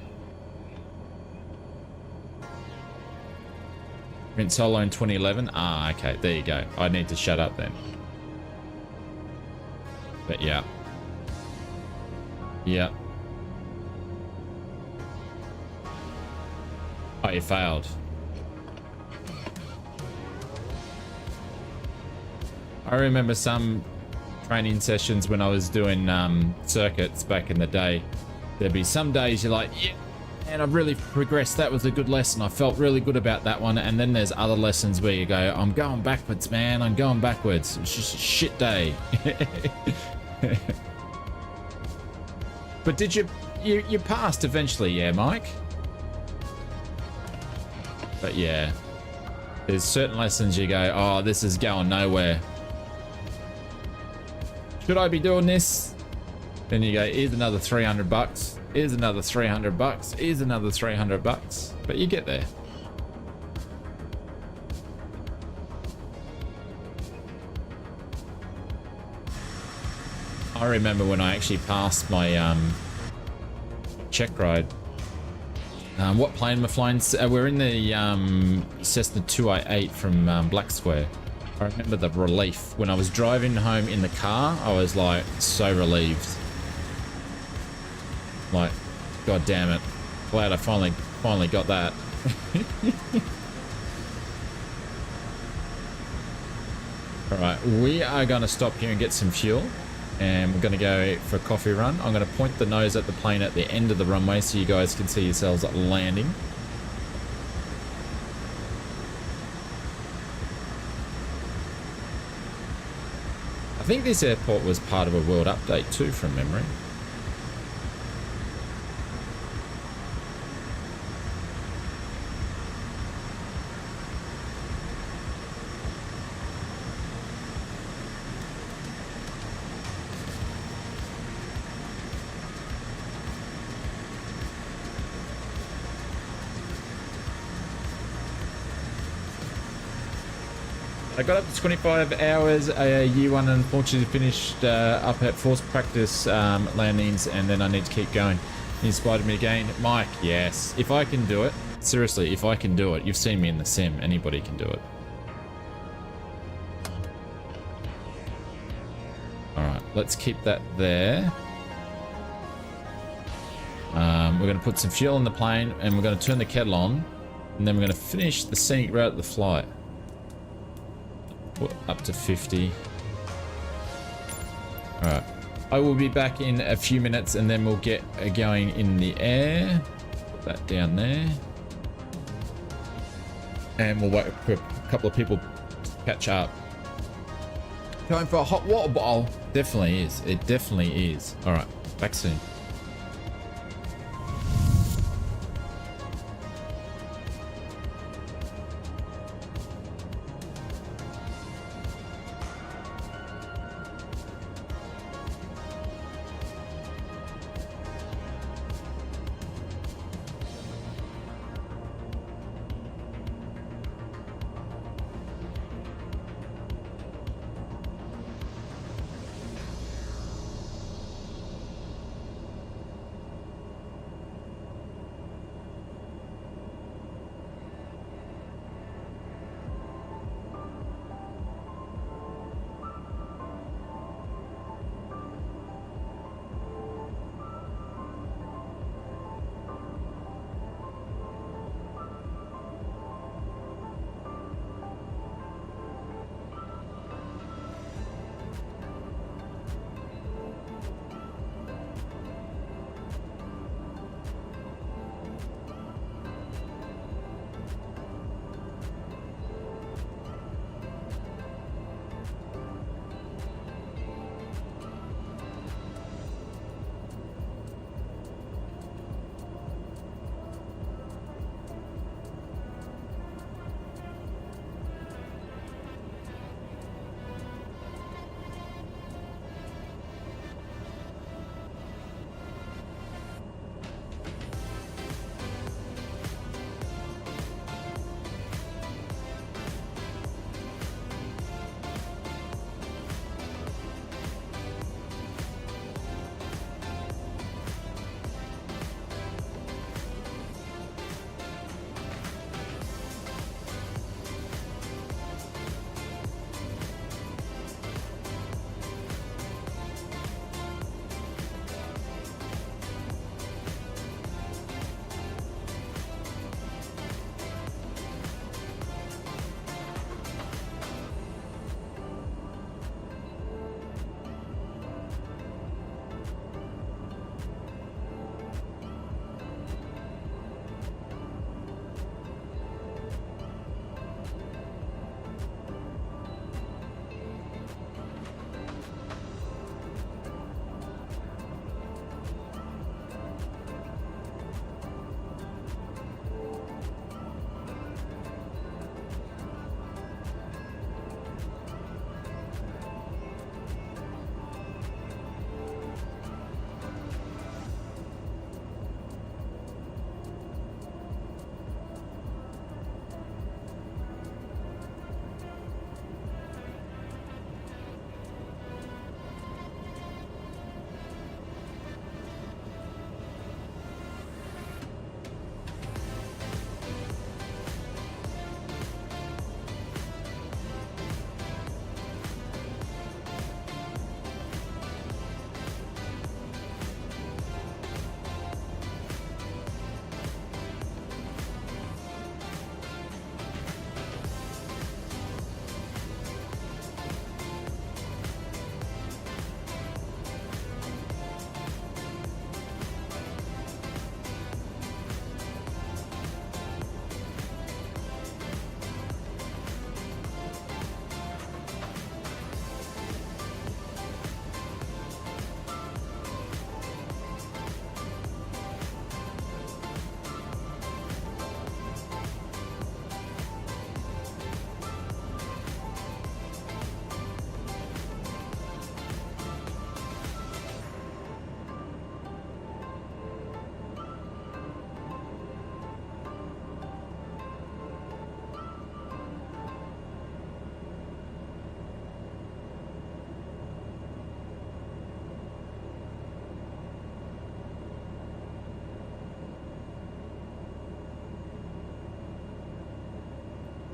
Went solo in 2011. Ah, okay, there you go. I need to shut up then. But yeah. Yeah. Oh, you failed. I remember some training sessions when I was doing circuits back in the day. There'd be some days you're like, yeah, man, I've really progressed. That was a good lesson. I felt really good about that one. And then there's other lessons where you go, I'm going backwards, man. I'm going backwards. It's just a shit day. But did you passed eventually, yeah, Mike? But yeah, there's certain lessons you go, oh, this is going nowhere. Should I be doing this? Then you go, here's another 300 bucks. Here's another 300 bucks. Here's another 300 bucks. But you get there. I remember when I actually passed my check ride. What plane am I flying? We're in the Cessna 2i8 from Black Square. I remember the relief. When I was driving home in the car, I was like so relieved. Like, god damn it. Glad I finally got that. Alright, we are going to stop here and get some fuel. And we're going to go for a coffee run. I'm going to point the nose at the plane at the end of the runway so you guys can see yourselves landing. I think this airport was part of a world update too, from memory. I got up to 25 hours, year one, and unfortunately finished up at forced practice landings, and then I need to keep going. You inspired me again. Mike, yes. If I can do it, seriously, if I can do it, you've seen me in the sim, anybody can do it. Alright, let's keep that there. We're going to put some fuel in the plane, and we're going to turn the kettle on, and then we're going to finish the scenic route of the flight. Up to 50. Alright. I will be back in a few minutes and then we'll get going in the air. Put that down there. And we'll wait for a couple of people to catch up. Time for a hot water bottle. Definitely is. It definitely is. All right. Back soon.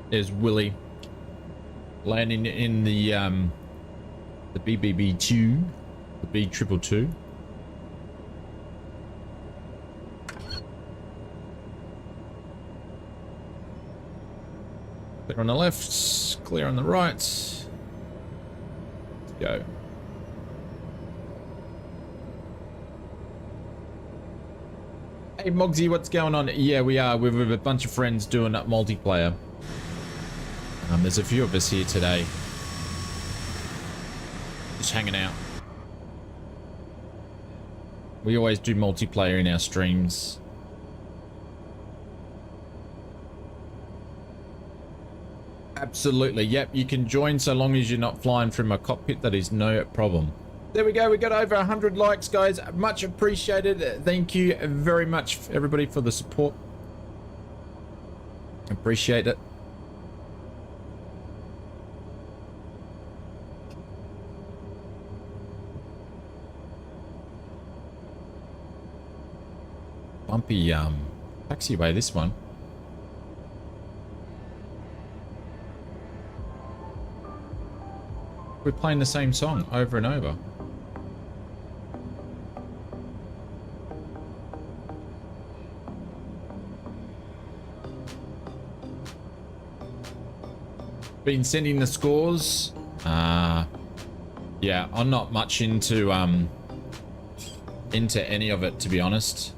Is Willie landing in the BBB2, the B222. Clear on the left, clear on the right. Let's go. Hey Mogsy, what's going on? Yeah, we are. We're with a bunch of friends doing that multiplayer. There's a few of us here today. Just hanging out. We always do multiplayer in our streams. Absolutely. Yep, you can join so long as you're not flying from a cockpit. That is no problem. There we go. We got over 100 likes, guys. Much appreciated. Thank you very much, everybody, for the support. Appreciate it. Bumpy taxiway, this one. We're playing the same song over and over. Been sending the scores. Yeah, I'm not much into any of it, to be honest.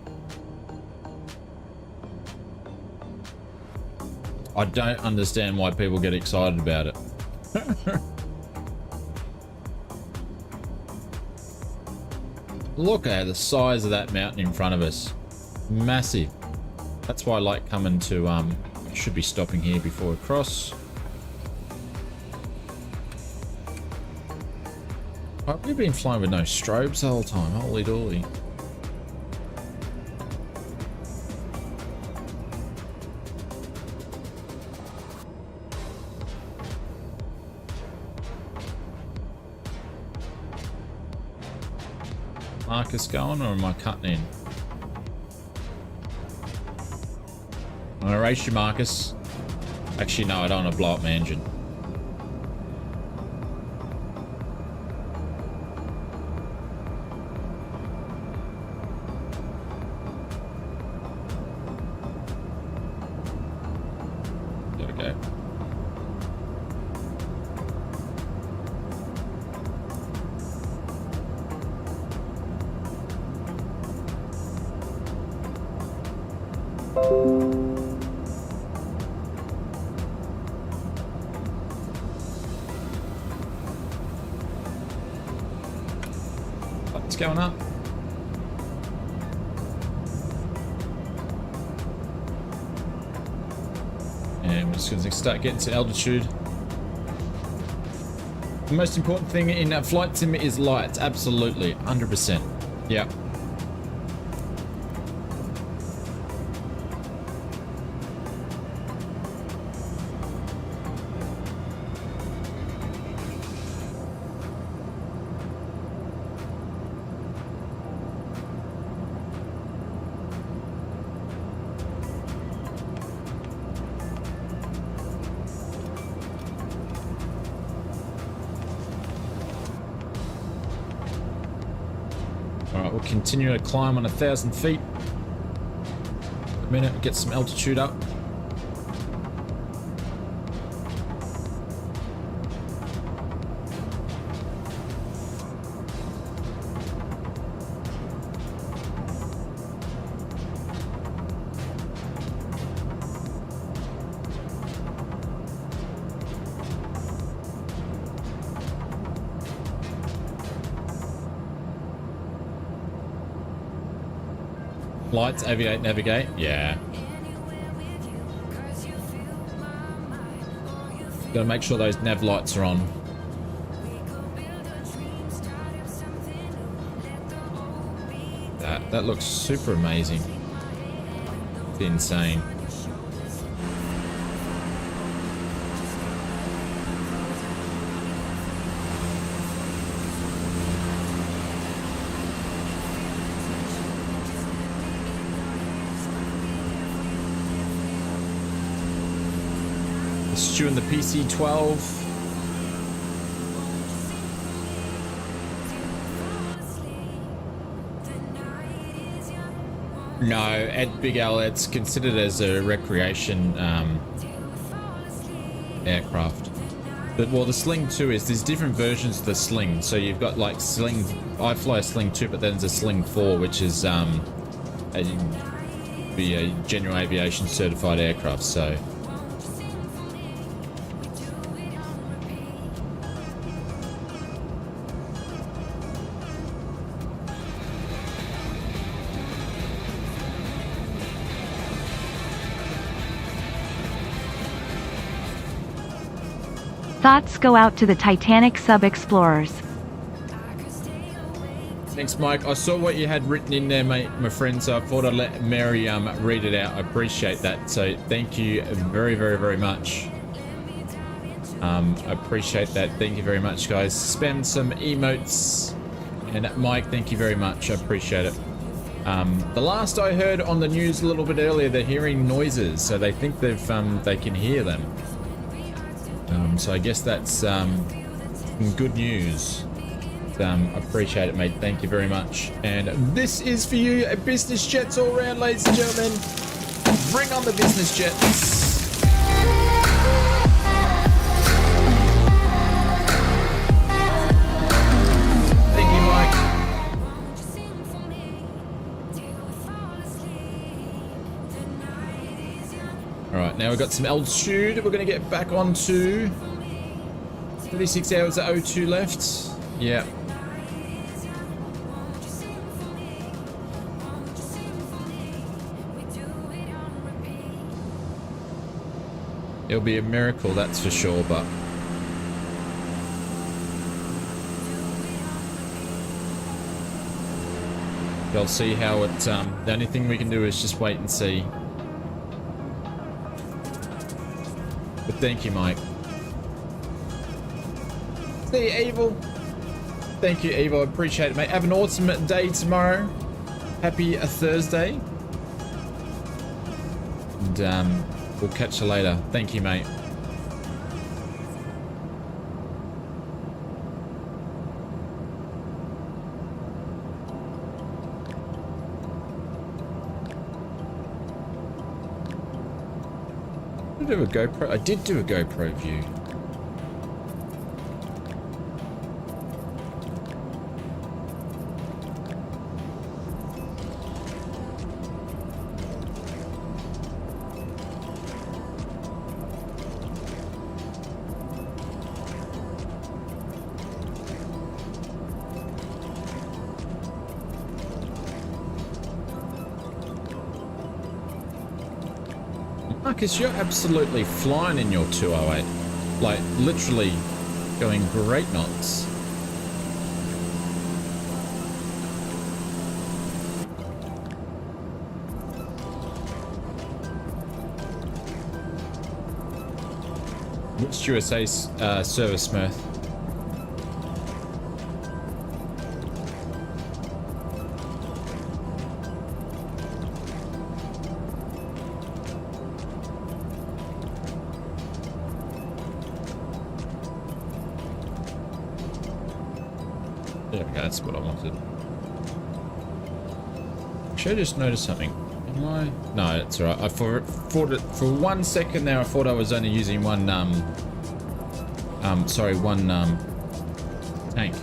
I don't understand why people get excited about it. Look at the size of that mountain in front of us. Massive. That's why I like coming to, should be stopping here before we cross. I've been flying with no strobes the whole time. Holy dooly. Marcus going, or am I cutting in? I'm gonna race you, Marcus. Actually, no, I don't want to blow up my engine. There we go. What's going up? And we're just going to start getting to altitude. The most important thing in flight sim is lights. Absolutely, 100%. Yeah. Alright, we'll continue to climb on 1,000 feet. A minute, get some altitude up. Lights, aviate, navigate. Yeah. Gotta make sure those nav lights are on. That looks super amazing. It's insane. Stu in the PC-12. No, at Big Al, it's considered as a recreation aircraft. But well, the Sling 2 is, there's different versions of the Sling. So you've got like Sling, I fly a Sling 2, but then there's a Sling 4, which is a general aviation certified aircraft. So Thoughts go out to the Titanic sub-explorers. Thanks, Mike. I saw what you had written in there, mate, my friend, so I thought I'd let Mary read it out. I appreciate that. So thank you very, very, very much. I appreciate that. Thank you very much, guys. Spam some emotes. And Mike, thank you very much. I appreciate it. The last I heard on the news a little bit earlier, they're hearing noises, so they think they can hear them. So I guess that's some good news. I appreciate it, mate. Thank you very much. And this is for you, business jets all around, ladies and gentlemen. Bring on the business jets. Thank you, Mike. All right, now we've got some altitude. We're going to get back onto 36 hours at O2 left. Yeah. It'll be a miracle, that's for sure, but we'll see how it, the only thing we can do is just wait and see. But thank you, Mike. See you, Evil. Thank you, Evil. I appreciate it, mate. Have an awesome day tomorrow. Happy Thursday. And, we'll catch you later. Thank you, mate. I did do a GoPro. I did do a GoPro view. Marcus, you're absolutely flying in your 208. Like, literally going great knots. Which USA service, Smurf? That's what I wanted. Should I just notice something? Am I? No, it's alright. I thought it for 1 second there. I thought I was only using one. Sorry, one tank.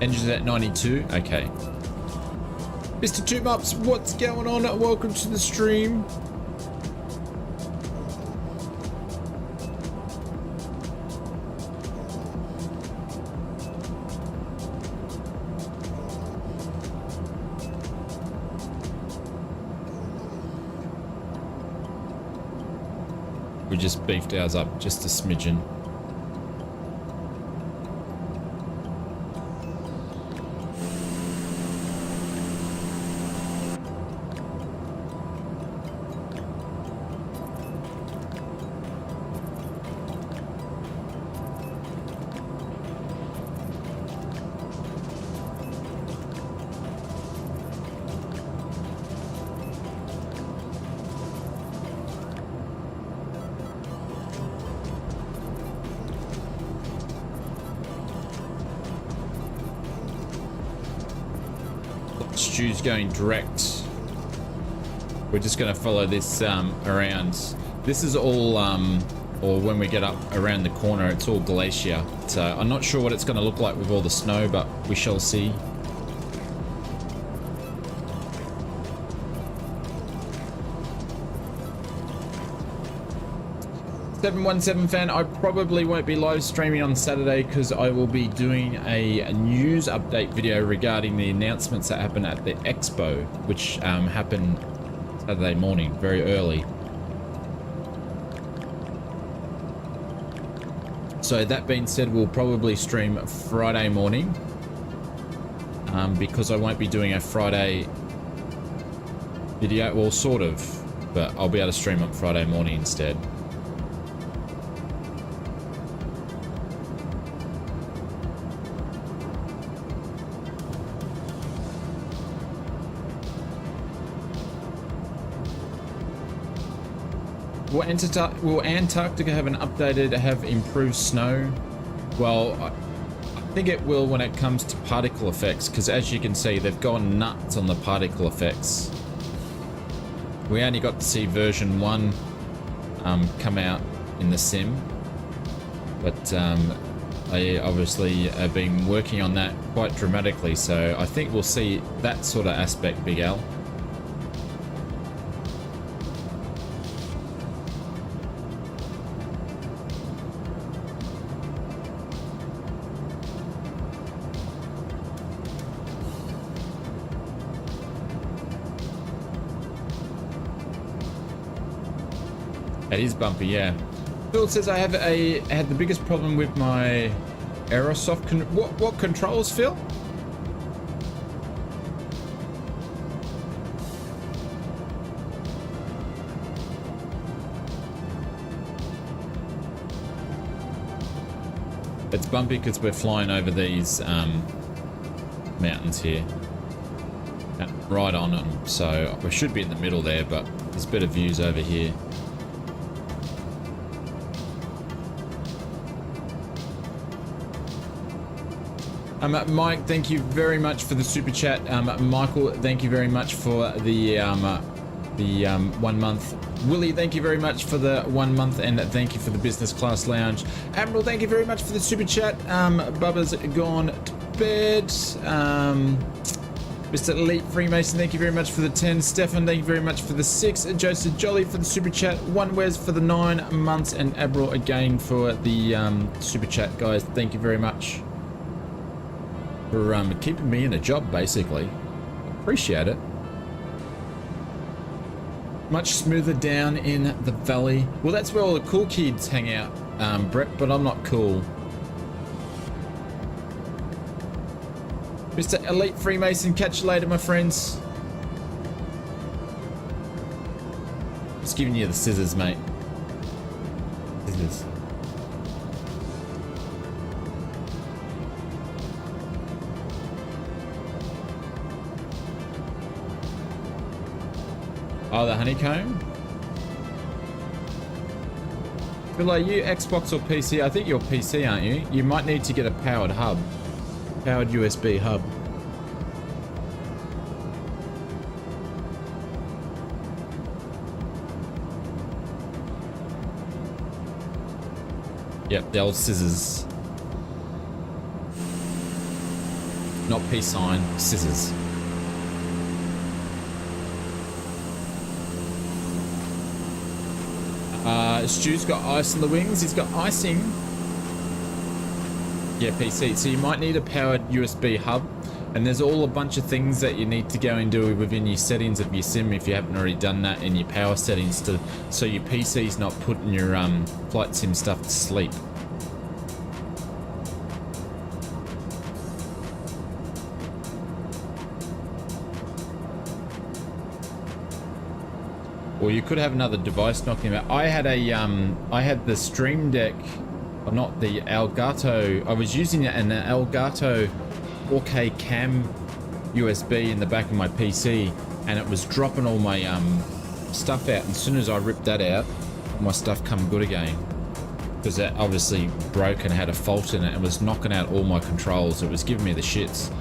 Engines at 92. Okay. Mr. Two Mops, what's going on? Welcome to the stream. We just beefed ours up just a smidgen. Stu's going direct. We're just going to follow this around. This is all, or when we get up around the corner, it's all glacier. So I'm not sure what it's going to look like with all the snow, but we shall see. .717 fan, I probably won't be live streaming on Saturday because I will be doing a news update video regarding the announcements that happened at the expo, which happened Saturday morning, very early. So that being said, we'll probably stream Friday morning, because I won't be doing a Friday video, well, sort of, but I'll be able to stream on Friday morning instead. Will Antarctica have improved snow? Well, I think it will when it comes to particle effects, because as you can see, they've gone nuts on the particle effects. We only got to see version 1 come out in the sim, but they obviously have been working on that quite dramatically, so I think we'll see that sort of aspect, Big Al. It is bumpy, yeah. Phil says I had the biggest problem with my Aerosoft. What controls, Phil? It's bumpy because we're flying over these mountains here, right on them. So we should be in the middle there, but there's better views over here. Mike, thank you very much for the super chat. Michael, thank you very much for the 1 month. Willie, thank you very much for the 1 month, and thank you for the business class lounge. Admiral, thank you very much for the super chat. Bubba's gone to bed. Mr. Elite Freemason, thank you very much for the 10. Stefan, thank you very much for the 6. Joseph Jolly for the super chat. One Wes for the 9 months, and Admiral again for the super chat, guys. Thank you very much for keeping me in a job, basically. Appreciate it. Much smoother down in the valley. Well, that's where all the cool kids hang out, Brett, but I'm not cool. Mr. Elite Freemason, catch you later, my friends. Just giving you the scissors, mate. Scissors. Oh, the honeycomb? Phil, are you Xbox or PC? I think you're PC, aren't you? You might need to get a powered hub. Powered USB hub. Yep, the old scissors. Not peace sign, scissors. Stu's got ice on the wings. He's got icing. Yeah, PC. So you might need a powered USB hub, and there's all a bunch of things that you need to go and do within your settings of your sim if you haven't already done that in your power settings, so your PC's not putting your flight sim stuff to sleep. Or you could have another device knocking about. I had the Stream Deck, or not the Elgato. I was using an Elgato 4K cam USB in the back of my PC, and it was dropping all my stuff out. And as soon as I ripped that out, my stuff come good again, because that obviously broke and had a fault in it and was knocking out all my controls. It was giving me the shits.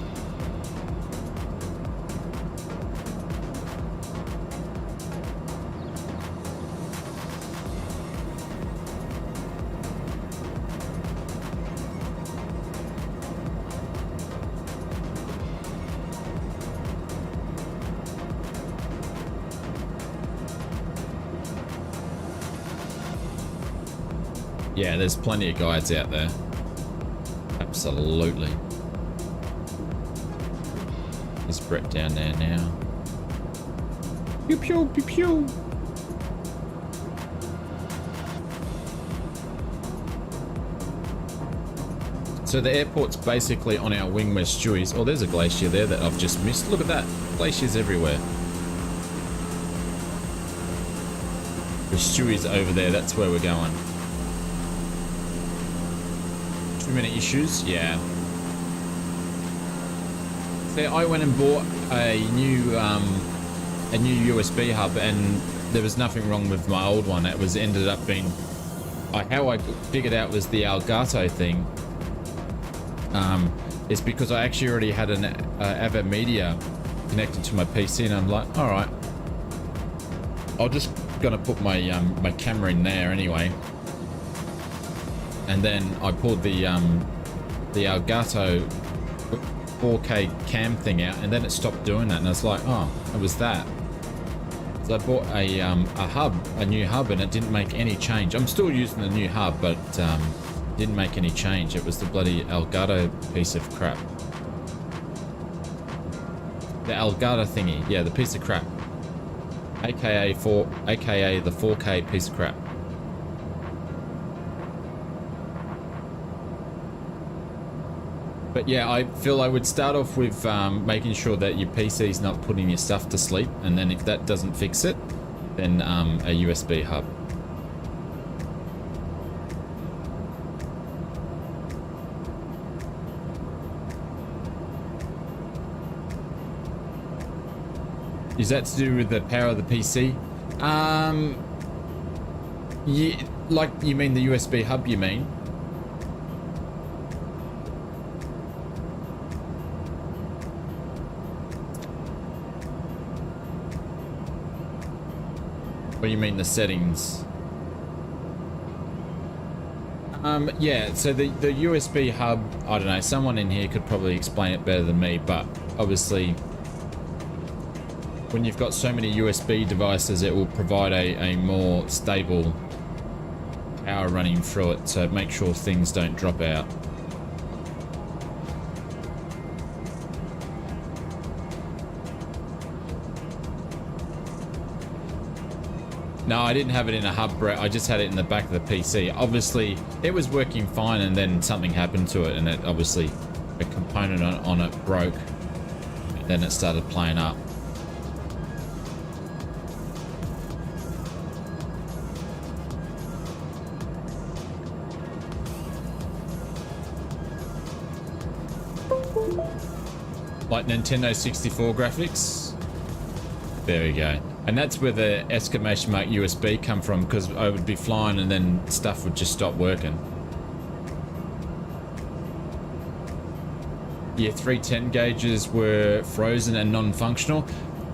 Yeah, there's plenty of guides out there. Absolutely. There's Brett down there now. Pew pew pew pew. So the airport's basically on our wing where Stewie's. Oh, there's a glacier there that I've just missed. Look at that. Glaciers everywhere. The Stewie's over there. That's where we're going. Too many issues? Yeah. See, I went and bought a new USB hub, and there was nothing wrong with my old one. It was ended up being... how I figured out was the Elgato thing. It's because I actually already had an AVA Media connected to my PC, and I'm like, all right, I'll just gonna put my my camera in there anyway. And then I pulled the Elgato 4K cam thing out, and then it stopped doing that, and I was like, oh, it was that. So I bought a new hub, and it didn't make any change. I'm still using the new hub, but didn't make any change. It was the bloody Elgato piece of crap. The Elgato thingy, yeah, the piece of crap. AKA the 4K piece of crap. But yeah, I feel I would start off with making sure that your PC's not putting your stuff to sleep, and then if that doesn't fix it, then a USB hub. Is that to do with the power of the PC? Yeah, like you mean the USB hub, you mean? What do you mean the settings? Yeah, so the USB hub, I don't know, someone in here could probably explain it better than me, but obviously when you've got so many USB devices, it will provide a more stable power running through it, so make sure things don't drop out. No, I didn't have it in a hub, Brett. I just had it in the back of the PC. Obviously, it was working fine, and then something happened to it, and it obviously, a component on it broke. And then it started playing up. Like Nintendo 64 graphics. There we go. And that's where the exclamation mark USB come from, because I would be flying and then stuff would just stop working. Yeah, 310 gauges were frozen and non-functional.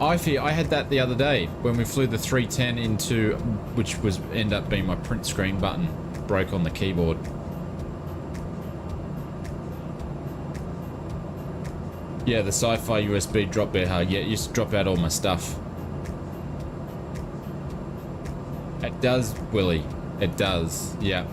I had that the other day when we flew the 310 into, which was end up being my print screen button, broke on the keyboard. Yeah, the sci-fi USB drop bear hard. Yeah, it used to drop out all my stuff. It does, Willie. It does. Yeah.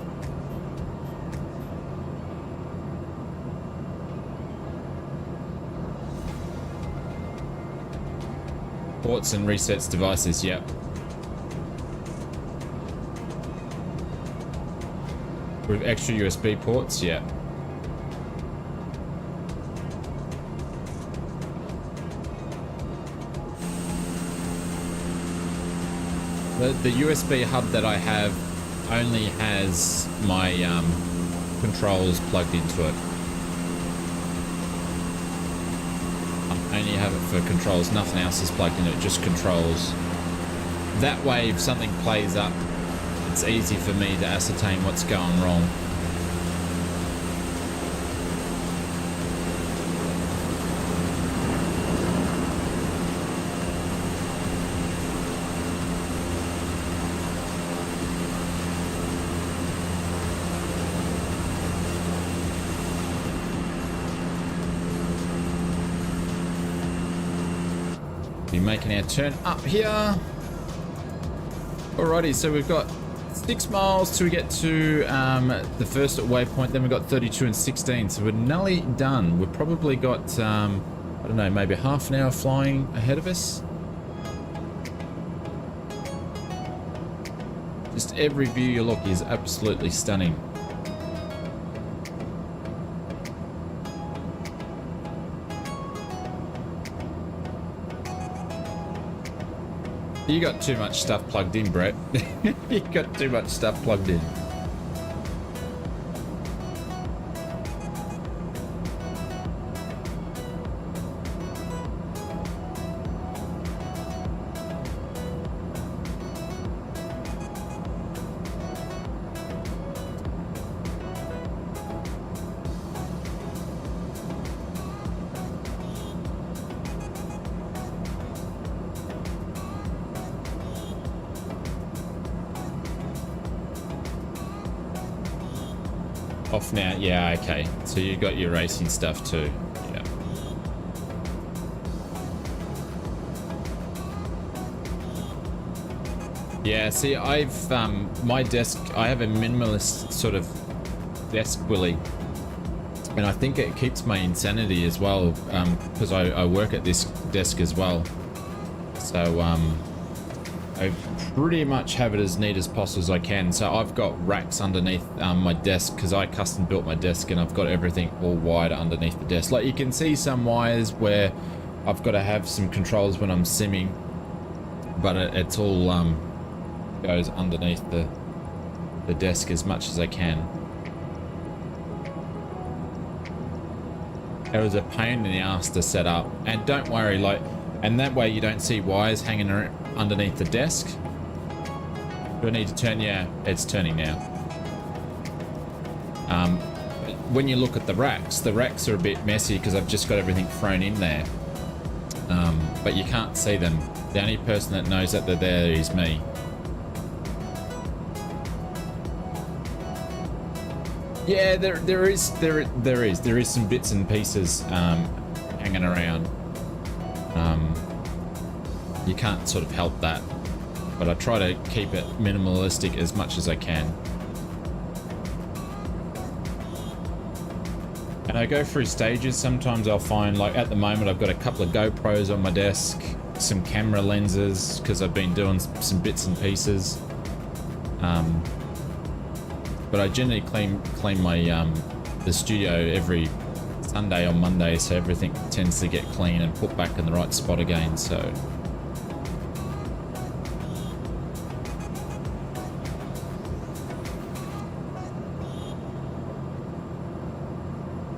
Ports and resets devices. Yep. With extra USB ports. Yeah. The USB hub that I have only has my controls plugged into it. I only have it for controls, nothing else is plugged in it, just controls. That way, if something plays up, it's easy for me to ascertain what's going wrong. Be making our turn up here. Alrighty, so we've got 6 miles till we get to the first waypoint, then we've got 32 and 16, so we're nearly done. We've probably got, I don't know, maybe half an hour flying ahead of us. Just every view you look is absolutely stunning. You got too much stuff plugged in, Brett. You got too much stuff plugged in. Off now, yeah, okay. So you got your racing stuff too. Yeah. Yeah, see, I've my desk, I have a minimalist sort of desk, Willie, and I think it keeps my insanity as well, because I work at this desk as well. So I pretty much have it as neat as possible as I can. So I've got racks underneath my desk because I custom built my desk, and I've got everything all wired underneath the desk. Like you can see some wires where I've got to have some controls when I'm simming, but it's all goes underneath the desk as much as I can. It was a pain in the ass to set up, and don't worry, like, and that way you don't see wires hanging underneath the desk. Do I need to turn? Yeah, it's turning now. When you look at the racks are a bit messy because I've just got everything thrown in there. But you can't see them. The only person that knows that they're there is me. Yeah, there is some bits and pieces hanging around. You can't sort of help that, but I try to keep it minimalistic as much as I can. And I go through stages. Sometimes I'll find, like at the moment, I've got a couple of GoPros on my desk, some camera lenses, because I've been doing some bits and pieces. But I generally clean my the studio every Sunday or Monday, so everything tends to get clean and put back in the right spot again. So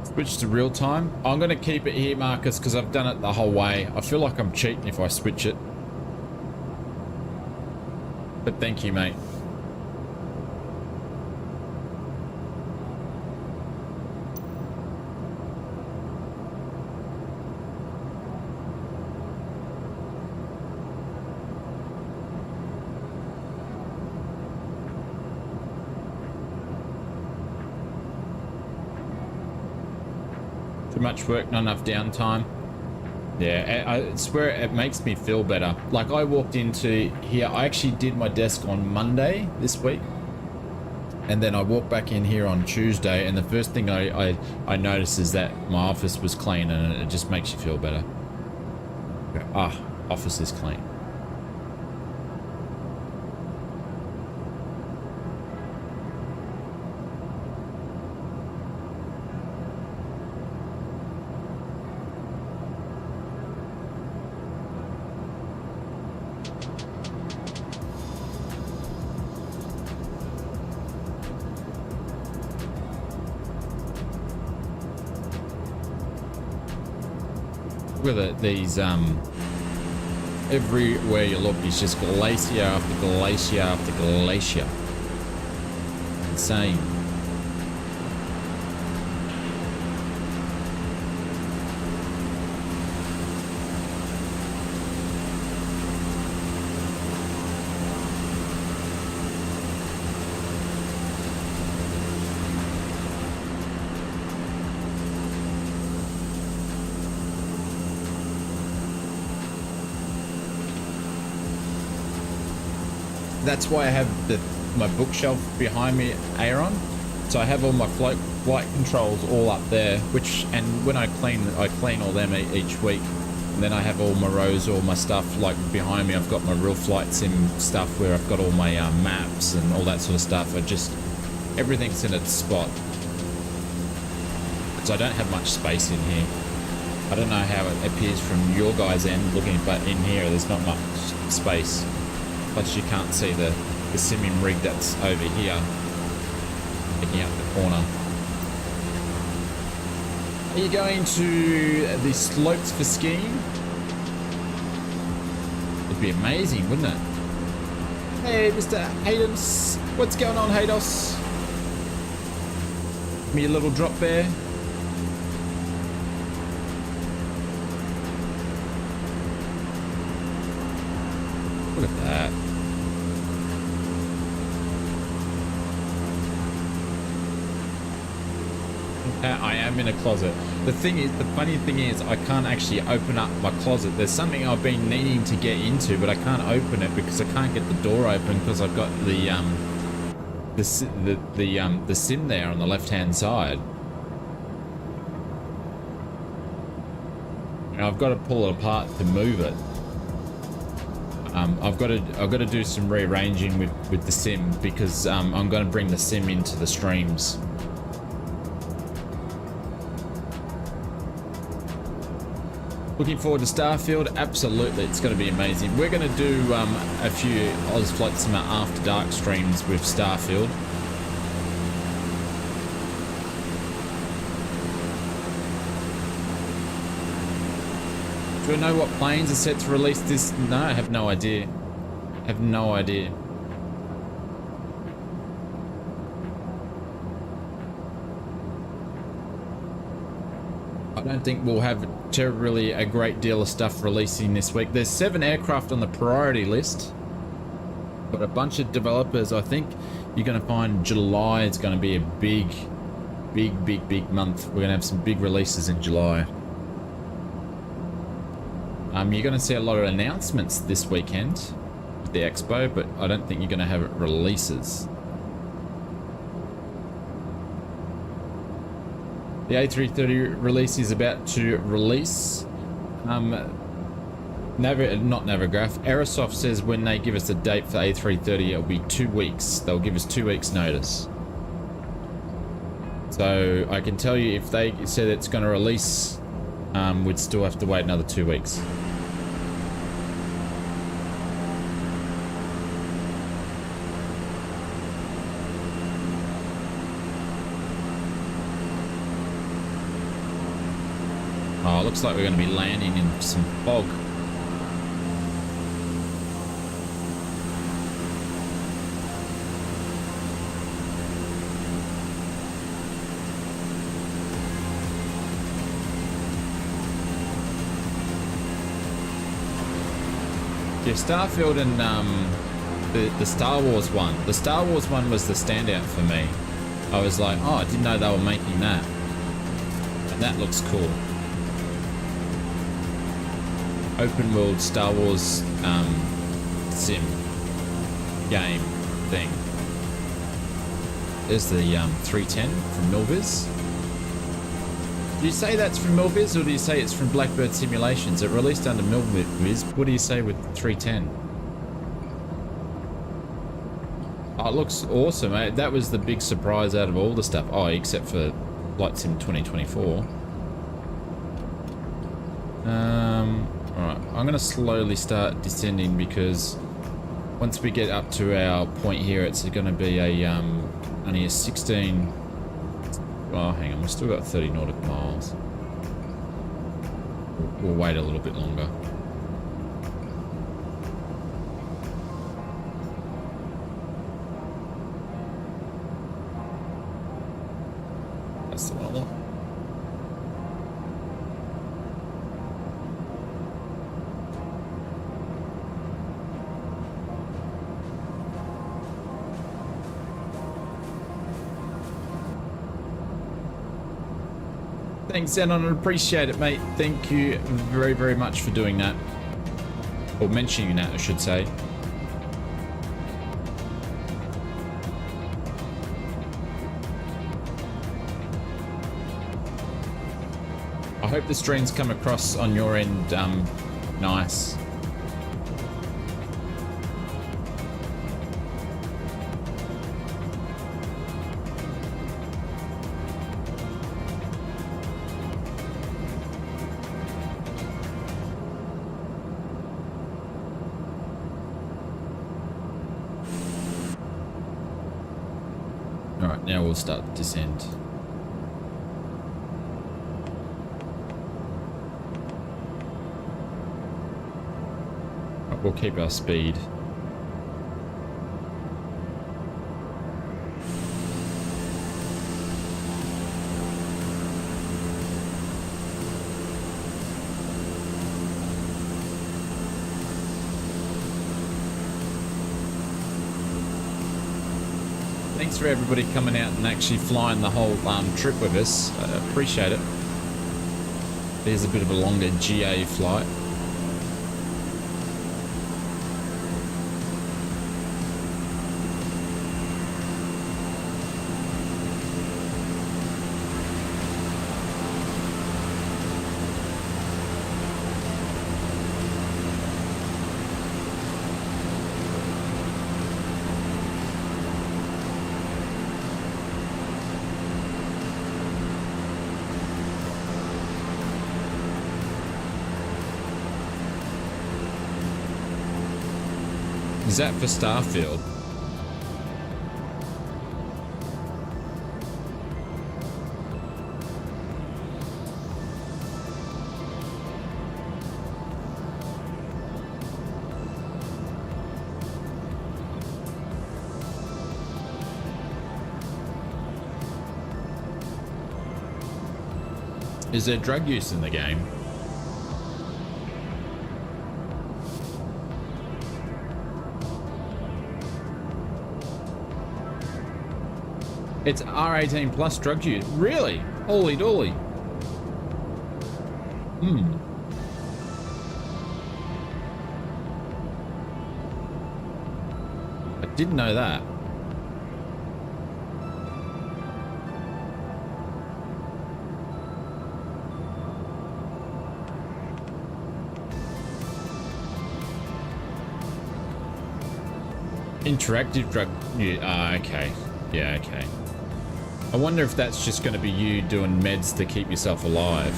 switch to real time. I'm going to keep it here, Marcus, because I've done it the whole way. I feel like I'm cheating if I switch it. But thank you, mate. Much work, not enough downtime. Yeah, I swear it makes me feel better. Like I walked into here, I actually did my desk on Monday this week, and then I walked back in here on Tuesday, and the first thing I noticed is that my office was clean, and it just makes you feel better. Office is clean. Look at these, everywhere you look is just glacier after glacier after glacier. Insane. That's why I have my bookshelf behind me, Aaron. So I have all my flight controls all up there, and when I clean all them each week. And then I have all my rows, all my stuff, like behind me I've got my real flight sim stuff where I've got all my maps and all that sort of stuff. Everything's in its spot. So I don't have much space in here. I don't know how it appears from your guys' end looking, but in here there's not much space. Plus you can't see the simming rig that's over here, picking up the corner. Are you going to the slopes for skiing? It'd be amazing, wouldn't it? Hey, Mr. Haydos. What's going on, Haydos? Give me a little drop there. Look at that. I am in a closet. The funny thing is, I can't actually open up my closet. There's something I've been needing to get into, but I can't open it because I can't get the door open because I've got the sim there on the left-hand side. And I've got to pull it apart to move it. I've got to do some rearranging with the sim because I'm going to bring the sim into the streams. Looking forward to Starfield? Absolutely, it's going to be amazing. We're going to do a few ausflightsimmer After Dark streams with Starfield. Do I know what planes are set to release this? No, I have no idea. I have no idea. I don't think we'll have really a great deal of stuff releasing this week. There's 7 aircraft on the priority list, but a bunch of developers. I think you're going to find July is going to be a big month. We're going to have some big releases in July. You're going to see a lot of announcements this weekend at the expo, but I don't think you're going to have releases. The A330 release is about to release. Not Navigraph. Aerosoft says when they give us a date for A330, it'll be 2 weeks. They'll give us 2 weeks notice. So I can tell you if they said it's going to release, we'd still have to wait another 2 weeks. Oh, looks like we're going to be landing in some fog. Yeah, Starfield and the Star Wars one. The Star Wars one was the standout for me. I was like, oh, I didn't know they were making that. And that looks cool. Open world Star Wars sim game thing. There's the 310 from Milviz. Do you say that's from Milviz or do you say it's from Blackbird Simulations? It released under Milviz. What do you say with 310? Oh, it looks awesome. That was the big surprise out of all the stuff. Oh, except for Flight Sim 2024. Alright, I'm going to slowly start descending because once we get up to our point here, it's going to be a only a 16... Oh, hang on, we've still got 30 nautical miles. We'll wait a little bit longer. That's the one I want. Thanks, Zenon. I appreciate it, mate. Thank you very, very much for doing that. Or mentioning that, I should say. I hope the streams come across on your end nice. now we'll start the descent. We'll keep our speed. Thanks for everybody coming out and actually flying the whole trip with us. I appreciate it. There's a bit of a longer GA flight. Is that for Starfield? Is there drug use in the game? It's R18 plus drug use. Really? Holy dolly. I didn't know that. Interactive drug use. Okay. Yeah, okay. I wonder if that's just going to be you doing meds to keep yourself alive.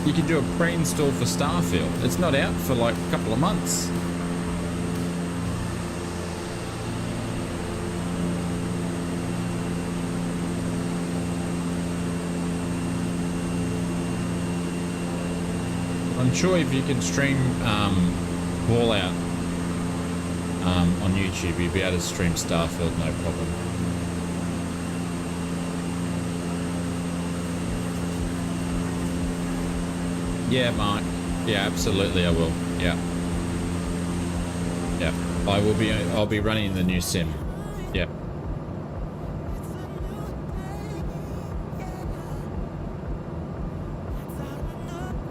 You can do a pre-install for Starfield. It's not out for like a couple of months. I'm sure if you can stream Fallout on YouTube, you'll be able to stream Starfield, no problem. Yeah, Mark. Yeah, absolutely, I will. Yeah. Yeah. I'll be running the new sim. Yeah.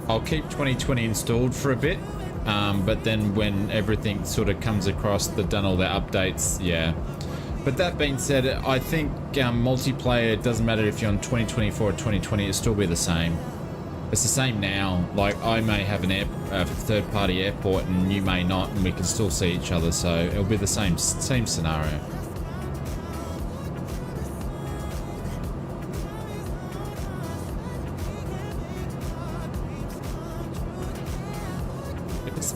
I'll keep 2020 installed for a bit, but then when everything sort of comes across, they've done all their updates, yeah. But that being said, I think multiplayer, it doesn't matter if you're on 2024 or 2020, it'll still be the same. It's the same now. Like, I may have a third-party airport and you may not, and we can still see each other, so it'll be the same scenario.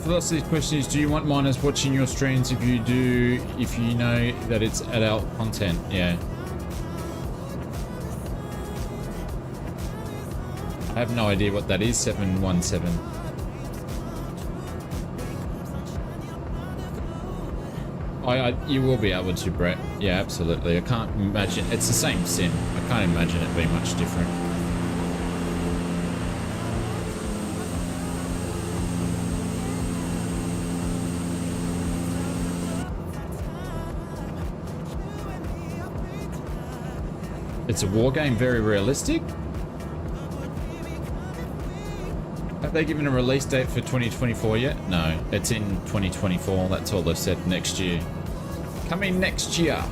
The last of these questions: do you want miners watching your streams? If you do, if you know that it's adult content, yeah. I have no idea what that is. 717. You will be able to, Brett. Yeah, absolutely. I can't imagine. It's the same sim. I can't imagine it being much different. It's a war game, very realistic. Have they given a release date for 2024 yet? No, it's in 2024. That's all they've said. Next year. Coming next year.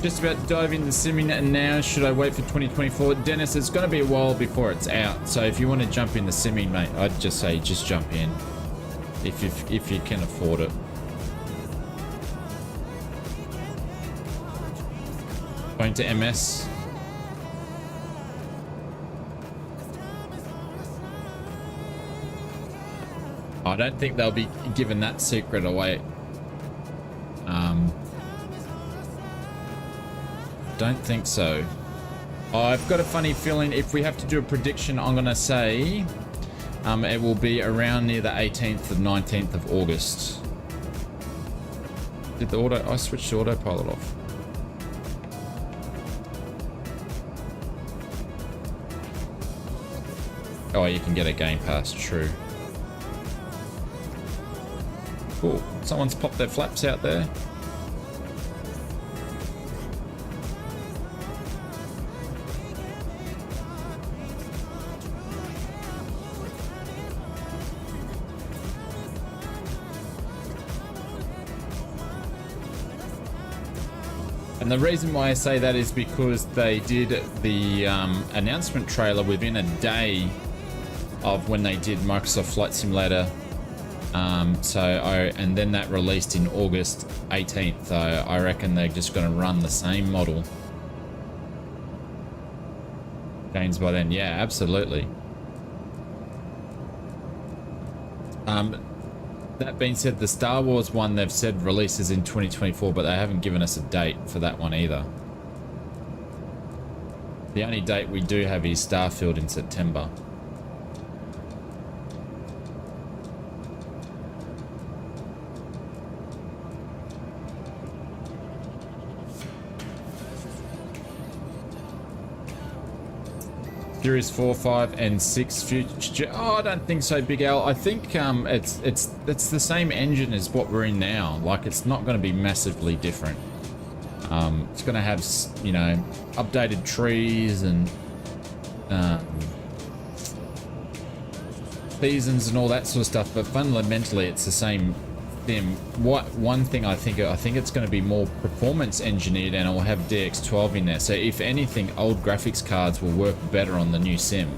Just about to dive into the simming and now. Should I wait for 2024? Dennis, it's going to be a while before it's out. So if you want to jump in the simming, mate, I'd just say just jump in. If you can afford it. Going to MS. I don't think they'll be giving that secret away. Don't think so. I've got a funny feeling if we have to do a prediction, I'm gonna say it will be around near the 18th or 19th of August. Did the auto? I switched the autopilot off. Oh, you can get a game pass. True. Cool. Someone's popped their flaps out there. And the reason why I say that is because they did the announcement trailer within a day of when they did Microsoft Flight Simulator. And then that released in August 18th. So I reckon they're just going to run the same model. Gains by then. Yeah, absolutely. That being said, the Star Wars one, they've said releases in 2024, but they haven't given us a date for that one either. The only date we do have is Starfield in September. Series 4, 5, and 6 future. Oh, I don't think so, Big Al. I think it's the same engine as what we're in now. Like, it's not going to be massively different. It's going to have, you know, updated trees and seasons and all that sort of stuff. But fundamentally, it's the same thing. One thing I think it's going to be more performance engineered, and it will have DX12 in there. So if anything, old graphics cards will work better on the new sim.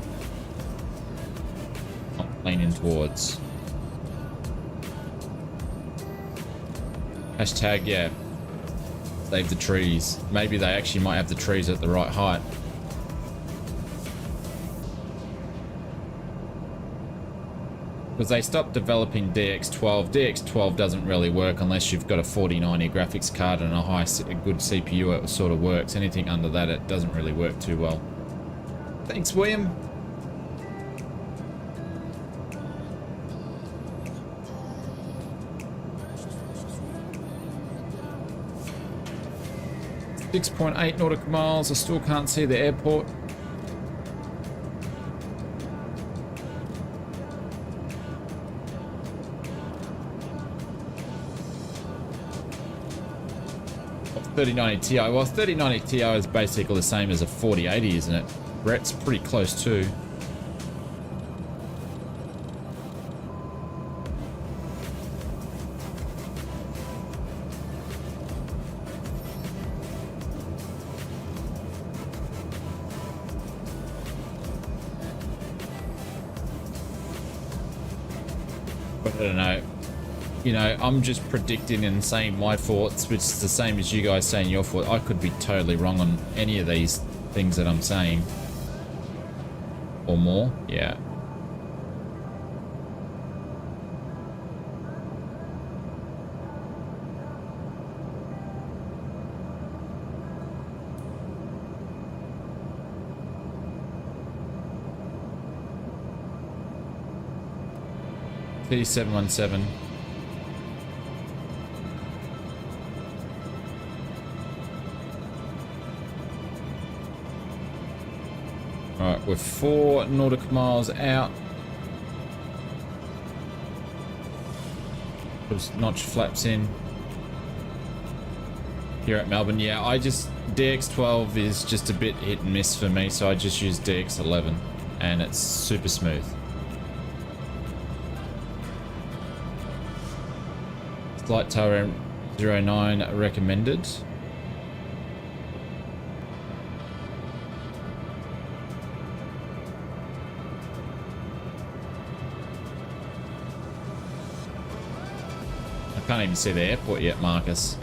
I'm leaning towards. Hashtag, yeah. Save the trees. Maybe they actually might have the trees at the right height. Because they stopped developing DX12. DX12 doesn't really work unless you've got a 4090 graphics card and a good CPU. It sort of works. Anything under that, it doesn't really work too well. Thanks, William. .8 nautical miles. I still can't see the airport. .3090 Ti. Well, 3090 Ti is basically the same as a 4080, isn't it? Brett's pretty close too. But I don't know. You know, I'm just predicting and saying my thoughts, which is the same as you guys saying your thoughts. I could be totally wrong on any of these things that I'm saying. Or more, yeah. T717. Alright, we're 4 nautical miles out. Just notch flaps in. Here at Melbourne, yeah, DX12 is just a bit hit and miss for me, so I just use DX11 and it's super smooth. Flight Tower 09 recommended. Can't even see the airport yet, Marcus.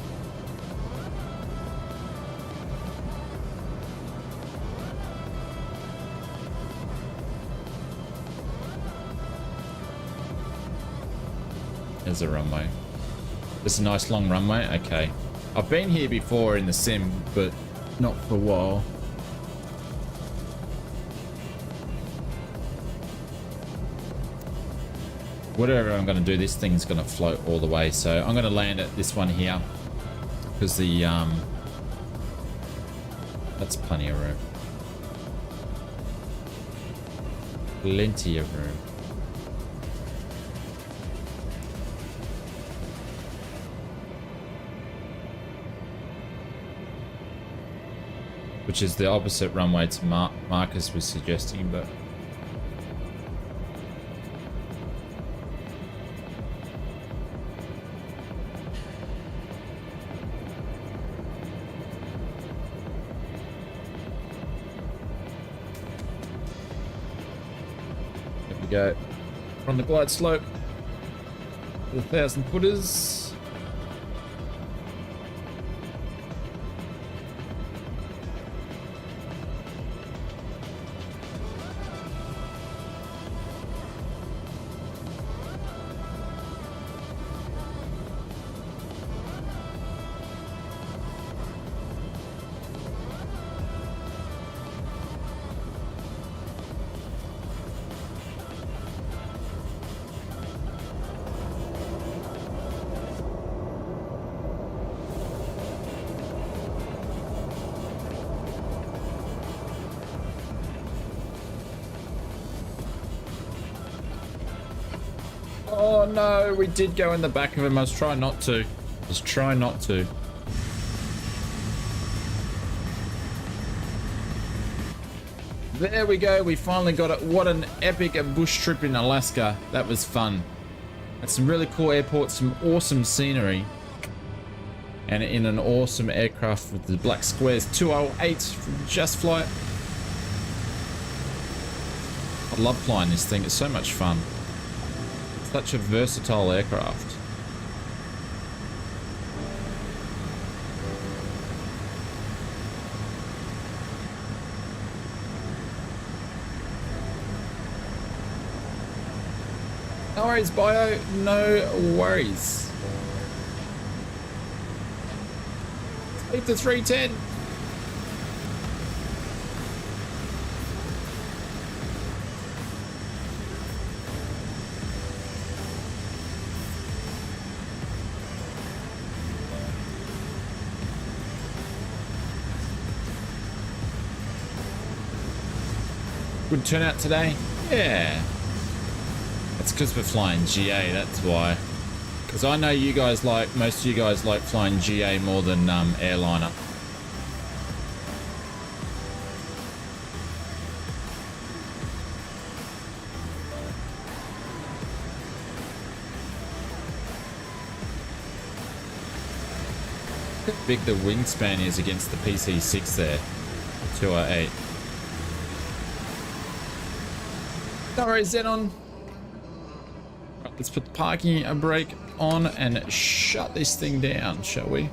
There's a runway. It's a nice long runway. Okay. I've been here before in the sim, but not for a while. Whatever I'm going to do, this thing's going to float all the way. So I'm going to land at this one here because the that's plenty of room. Plenty of room. Which is the opposite runway to Marcus was suggesting, but there we go. We're on the glide slope for the 1,000 footers. Oh no, we did go in the back of him. I was trying not to. Just try not to. There we go. We finally got it. What an epic bush trip in Alaska. That was fun. At some really cool airports, some awesome scenery. And in an awesome aircraft with the black squares 208 from Just Flight. I love flying this thing. It's so much fun. Such a versatile aircraft. No worries, Bio. No worries. Leave the 310. Good turnout today. Yeah. That's because we're flying GA, that's why. Because I know you guys like, most of you guys like flying GA more than airliner. Look how big the wingspan is against the PC6 there. 208. No worries, Xenon. Right, let's put the parking brake on and shut this thing down, shall we?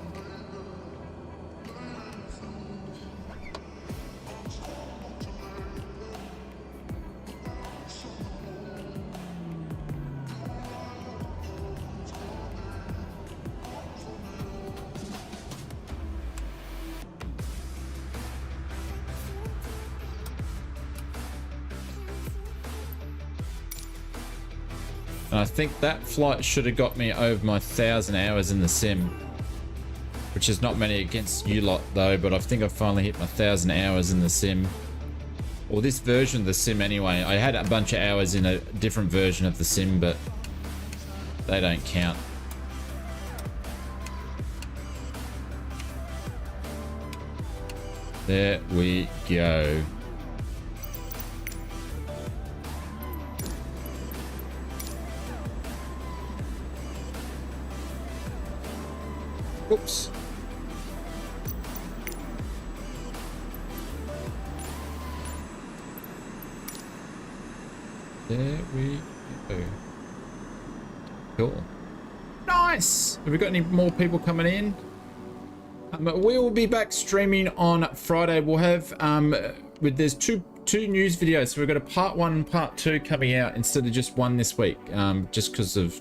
And I think that flight should have got me over my 1,000 hours in the sim, which is not many against you lot though, but I think I finally hit my 1,000 hours in the sim, or this version of the sim anyway. I had a bunch of hours in a different version of the sim, but they don't count. There we go. Oops. There we go. Cool. nice. Have we got any more people coming in? We will be back streaming on Friday. We'll have there's two news videos. So we've got a part 1 and part 2 coming out instead of just one this week. Just because of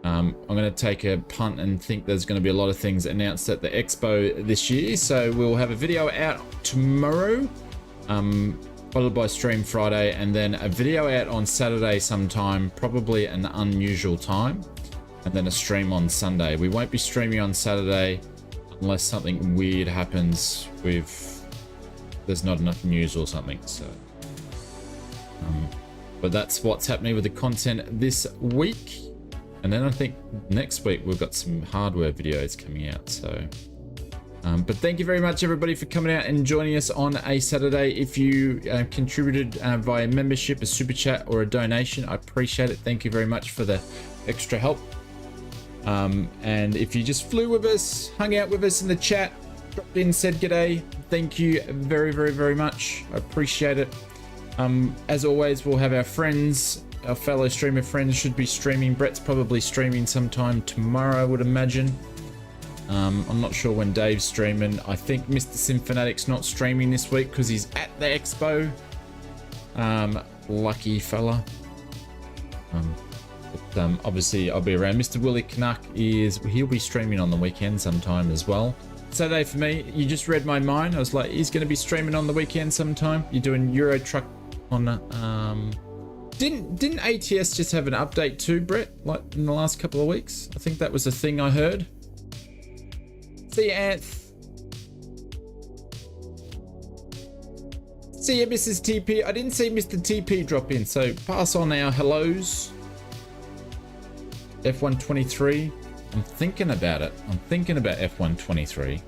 I'm going to take a punt and think there's going to be a lot of things announced at the expo this year. So we'll have a video out tomorrow, followed by stream Friday, and then a video out on Saturday sometime, probably an unusual time, and then a stream on Sunday. We won't be streaming on Saturday unless something weird happens with there's not enough news or something. So but that's what's happening with the content this week. And then I think next week we've got some hardware videos coming out. So but thank you very much everybody for coming out and joining us on a Saturday. If you contributed via membership, a super chat, or a donation, I appreciate it. Thank you very much for the extra help. And if you just flew with us, hung out with us in the chat, dropped in, said g'day, thank you very, very, very much. I appreciate it. As always, we'll have our friends, our fellow streamer friends should be streaming. Brett's probably streaming sometime tomorrow, I would imagine. I'm not sure when Dave's streaming. I think Mr. Symphanatic's not streaming this week because he's at the expo. Lucky fella. But obviously I'll be around. Mr. Willie Canuck he'll be streaming on the weekend sometime as well. Saturday for me, you just read my mind. I was like, he's going to be streaming on the weekend sometime. You're doing Euro Truck on didn't ATS just have an update too, Brett, like in the last couple of weeks? I think that was a thing I heard. See you, Anth. See you, Mrs. TP. I didn't see Mr. TP drop in, so pass on our hellos. F123. I'm thinking about it. I'm thinking about F123.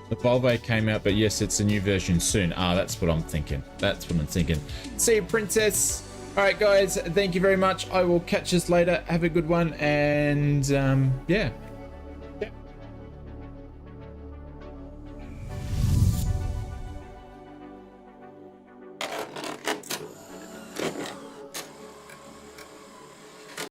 The Volvo came out, but yes, it's a new version soon. Ah, that's what I'm thinking. That's what I'm thinking. See you, Princess. All right, guys. Thank you very much. I will catch us later. Have a good one. And yeah,